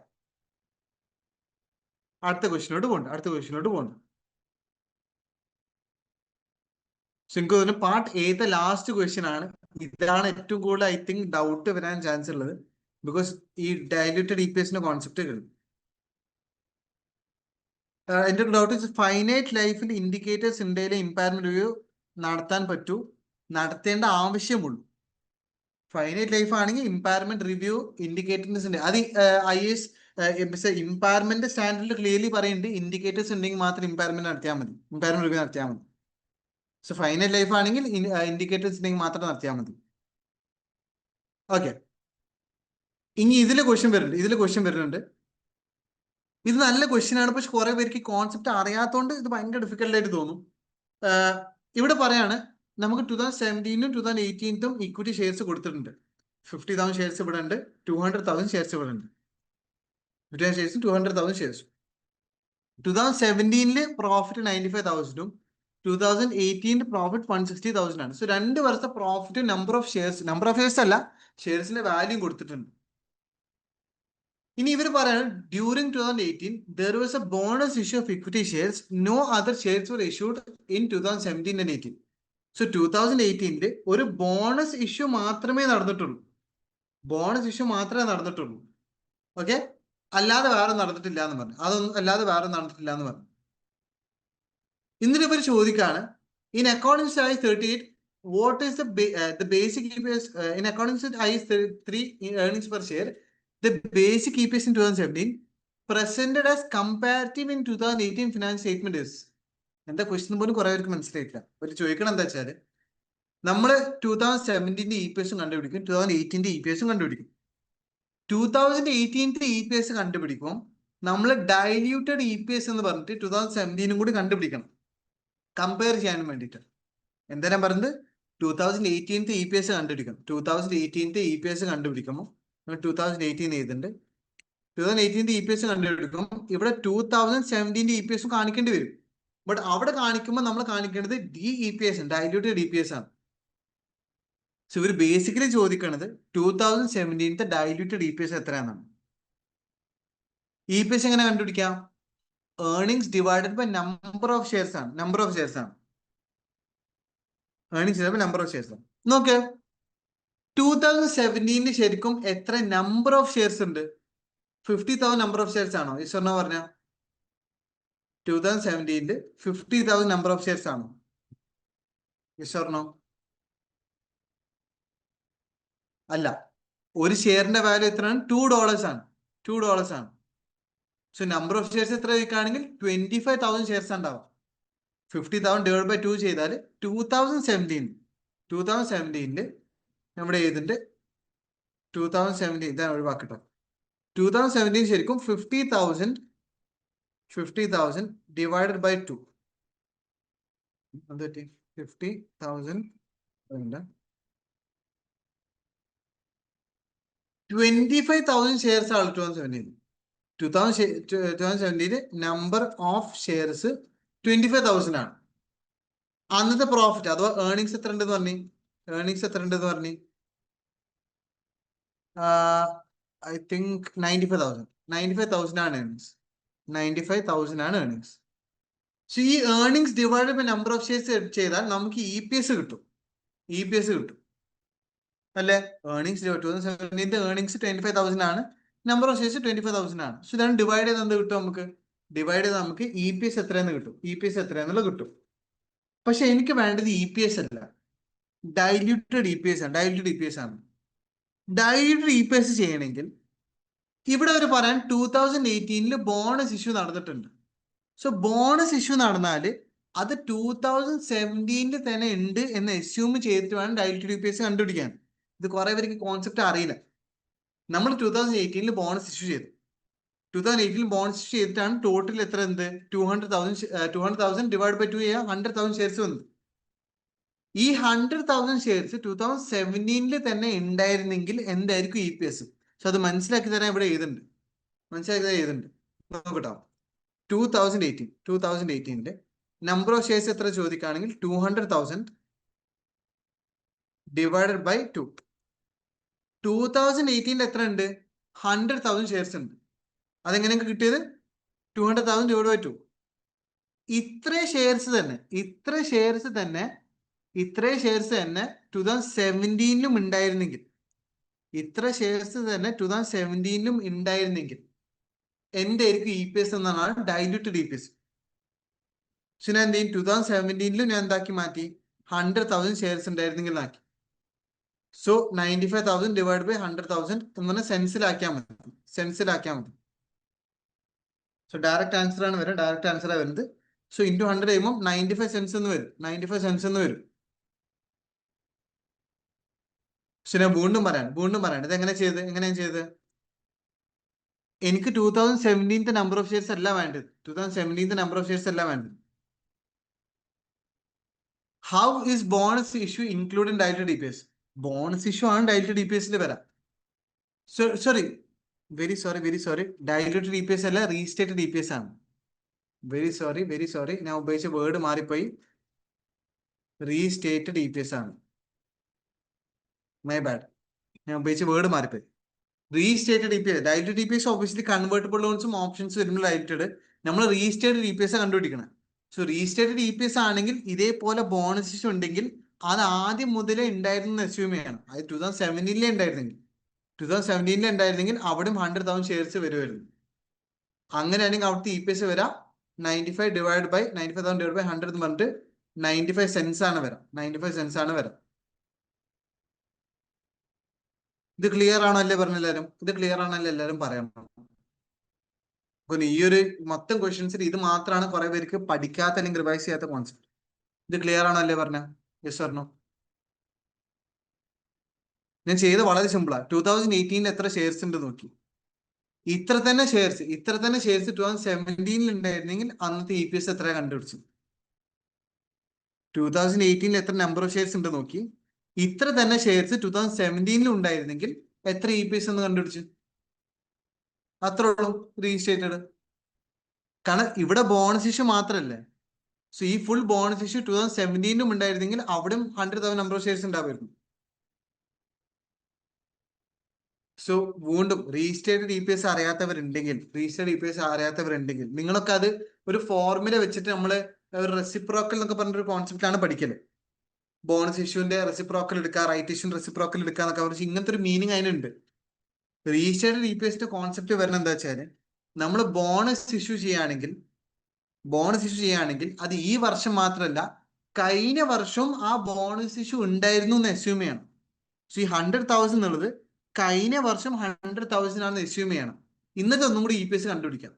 അടുത്ത ക്വസ്റ്റ്യനോട്ട് പോകണ്ട. സിങ്കു പാർട്ട് എ ലാസ്റ്റ് ക്വസ്റ്റ്യൻ ആണ്. ഇതാണ് ഏറ്റവും കൂടുതൽ ഐ തിങ്ക് ഡൗട്ട് വരാൻ ചാൻസ് ഉള്ളത്. ബിക്കോസ് ഈ ഡയലൂറ്റഡ് EPSന്റെ കോൺസെപ്റ്റ് കിട്ടും. എന്റെ ഡൗട്ട് ഫൈനൈറ്റ് ലൈഫിൽ ഇൻഡിക്കേറ്റേഴ്സ് ഇന്ത്യയിലെ ഇമ്പയർമെന്റ് റിവ്യൂ നടത്താൻ പറ്റൂ. നടത്തേണ്ട ആവശ്യമുള്ളൂ. ഫൈനൈറ്റ് ലൈഫ് ആണെങ്കിൽ ഇമ്പയർമെന്റ് റിവ്യൂ ഇൻഡിക്കേറ്റേഴ്സ് ഉണ്ട്. അത് IAS ഇമ്പയർമെന്റ് സ്റ്റാൻഡേർഡിൽ ക്ലിയർലി പറയുന്നുണ്ട്, ഇൻഡിക്കേറ്റേഴ്സ് ഉണ്ടെങ്കിൽ മാത്രം ഇമ്പയർമെന്റ് നടത്തിയാൽ മതി, ഇമ്പയർമെന്റ് റിവ്യൂ നടത്തിയാൽ മതി. സോ ഫൈനൈറ്റ് ലൈഫ് ആണെങ്കിൽ ഇൻഡിക്കേറ്റേഴ്സ് ഉണ്ടെങ്കിൽ മാത്രം നടത്തിയാൽ മതി. ഓക്കെ, ഇനി ഇതിൽ ക്വസ്റ്റ്യൻ വരുന്നുണ്ട്. ഇത് നല്ല ക്വസ്റ്റ്യൻ ആണ്, പക്ഷെ കുറെ പേർക്ക് കോൺസെപ്റ്റ് അറിയാത്തതുകൊണ്ട് ഇത് ഭയങ്കര ഡിഫിക്കൽട്ട് ആയിട്ട് തോന്നും. ഇവിടെ പറയാണ് നമുക്ക് 2017 2018 ഇക്വിറ്റി ഷെയർസ് കൊടുത്തിട്ടുണ്ട്. 50,000 ഷെയർസ് ഇവിടെ ഉണ്ട്, 200,000 ഷെയർസ് ഇവിടെ ഉണ്ട്. 200,000 ഷെയർസ്. 2017 പ്രോഫിറ്റ് 95,000 2018 പ്രോഫിറ്റ് 160,000 ആണ്. സോ 2 വർഷത്തെ പ്രോഫിറ്റ് നമ്പർ ഓഫ് ഷെയർസ് അല്ല, ഷെയർസിന്റെ വാല്യൂ കൊടുത്തിട്ടുണ്ട്. ഇനി ഇവർ പറയാണ് during 2018 there was a bonus issue of equity shares, no other shares were issued in 2017 and 18. So 2018 ഒരു ബോണസ് ഇഷ്യൂ മാത്രമേ നടന്നിട്ടുള്ളൂ. ഓക്കെ, അല്ലാതെ വേറെ നടന്നിട്ടില്ല എന്ന് പറഞ്ഞു. എന്നിട്ട് ഇവർ ചോദിക്കാണ് in അക്കോർഡിംഗ്സ് to IAS 38 what is the basic EPS in accordance with IAS 3 earnings per share, the basic EPS in 2017 presented as comparative in 2018 finance statement is. എന്താ ക്വസ്റ്റ്യൻ പോലും കുറെ പേർക്ക് മനസ്സിലായിട്ടില്ല. ഒരു ചോദിക്കണം എന്താ വെച്ചാല്, നമ്മള് 2017 EPS കണ്ടുപിടിക്കും, 2018 EPS കണ്ടുപിടിക്കും. 2018 EPS കണ്ടുപിടിക്കും, നമ്മൾ ഡൈല്യൂട്ടഡ് EPS എന്ന് പറഞ്ഞിട്ട് 2017 കൂടി കണ്ടുപിടിക്കണം, കമ്പയർ ചെയ്യാൻ വേണ്ടിയിട്ട്. എന്താ ഞാൻ പറഞ്ഞത്, 2018 EPS കണ്ടുപിടിക്കണം. 2018 EPS കണ്ടുപിടിക്കുമ്പോൾ 2018 ചെയ്തിട്ടുണ്ട്, 2018 EPS കണ്ടുപിടിക്കും. ഇവിടെ 2017 EPS കാണിക്കേണ്ടി വരും. ബട്ട് അവിടെ കാണിക്കുമ്പോൾ നമ്മൾ കാണിക്കേണ്ടത് DEPS, ഡൈല്യൂട്ടഡ് EPS ആണ്. സോ ഇവർ ബേസിക്കലി ചോദിക്കുന്നത് 2017 ഡൈല്യൂട്ടഡ് EPS എത്രയാണെന്നാണ്. EPS എങ്ങനെ കണ്ടുപിടിക്കാം? Earnings divided by number of shares ആണ്. Earnings divide by number of shares ആണ്. നോക്ക്, 2017 ശരിക്കും എത്ര നമ്പർ ഓഫ് ഷെയർസ് ഉണ്ട്? 50,000 നമ്പർ ഓഫ് ഷെയർസ് ആണോ? ഈശ്വരനോ പറഞ്ഞ 2017 50,000 നമ്പർ ഓഫ് ഷെയർസ് ആണോ? ഈശ്വരനോ? അല്ല, ഒരു ഷെയറിന്റെ വാല്യൂ എത്രയാണ്? $2 ആണ്. $2 ആണ്. സോ നമ്പർ ഓഫ് ഷെയർസ് എത്ര ചോദിക്കുകയാണെങ്കിൽ 25,000 ഷെയർസ് ഉണ്ടാവും. 50,000 ഡിവൈഡ് ബൈ 2 ചെയ്താൽ 2017 നമ്മുടെ ഏതിന്റെ 2017 ഇതാണ് ഒഴിവാക്കട്ടോ. 2017 ശരിക്കും 50,000 ഡിവൈഡഡ് ബൈ 2. 50,000 25,000 ഷെയർസ് ആണ് 2017 നമ്പർ ഓഫ് ഷെയർസ് 25,000 ആണ്. അന്നത്തെ പ്രോഫിറ്റ് അഥവാ ഏർണിംഗ്സ് എത്ര ഉണ്ടെന്ന് പറഞ്ഞു? ഐ തിങ്ക് 95,000 ആണ് ഏർണിംഗ്സ്. 95,000 ആണ് ഏർണിംഗ്സ്. സോ ഈ earnings divide by number of shares ചെയ്താൽ നമുക്ക് EPS കിട്ടും. അല്ലെ? ഏർണിംഗ്സ് 2017 ഏർണിംഗ്സ് 25,000 ആണ്, നമ്പർ ഓഫ് ഷെയർസ് 25,000 ആണ്. സോ ഇതാണ് ഡിവൈഡ് ചെയ്ത് എന്ത് കിട്ടും നമുക്ക്? EPS എത്രയെന്ന് കിട്ടും. എത്രയെന്നുള്ളത് കിട്ടും. പക്ഷെ എനിക്ക് വേണ്ടത് EPS അല്ല, ഡൈല്യൂട്ടഡ് EPS ആണ്. ഡൈല്യൂട്ടഡ് EPS ചെയ്യണമെങ്കിൽ ഇവിടെ അവർ പറയാൻ 2018 ബോണസ് ഇഷ്യൂ നടന്നിട്ടുണ്ട്. സോ ബോണസ് ഇഷ്യൂ നടന്നാൽ അത് 2017 തന്നെ ഉണ്ട് എന്ന് അസ്യൂം ചെയ്തിട്ട് വേണം ഡൈല്യൂട്ടഡ് EPS കണ്ടുപിടിക്കാൻ. ഇത് കുറെ പേർക്ക് കോൺസെപ്റ്റ് അറിയില്ല. നമ്മൾ 2018 ബോണസ് ഇഷ്യൂ ചെയ്തു. 2018 ബോണസ് ഇഷ്യൂ ചെയ്തിട്ടാണ് ടോട്ടൽ എത്ര 200,000 ഡിവൈഡ് ബൈ 2 ചെയ്യാം, 100,000 ഷെയർസ് വന്നത്. ഈ 100,000 ഷെയർസ് 2017 തന്നെ ഉണ്ടായിരുന്നെങ്കിൽ എന്തായിരിക്കും EPS? സോ അത് മനസ്സിലാക്കി തരാൻ ഇവിടെ എഴുതുന്നുണ്ട്. നോക്കട്ടോ, 2018 നമ്പർ ഓഫ് ഷെയർസ് എത്ര ചോദിക്കുകയാണെങ്കിൽ 200,000 ഡിവൈഡഡ് ബൈ 2. 2018 എത്ര ഉണ്ട്? 100,000 ഷെയർസ് ഉണ്ട്. അതെങ്ങനെയൊക്കെ കിട്ടിയത്? 200,000 ഡിവൈഡ് ബൈ 2. ഇത്ര ഷെയർസ് തന്നെ 2017 ഉണ്ടായിരുന്നെങ്കിൽ, എന്തായിരിക്കും EPS എന്നാണ് ഡൈല്യൂട്ടഡ് EPS. സോ ഞാൻ എന്ത് ചെയ്യും? 2017 ഞാൻ എന്താക്കി മാറ്റി? 100,000 ഷെയർസ് ഉണ്ടായിരുന്നെങ്കിൽ ആക്കി. സോ 95,000 ഡിവൈഡ് ബൈ 100,000 എന്ന് പറഞ്ഞാൽ സെൻസിലാക്കിയാൽ മതി. സോ ഡയറക്റ്റ് ആൻസർ ആണ് വരിക, ഡയറക്റ്റ് ആൻസർ ആണ് വരുന്നത്. സോ ഇൻറ്റു 100 ചെയ്യുമ്പോൾ 95 സെൻസ് എന്ന് വരും, 95 സെൻസ് എന്ന് വരും. പക്ഷെ ഞാൻ വീണ്ടും പറയാൻ ഇത് എങ്ങനെയാണ് ചെയ്തത്? എനിക്ക് 2017 നമ്പർ ഓഫ് ഷെയർസ് അല്ല വേണ്ടത്, 2017 നമ്പർ ഓഫ് ഷെയർസ് അല്ല വേണ്ടത്. How is bonus issue include in direct DPS? Bonus issue ആണ് ഡയറക്റ്റ് DPSൽ വരാം. Sorry, very sorry, direct DPS അല്ല, റീസ്റ്റേറ്റ് DPS ആണ്. വെരി സോറി, ഞാൻ ഉപയോഗിച്ച വേർഡ് മാറിപ്പോയി. റീസ്റ്റേറ്റ് DPS ആണ്. മൈ ബാഡ്, ഞാൻ ഉപയോഗിച്ച വേർഡ് മാറിപ്പോയി. Restate DPS, direct DPS obviously convertible ലോൺസും ഓപ്ഷൻസ് വരുമ്പോൾ ഡയറക്റ്റഡ്. നമ്മൾ റീസ്റ്റേറ്റ് DPS കണ്ടുപിടിക്കണം. സോ റീസ്റ്റേറ്റ് DPS ആണെങ്കിൽ ഇതേപോലെ ബോണസ് ഇഷ്യൂ ഉണ്ടെങ്കിൽ അത് ആദ്യം മുതലേ ഉണ്ടായിരുന്നു അസ്യൂം ചെയ്യണം. അത് 2017 ഉണ്ടായിരുന്നെങ്കിൽ അവിടെയും 100,000 ഷെയർസ് വരുമായിരുന്നു. അങ്ങനെയാണെങ്കിൽ അവിടുത്തെ EPS വരാം 95,000 ഡിവൈഡ് ബൈ 100 എന്ന് പറഞ്ഞിട്ട് 95 സെൻസ് ആണ് വരാം. ഇത് ക്ലിയർ ആണോ അല്ലേ പറഞ്ഞെല്ലാരും? ഇത് ക്ലിയർ ആണല്ലേ എല്ലാവരും പറയണം. ഈ ഒരു മൊത്തം ക്വസ്റ്റ്യൻസിൽ ഇത് മാത്രമാണ് കുറെ പേർക്ക് പഠിക്കാത്ത അല്ലെങ്കിൽ റിവൈസ് ചെയ്യാത്ത കോൺസെപ്റ്റ്. ഇത് ക്ലിയർ ആണോ അല്ലേ പറഞ്ഞ? Yes or no? ഞാൻ ചെയ്ത് വളരെ സിമ്പിളാ. 2018 എത്ര ഷെയർസ് ഉണ്ട് നോക്കി. ഇത്ര തന്നെ ഷെയർസ് 2017 ഉണ്ടായിരുന്നെങ്കിൽ അന്നത്തെ EPS എത്ര കണ്ടുപിടിച്ചു. 2018 എത്ര നമ്പർ ഓഫ് ഷെയർസ് ഉണ്ട് നോക്കി. ഇത്ര തന്നെ ഷെയർസ് 2017 ഉണ്ടായിരുന്നെങ്കിൽ എത്ര EPS എന്ന് കണ്ടുപിടിച്ചു. അത്രേ ഉള്ളൂ, റീസ്റ്റേറ്റഡ്. കാരണം ഇവിടെ ബോണസ് ഇഷ്യൂ മാത്രമല്ലേ. സോ ഈ ഫുൾ ബോണസ് ഇഷ്യൂ 2017 ഉണ്ടായിരുന്നെങ്കിൽ അവിടെയും 100,000 നമ്പർ ഓഫ് ഷെയർസ് ഉണ്ടാവുമായിരുന്നു. സോ വീണ്ടും റീസ്റ്റേറ്റ് DPS അറിയാത്തവരുണ്ടെങ്കിൽ നിങ്ങളൊക്കെ അത് ഒരു ഫോർമുല വെച്ചിട്ട് നമ്മള് ഒരു റെസിപ്രോക്കൽ എന്നൊക്കെ പറഞ്ഞൊരു കോൺസെപ്റ്റാണ് പഠിക്കല്. ബോണസ് ഇഷ്യൂന്റെ റെസിപ്രോക്കൽ എടുക്കുക, റൈറ്റ് ഇഷ്യൂ റെസിപ്രോക്കൽ എടുക്കുക എന്നൊക്കെ പറഞ്ഞാൽ ഇങ്ങനത്തെ ഒരു മീനിങ് അതിനുണ്ട്. റീസ്റ്റേറ്റ് DPSന്റെ കോൺസെപ്റ്റ് വരുന്നത് എന്താ വെച്ചാല്, നമ്മൾ ബോണസ് ഇഷ്യൂ ചെയ്യുകയാണെങ്കിൽ അത് ഈ വർഷം മാത്രമല്ല കഴിഞ്ഞ വർഷവും ആ ബോണസ് ഇഷ്യൂ ഉണ്ടായിരുന്നു എന്ന് അസ്യൂം ചെയ്യണം. സോ ഈ 100,000 എന്നുള്ളത് കഴിഞ്ഞ വർഷം 100,000 ആണെന്ന് അസ്യൂം ചെയ്യണം. എന്നിട്ട് ഒന്നും കൂടി EPS കണ്ടുപിടിക്കാം.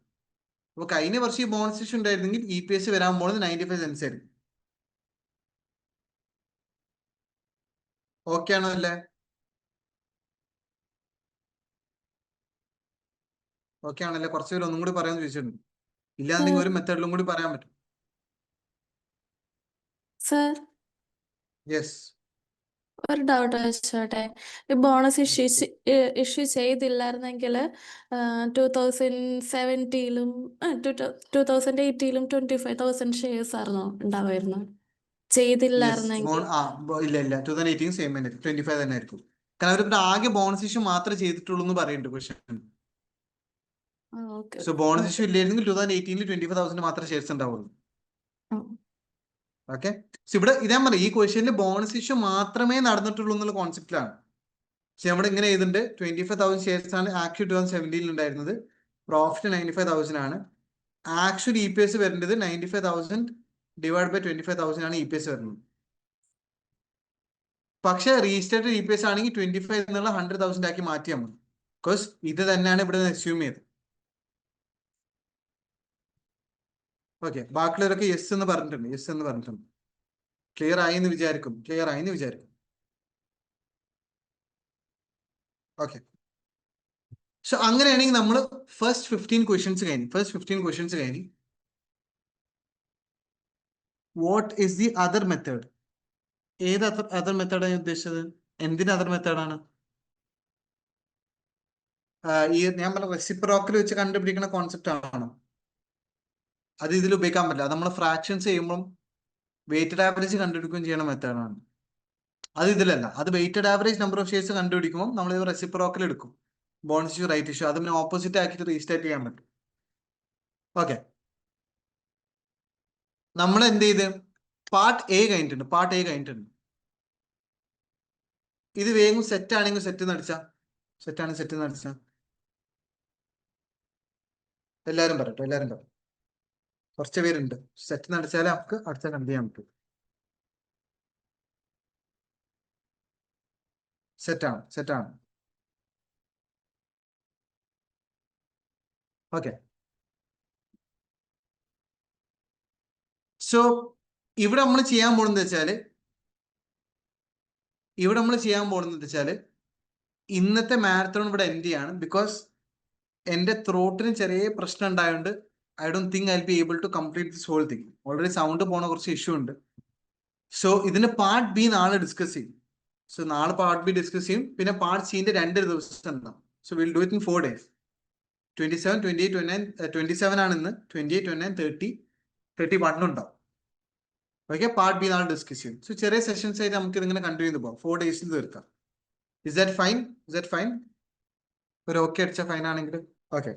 അപ്പൊ കഴിഞ്ഞ വർഷം ഈ ബോണസ് ഇഷ്യൂ ഉണ്ടായിരുന്നെങ്കിൽ EPS വരാൻ പോകുന്നത് 95 സെൻസ് ആയിരുന്നു. ഓക്കെ ആണോ അല്ലേ? ഓക്കെ ആണല്ലേ? കുറച്ച് പേര് ഒന്നും കൂടി പറയാൻ ചോദിച്ചിട്ടുണ്ട്. ഇല്ലാന്നെങ്കിൽ ഒരു മെത്തേഡിലും കൂടി പറയാൻ പറ്റും. സർ, യെസ്, ഒരു ഡൗട്ട് ചോദിച്ചോട്ടെ. ഈ ബോണസ് ഇഷ്യൂ ചെയ്തില്ലായിരുന്നെങ്കിൽ 2017-ലും 2018-ലും 25,000 ഷെയർസ് ആയിരുന്നോ ഉണ്ടാവുമായിരുന്നു? ചെയ്തില്ലായിരുന്നെങ്കിൽ ഇല്ല 2018 സെയിം തന്നെ 25 തന്നെ ആയിരിക്കും. കാരണം അവർക്ക് ആകെ ബോണസ് ഇഷ്യൂ മാത്രമേ ചെയ്തിട്ടുള്ളൂ എന്ന് പറയുന്നുണ്ട് ക്വസ്റ്റ്യൻ. സോ ബോണസ് ഇഷ്യൂ ഇല്ലായിരുന്നെങ്കിൽ 2018 25,000 മാത്രമേ ഷെയർസ് ഉണ്ടാവുള്ളൂ. ഓക്കെ, സോ ഇവിടെ ഇതാ പറയാം, ഈ ക്വസ്റ്റ്യനിൽ ബോണസ് ഇഷ്യൂ മാത്രമേ നടന്നിട്ടുള്ളൂ എന്നുള്ള കോൺസെപ്റ്റിലാണ്. പക്ഷെ നമ്മുടെ ഇങ്ങനെ ചെയ്തിട്ടുണ്ട്. 25,000 ഷെയർസ് ആണ് ആക്ച്വലി 2017 ഉണ്ടായിരുന്നത്. പ്രോഫിറ്റ് 95,000 ആണ്. ആക്ച്വൽ EPS വരേണ്ടത് 95,000 ഡിവൈഡ് ബൈ 25,000 ആണ് EPS വരുന്നത്. പക്ഷെ റീസ്റ്റേറ്റ് EPS ആണെങ്കിൽ 25 എന്നുള്ള 100,000 ആക്കി മാറ്റിയാൽ മതി. ബിക്കോസ് ഇത് തന്നെയാണ് ഇവിടെ അസ്യൂം ചെയ്തത്. ഓക്കെ, ബാക്കിയുള്ളവരൊക്കെ യെസ് എന്ന് പറഞ്ഞിട്ടുണ്ട്. ക്ലിയർ ആയി എന്ന് വിചാരിക്കും. ഓക്കെ, സോ അങ്ങനെയാണെങ്കിൽ നമ്മൾ ഫസ്റ്റ് 15 ക്വസ്റ്റ്യൻസ് കഴിഞ്ഞു. What is the other method? ഏത് അതർ മെത്തേഡാണ് ഉദ്ദേശിച്ചത്? എന്തിന് അതർ മെത്തേഡാണ്? ഈ ഞാൻ പറഞ്ഞ റെസിപ്രോക്കൽ വെച്ച് കണ്ടുപിടിക്കുന്ന കോൺസെപ്റ്റ് ആണോ? അത് ഇതിൽ ഉപയോഗിക്കാൻ പറ്റില്ല. അത് നമ്മൾ ഫ്രാക്ഷൻസ് ചെയ്യുമ്പോൾ വെയിറ്റഡ് ആവറേജ് കണ്ടുപിടിക്കുകയും ചെയ്യുന്ന മെത്തേഡാണ്. അത് ഇതിലല്ല. അത് weighted average number of shares കണ്ടുപിടിക്കുമ്പോൾ നമ്മൾ ഇത് റെസിപ്രോക്കൽ എടുക്കും. ബോണസ് ഇഷ്യൂ, റൈറ്റ് ഇഷ്യൂ, അത് പിന്നെ ഓപ്പോസിറ്റ് ആക്കിയിട്ട് റീസ്റ്റേറ്റ് ചെയ്യാൻ പറ്റും. ഓക്കെ, നമ്മൾ എന്ത് ചെയ്ത് പാർട്ട് എ കഴിഞ്ഞിട്ടുണ്ട്. ഇത് വേഗം സെറ്റ് ആണെങ്കിൽ സെറ്റ് നടിച്ച എല്ലാരും പറയട്ടെ. കുറച്ച് പേരുണ്ട്. സെറ്റ് നടിച്ചാലേ നമുക്ക് അടുത്ത കണ്ടു ചെയ്യാൻ പറ്റും. സെറ്റാണ്. ഓക്കെ. സോ ഇവിടെ നമ്മൾ ചെയ്യാൻ പോകുന്നത് വെച്ചാല് ഇന്നത്തെ മാരത്തോൺ ഇവിടെ എൻഡ് ചെയ്യാണ്. ബിക്കോസ് എന്റെ ത്രോട്ടിന് ചെറിയ പ്രശ്നം ഉണ്ടായതുകൊണ്ട് I don't think I will be able to complete this whole thing. Already sound പോണ കുറച്ച് ഇഷ്യൂ ഉണ്ട്. സോ ഇതിന്റെ പാർട്ട് ബി നാളെ ഡിസ്കസ് ചെയ്യും. സോ നാളെ പാർട്ട് ബി ഡിസ്കസ് ചെയ്യും. പിന്നെ പാർട്ട് സിന്റെ 2 ദിവസം ഉണ്ടാവും. So will do it in 4 days. 27, 28, 29, 27 ആണ് ഇന്ന്. 28, 29, 30, 31 ഉണ്ടാവും. ഓക്കെ, പാർട്ട് ബി നാളെ ഡിസ്കസ് ചെയ്യും. സോ ചെറിയ സെഷൻസ് ആയിട്ട് നമുക്ക് ഇതിങ്ങനെ കണ്ടിന്യൂ ചെയ്ത് പോകാം. 4 days തീർക്കാം. Is that fine? ഒരു ഓക്കെ അടിച്ച ഫൈൻ ആണെങ്കിൽ ഓക്കെ.